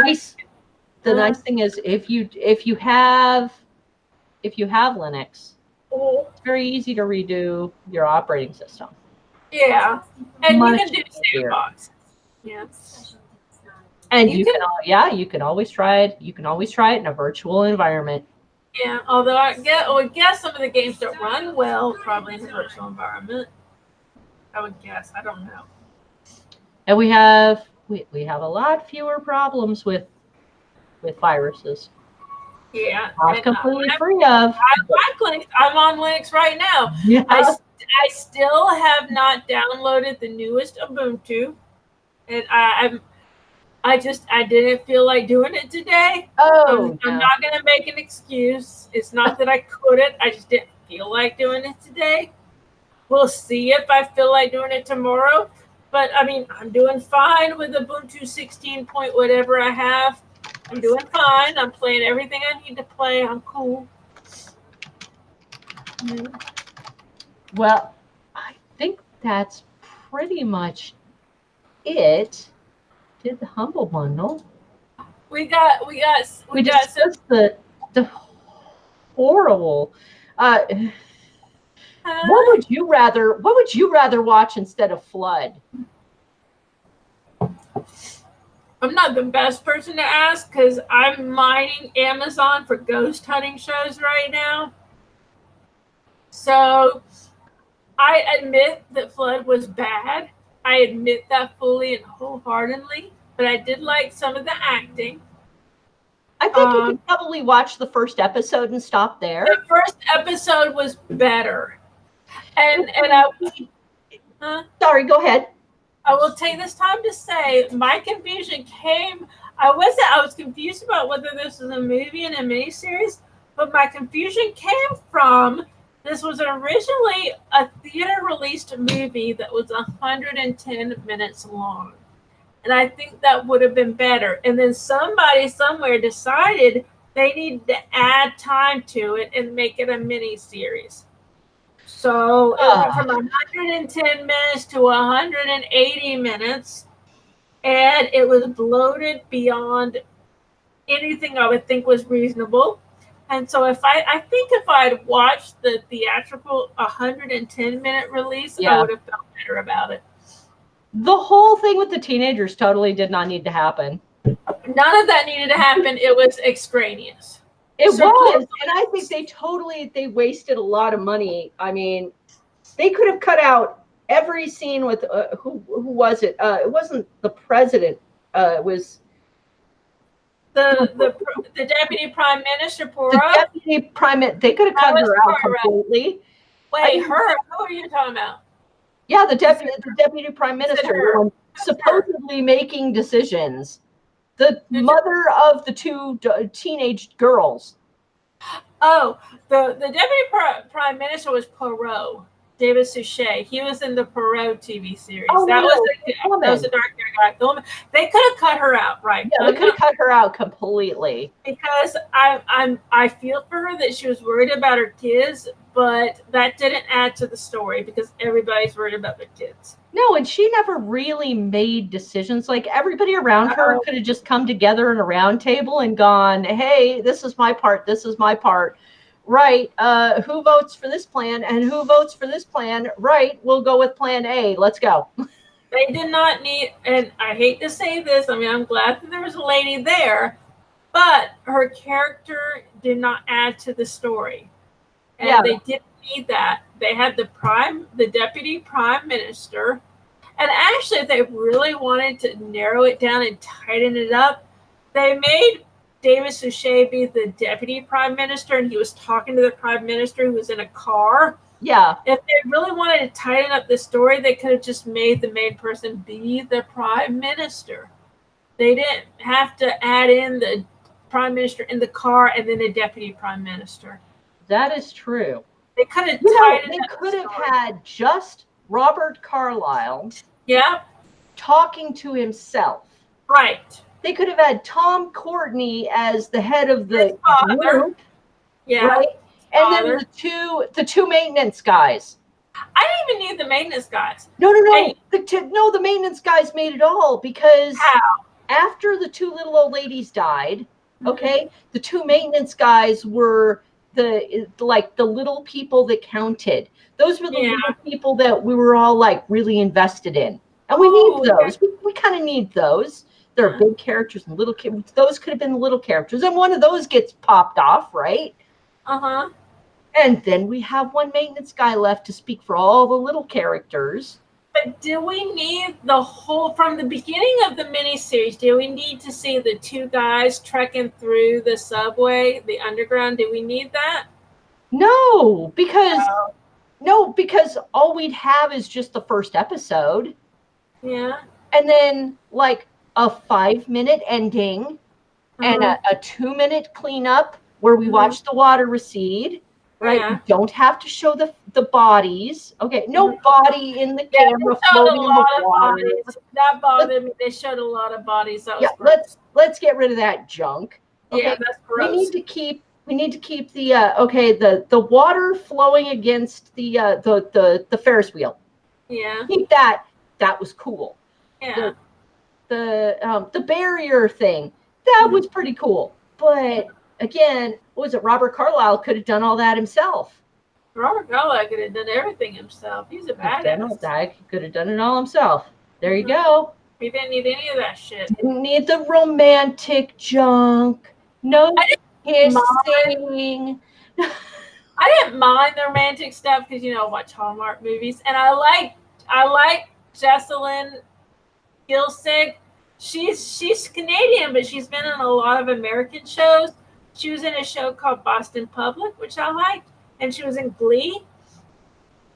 The nice thing is if you have Linux, it's very easy to redo your operating system. Yeah, and you can do sandbox. Yeah, and you can always try it. You can always try it in a virtual environment. Yeah, although I guess some of the games don't run well probably in a virtual environment. I would guess. I don't know. And we have a lot fewer problems with viruses. Yeah, not completely free of. I'm on Linux right now. Yeah. I still have not downloaded the newest Ubuntu, and I didn't feel like doing it today. I'm not going to make an excuse. It's not that I couldn't. I just didn't feel like doing it today. We'll see if I feel like doing it tomorrow. But I mean, I'm doing fine with Ubuntu 16 point whatever I have. I'm doing fine. I'm playing everything I need to play. I'm cool. Well, I think that's pretty much it. Did the Humble Bundle? We discussed the horrible. What would you rather watch instead of Flood? I'm not the best person to ask because I'm mining Amazon for ghost hunting shows right now. So I admit that Flood was bad. I admit that fully and wholeheartedly, but I did like some of the acting. I think you could probably watch the first episode and stop there. The first episode was better. Sorry, go ahead. I will take this time to say my confusion came. I was confused about whether this was a movie and a miniseries, but my confusion came from this was originally a theater-released movie that was 110 minutes long. And I think that would have been better. And then somebody somewhere decided they needed to add time to it and make it a mini-series. So it went from 110 minutes to 180 minutes. And it was bloated beyond anything I would think was reasonable. And so I think if I had watched the theatrical 110-minute release, I would have felt better about it. The whole thing with the teenagers totally did not need to happen. None of that needed to happen. It was extraneous. It was. And I think they wasted a lot of money. I mean, they could have cut out every scene with, who was it? It wasn't the president. It was the deputy prime minister, Pora. The deputy prime minister. They could have cut her out completely. Wait, her? Who are you talking about? Yeah, the deputy prime minister, supposedly making decisions. The mother of the two teenage girls. Oh, the deputy prime minister was Poirot, David Suchet. He was in the Poirot TV series. That was a dark-haired guy. The woman. They could have cut her out, right? Yeah, they could have cut her out completely. Because I feel for her that she was worried about her kids, but that didn't add to the story because everybody's worried about their kids. No, and she never really made decisions. Like everybody around her could have just come together in a round table and gone, "Hey, this is my part. This is my part." Right. Who votes for this plan and who votes for this plan? Right. We'll go with plan A. Let's go. They did not need, and I hate to say this, I mean, I'm glad that there was a lady there, but her character did not add to the story. And they didn't need that. They had the deputy prime minister. And actually, if they really wanted to narrow it down and tighten it up, they made David Suchet be the deputy prime minister, and he was talking to the prime minister who was in a car. Yeah. If they really wanted to tighten up the story, they could have just made the main person be the prime minister. They didn't have to add in the prime minister in the car and then a deputy prime minister. That is true. They could have tied They it could have had just Robert Carlyle talking to himself. Right. They could have had Tom Courtney as the head of the group. Yeah. Right? And then the two maintenance guys. I didn't even need the maintenance guys. No. The maintenance guys made it all because after the two little old ladies died, okay, the two maintenance guys were the little people that counted. Those were the little people that we were all like really invested in. And we need those. We kind of need those. There are big characters and little kids. Those could have been the little characters. And one of those gets popped off, right? Uh-huh. And then we have one maintenance guy left to speak for all the little characters. But do we need the whole, from the beginning of the miniseries, do we need to see the two guys trekking through the subway, the underground? Do we need that? No, because all we'd have is just the first episode. Yeah. And then like a 5-minute ending and a 2-minute cleanup where we watch the water recede. Right, you don't have to show the bodies. Okay, no body in the camera floating in the water. That bothered me. They showed a lot of bodies. That was let's get rid of that junk. Okay, yeah, that's gross. We need to keep the water flowing against the Ferris wheel. Yeah, keep that. That was cool. Yeah, the barrier thing that was pretty cool, but. Again, what was it? Robert Carlyle could have done all that himself. Robert Carlyle could have done everything himself. He's a badass. He could have done it all himself. There you go. He didn't need any of that shit. Didn't need the romantic junk. No kissing. I didn't mind the romantic stuff because I watch Hallmark movies, and I like Jessalyn Gilsig. She's Canadian, but she's been in a lot of American shows. She was in a show called Boston Public, which I liked, and she was in Glee.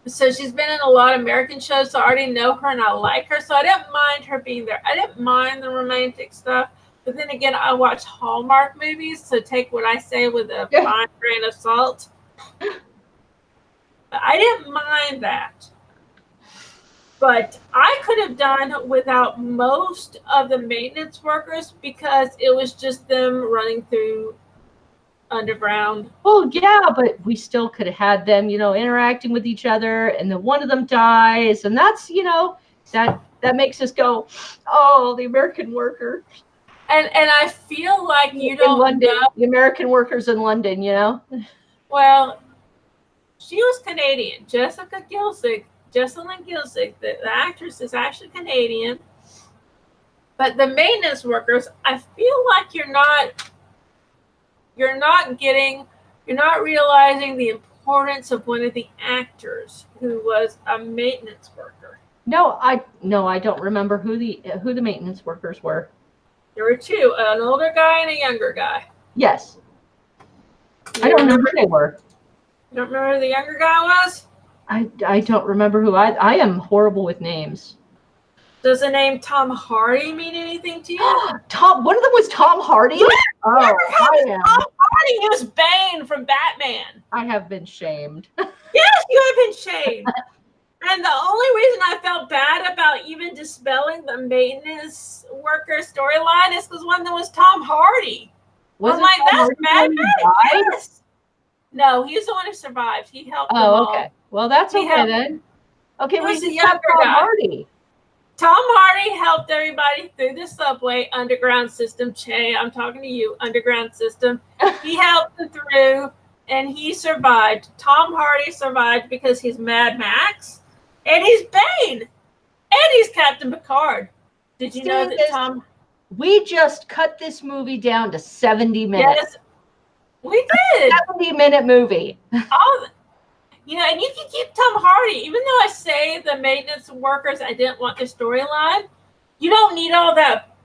So she's been in a lot of American shows, so I already know her and I like her. So I didn't mind her being there. I didn't mind the romantic stuff. But then again, I watch Hallmark movies, so take what I say with a fine grain of salt. But I didn't mind that. But I could have done without most of the maintenance workers because it was just them running through underground. Well, yeah, but we still could have had them, interacting with each other, and then one of them dies, and that's, that makes us go, oh, the American worker. And I feel like the American workers in London, Well, she was Canadian. Jessalyn Gilsig, the actress, is actually Canadian. But the maintenance workers, I feel like you're not realizing the importance of one of the actors who was a maintenance worker. No, I don't remember who the maintenance workers were. There were two, an older guy and a younger guy. Yes. I don't remember who they were. You don't remember who the younger guy was? I don't remember who. I am horrible with names. Does the name Tom Hardy mean anything to you? One of them was Tom Hardy? Yeah, oh, I am. Tom Hardy was Bane from Batman. I have been shamed. Yes, you have been shamed. And the only reason I felt bad about even dispelling the maintenance worker storyline is because one of them was Tom Hardy. I'm like, that's Mad Max. Yes. No, he's the one who survived. He helped them all. Okay. Well, that's okay then. Okay, we just have Tom Hardy. Tom Hardy helped everybody through the subway underground system. Che, I'm talking to you, underground system. He helped them through, and he survived. Tom Hardy survived because he's Mad Max, and he's Bane, and he's Captain Picard. Did you know that Tom? We just cut this movie down to 70 minutes. Yes, we did. 70-minute movie. And you can keep Tom Hardy, even though I say the maintenance workers, I didn't want the storyline. You don't need all that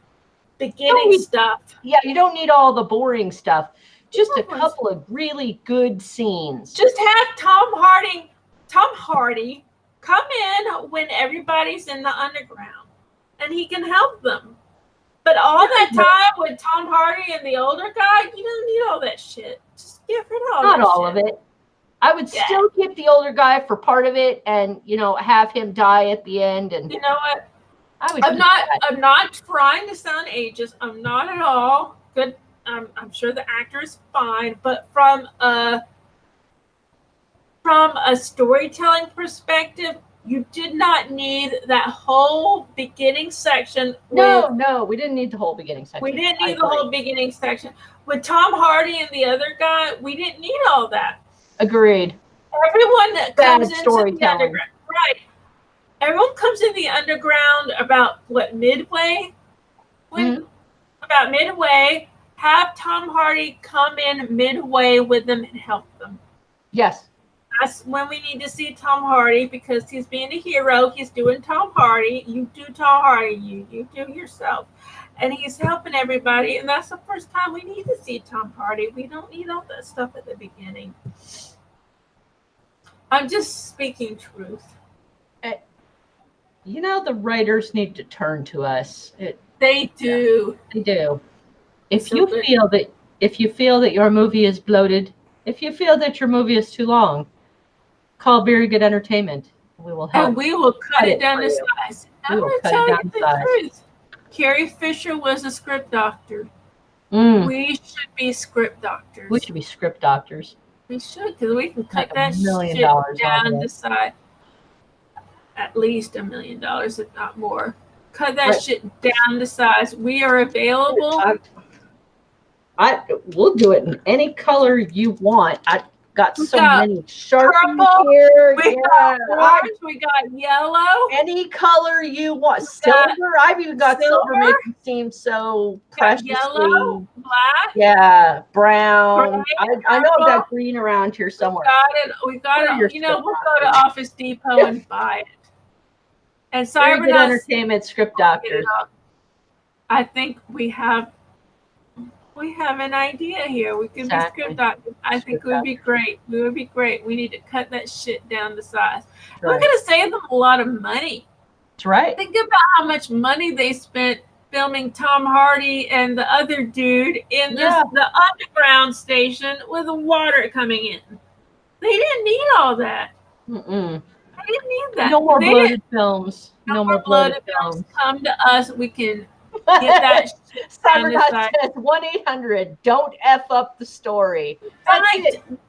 beginning stuff. Yeah, you don't need all the boring stuff. Just a couple of really good scenes. Just have Tom Hardy come in when everybody's in the underground, and he can help them. But all that time with Tom Hardy and the older guy, you don't need all that shit. Just get rid of all Not that all shit. of it. I would still keep the older guy for part of it, and have him die at the end. And you know what? I would. I'm not trying to sound ageist. I'm not at all. Good. I'm sure the actor is fine, but from a storytelling perspective, you did not need that whole beginning section. No, we didn't need the whole beginning section. We didn't need the whole beginning section. With Tom Hardy and the other guy, we didn't need all that. Agreed. Everyone that comes into storytelling. the underground, right? Everyone comes in the underground about what, midway? About midway, have Tom Hardy come in midway with them and help them. Yes. That's when we need to see Tom Hardy, because he's being a hero. He's doing Tom Hardy. You do Tom Hardy. You do yourself. And he's helping everybody. And that's the first time we need to see Tom Hardy. We don't need all that stuff at the beginning. I'm just speaking truth. The writers need to turn to us. They do. They do. If you feel that your movie is bloated, if you feel that your movie is too long, call Beery Good Entertainment. We will help. And we will cut it down to size. I'm going to tell you the truth. Carrie Fisher was a script doctor. We should be script doctors. We should be script doctors. We should, because we can cut that shit down to size. At least $1 million, if not more. Cut that shit down to size. We are available. We'll do it in any color you want. I got many Sharpie here. We got orange. We got yellow. Any color you want. Silver. I've even got silver making it seem so precious. Yellow, black. Yeah, brown. I know I've got green around here somewhere. We got it. We'll go to Office Depot and buy it. And sorry, Good Entertainment script doctors. I think we have an idea here. We can be script doctors. I think we would be great. We would be great. We need to cut that shit down to size. We're going to save them a lot of money. That's right. Think about how much money they spent filming Tom Hardy and the other dude in the underground station with the water coming in. They didn't need all that. I didn't need that. No more bloated films. No more bloated films. Come to us. We can get that shit. Cyberdot says 1-800. Don't F up the story.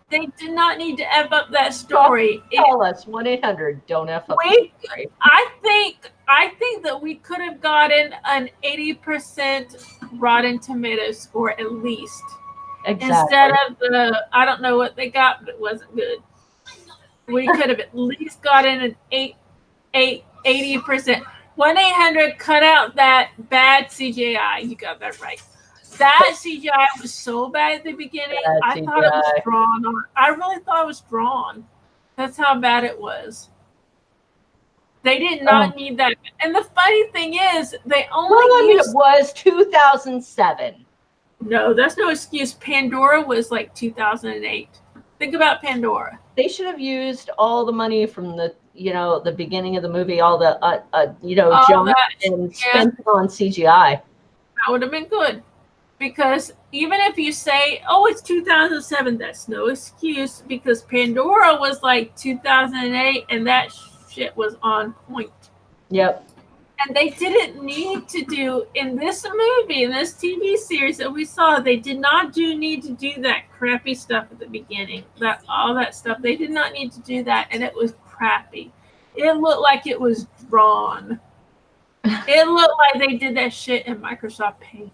They did not need to F up that story. Call us 1-800. Don't F up the story. I think that we could have gotten an 80% Rotten Tomatoes score at least. Exactly. Instead of I don't know what they got, but it wasn't good. We could have at least gotten an 80%. 1-800, cut out that bad CGI. You got that right. That CGI was so bad at the beginning. I thought it was drawn on. I really thought it was drawn. That's how bad it was. They did not need that. And the funny thing is, they only used... It was 2007. No, that's no excuse. Pandora was like 2008. Think about Pandora. They should have used all the money from the beginning of the movie, all the jump and spent it on CGI. That would have been good. Because even if you say, oh, it's 2007, that's no excuse, because Pandora was like 2008 and that shit was on point. Yep. And they didn't need to do, in this movie, in this TV series that we saw, they did not need to do that crappy stuff at the beginning. All that stuff. They did not need to do that, and it was crappy. It looked like it was drawn. It looked like they did that shit in Microsoft Paint.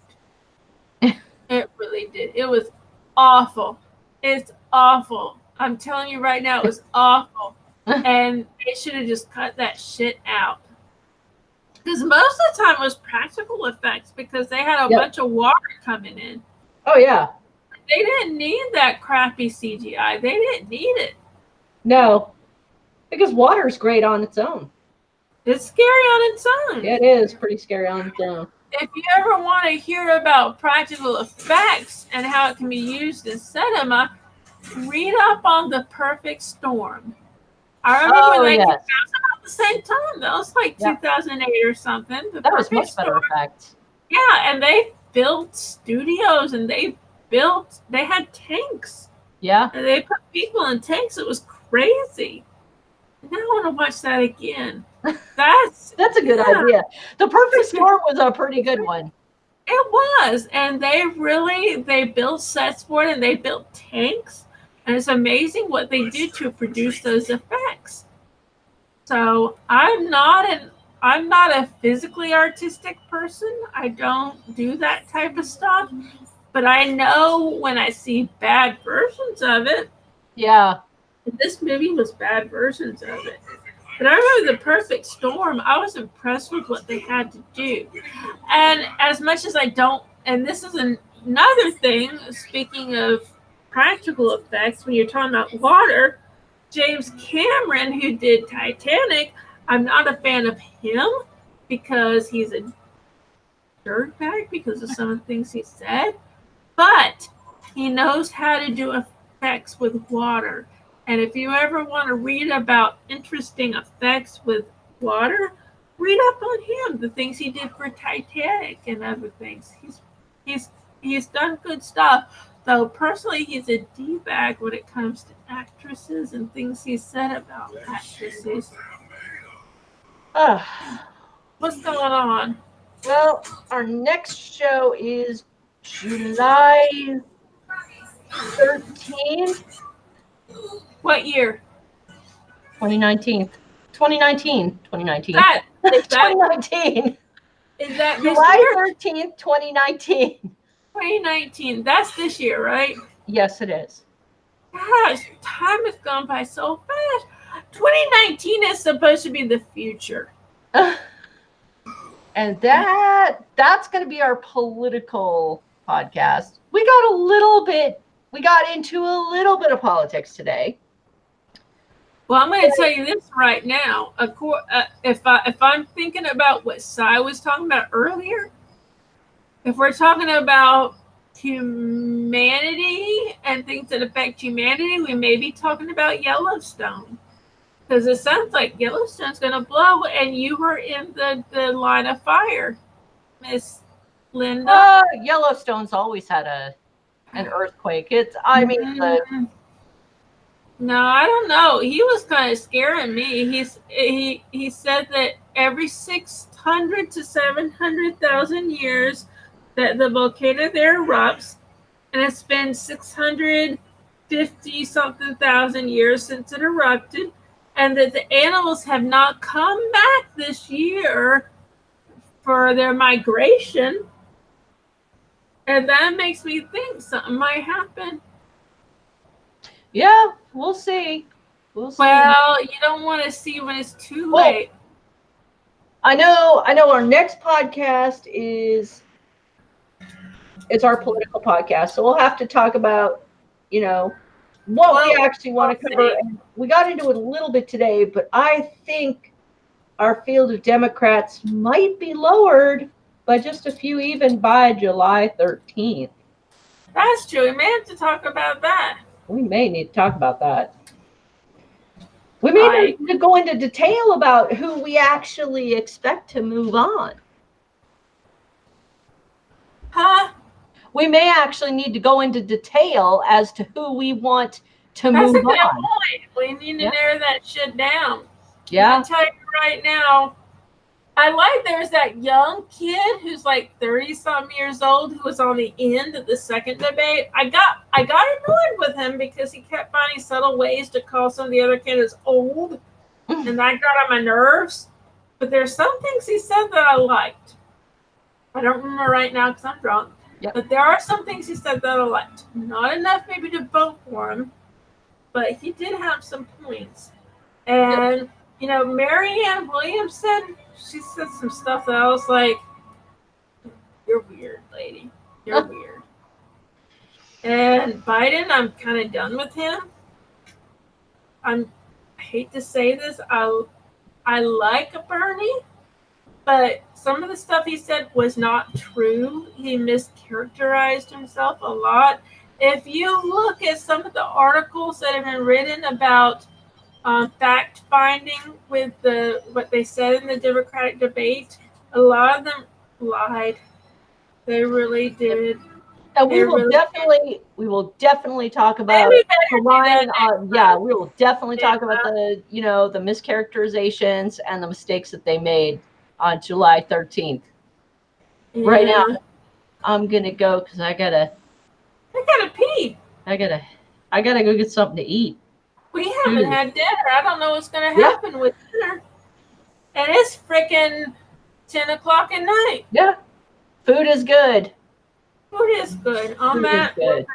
It really did. It was awful. It's awful. I'm telling you right now, it was awful. And they should have just cut that shit out. Because most of the time it was practical effects, because they had a bunch of water coming in. Oh, yeah. They didn't need that crappy CGI. They didn't need it. No. Because water's great on its own. It's scary on its own. It is pretty scary on its own. If you ever want to hear about practical effects and how it can be used in cinema, read up on The Perfect Storm. I remember when that was about the same time. That was like 2008 or something. That was much better effects. Yeah, and they built studios and they had tanks. Yeah. And they put people in tanks. It was crazy. Now I want to watch that again. That's a good idea. The Perfect Storm was a pretty good one. It was, and they built sets for it, and they built tanks, and it's amazing what they did to produce those effects. So I'm not a physically artistic person. I don't do that type of stuff, but I know when I see bad versions of it. Yeah. This movie was bad versions of it. But I remember The Perfect Storm. I was impressed with what they had to do. And as much as I don't, and this is another thing, speaking of practical effects, when you're talking about water, James Cameron, who did Titanic, I'm not a fan of him because he's a dirtbag because of some of the things he said. But he knows how to do effects with water. And if you ever want to read about interesting effects with water, read up on him, the things he did for Titanic and other things. He's done good stuff. Though personally, he's a D-bag when it comes to actresses and things he said about actresses. What's going on? Well, our next show is July 13th. What year? 2019. 2019. 2019. That, is that 2019. Is that July 13th, 2019. 2019. That's this year, right? Yes, it is. Gosh, time has gone by so fast. 2019 is supposed to be the future. And that's going to be our political podcast. We got into a little bit of politics today. Well, I'm going to tell you this right now. If I'm thinking about what Cy was talking about earlier, if we're talking about humanity and things that affect humanity, we may be talking about Yellowstone. Because it sounds like Yellowstone's going to blow, and you were in the line of fire, Miss Linda. Yellowstone's always had an earthquake. No, I don't know. He was kind of scaring me. He said that every 600 to 700,000 years that the volcano there erupts, and it's been 650 something thousand years since it erupted, and that the animals have not come back this year for their migration. And that makes me think something might happen. Yeah, we'll see. Well, you don't want to see when it's too late. I know our next podcast it's our political podcast. So we'll have to talk about, what we actually want to cover. And we got into it a little bit today, but I think our field of Democrats might be lowered by just a few even by July 13th. That's true. We may have to talk about that. We may need to talk about that. We may need to go into detail about who we actually expect to move on. Huh? We may actually need to go into detail as to who we want to move on. That's a good point. We need to narrow that shit down. Yeah. I'll tell you right now, there's that young kid who's like 30-something years old who was on the end of the second debate. I got annoyed with him because he kept finding subtle ways to call some of the other candidates old, and that got on my nerves. But there's some things he said that I liked. I don't remember right now because I'm drunk. Yep. But there are some things he said that I liked. Not enough maybe to vote for him, but he did have some points. And, Marianne Williamson, she said some stuff that I was like, you're weird, lady. You're weird. And Biden, I'm kind of done with him. I hate to say this. I like Bernie, but some of the stuff he said was not true. He mischaracterized himself a lot. If you look at some of the articles that have been written about fact finding with what they said in the Democratic debate, a lot of them lied. They really did. And we They will really definitely talk about Maybe the better do line. that next Yeah, time. we will definitely Yeah. talk about the mischaracterizations and the mistakes that they made on July 13th. Right Yeah. now, I'm gonna go because I gotta pee. I gotta go get something to eat. We haven't had dinner. I don't know what's gonna Yeah. happen with dinner. And it's freaking 10 o'clock at night. Yeah, food is good. Food is good. On Food is that, we're good.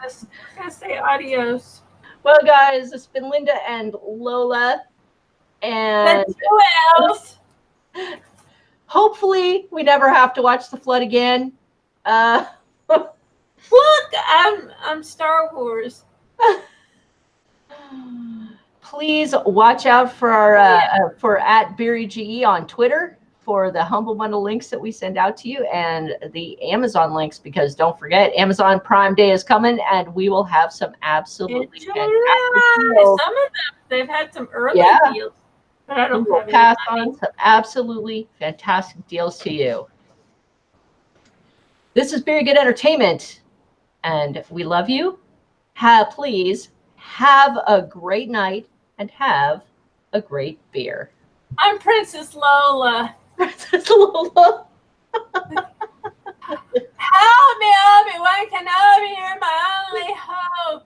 gonna say adios. Well, guys, it's been Linda and Lola, and Let's go else. hopefully we never have to watch the flood again. Look, I'm Star Wars. Please watch out for our for at Beery GE on Twitter for the Humble Bundle links that we send out to you and the Amazon links, because don't forget, Amazon Prime Day is coming and we will have some absolutely fantastic deals. Some of them, they've had some early deals, but I don't have pass any money. on some absolutely fantastic deals to you. This is Very Good Entertainment, and we love you. Please have a great night and have a great beer. I'm Princess Lola. Princess Lola. Help me, Obi-Wan Kenobi, you're my only hope.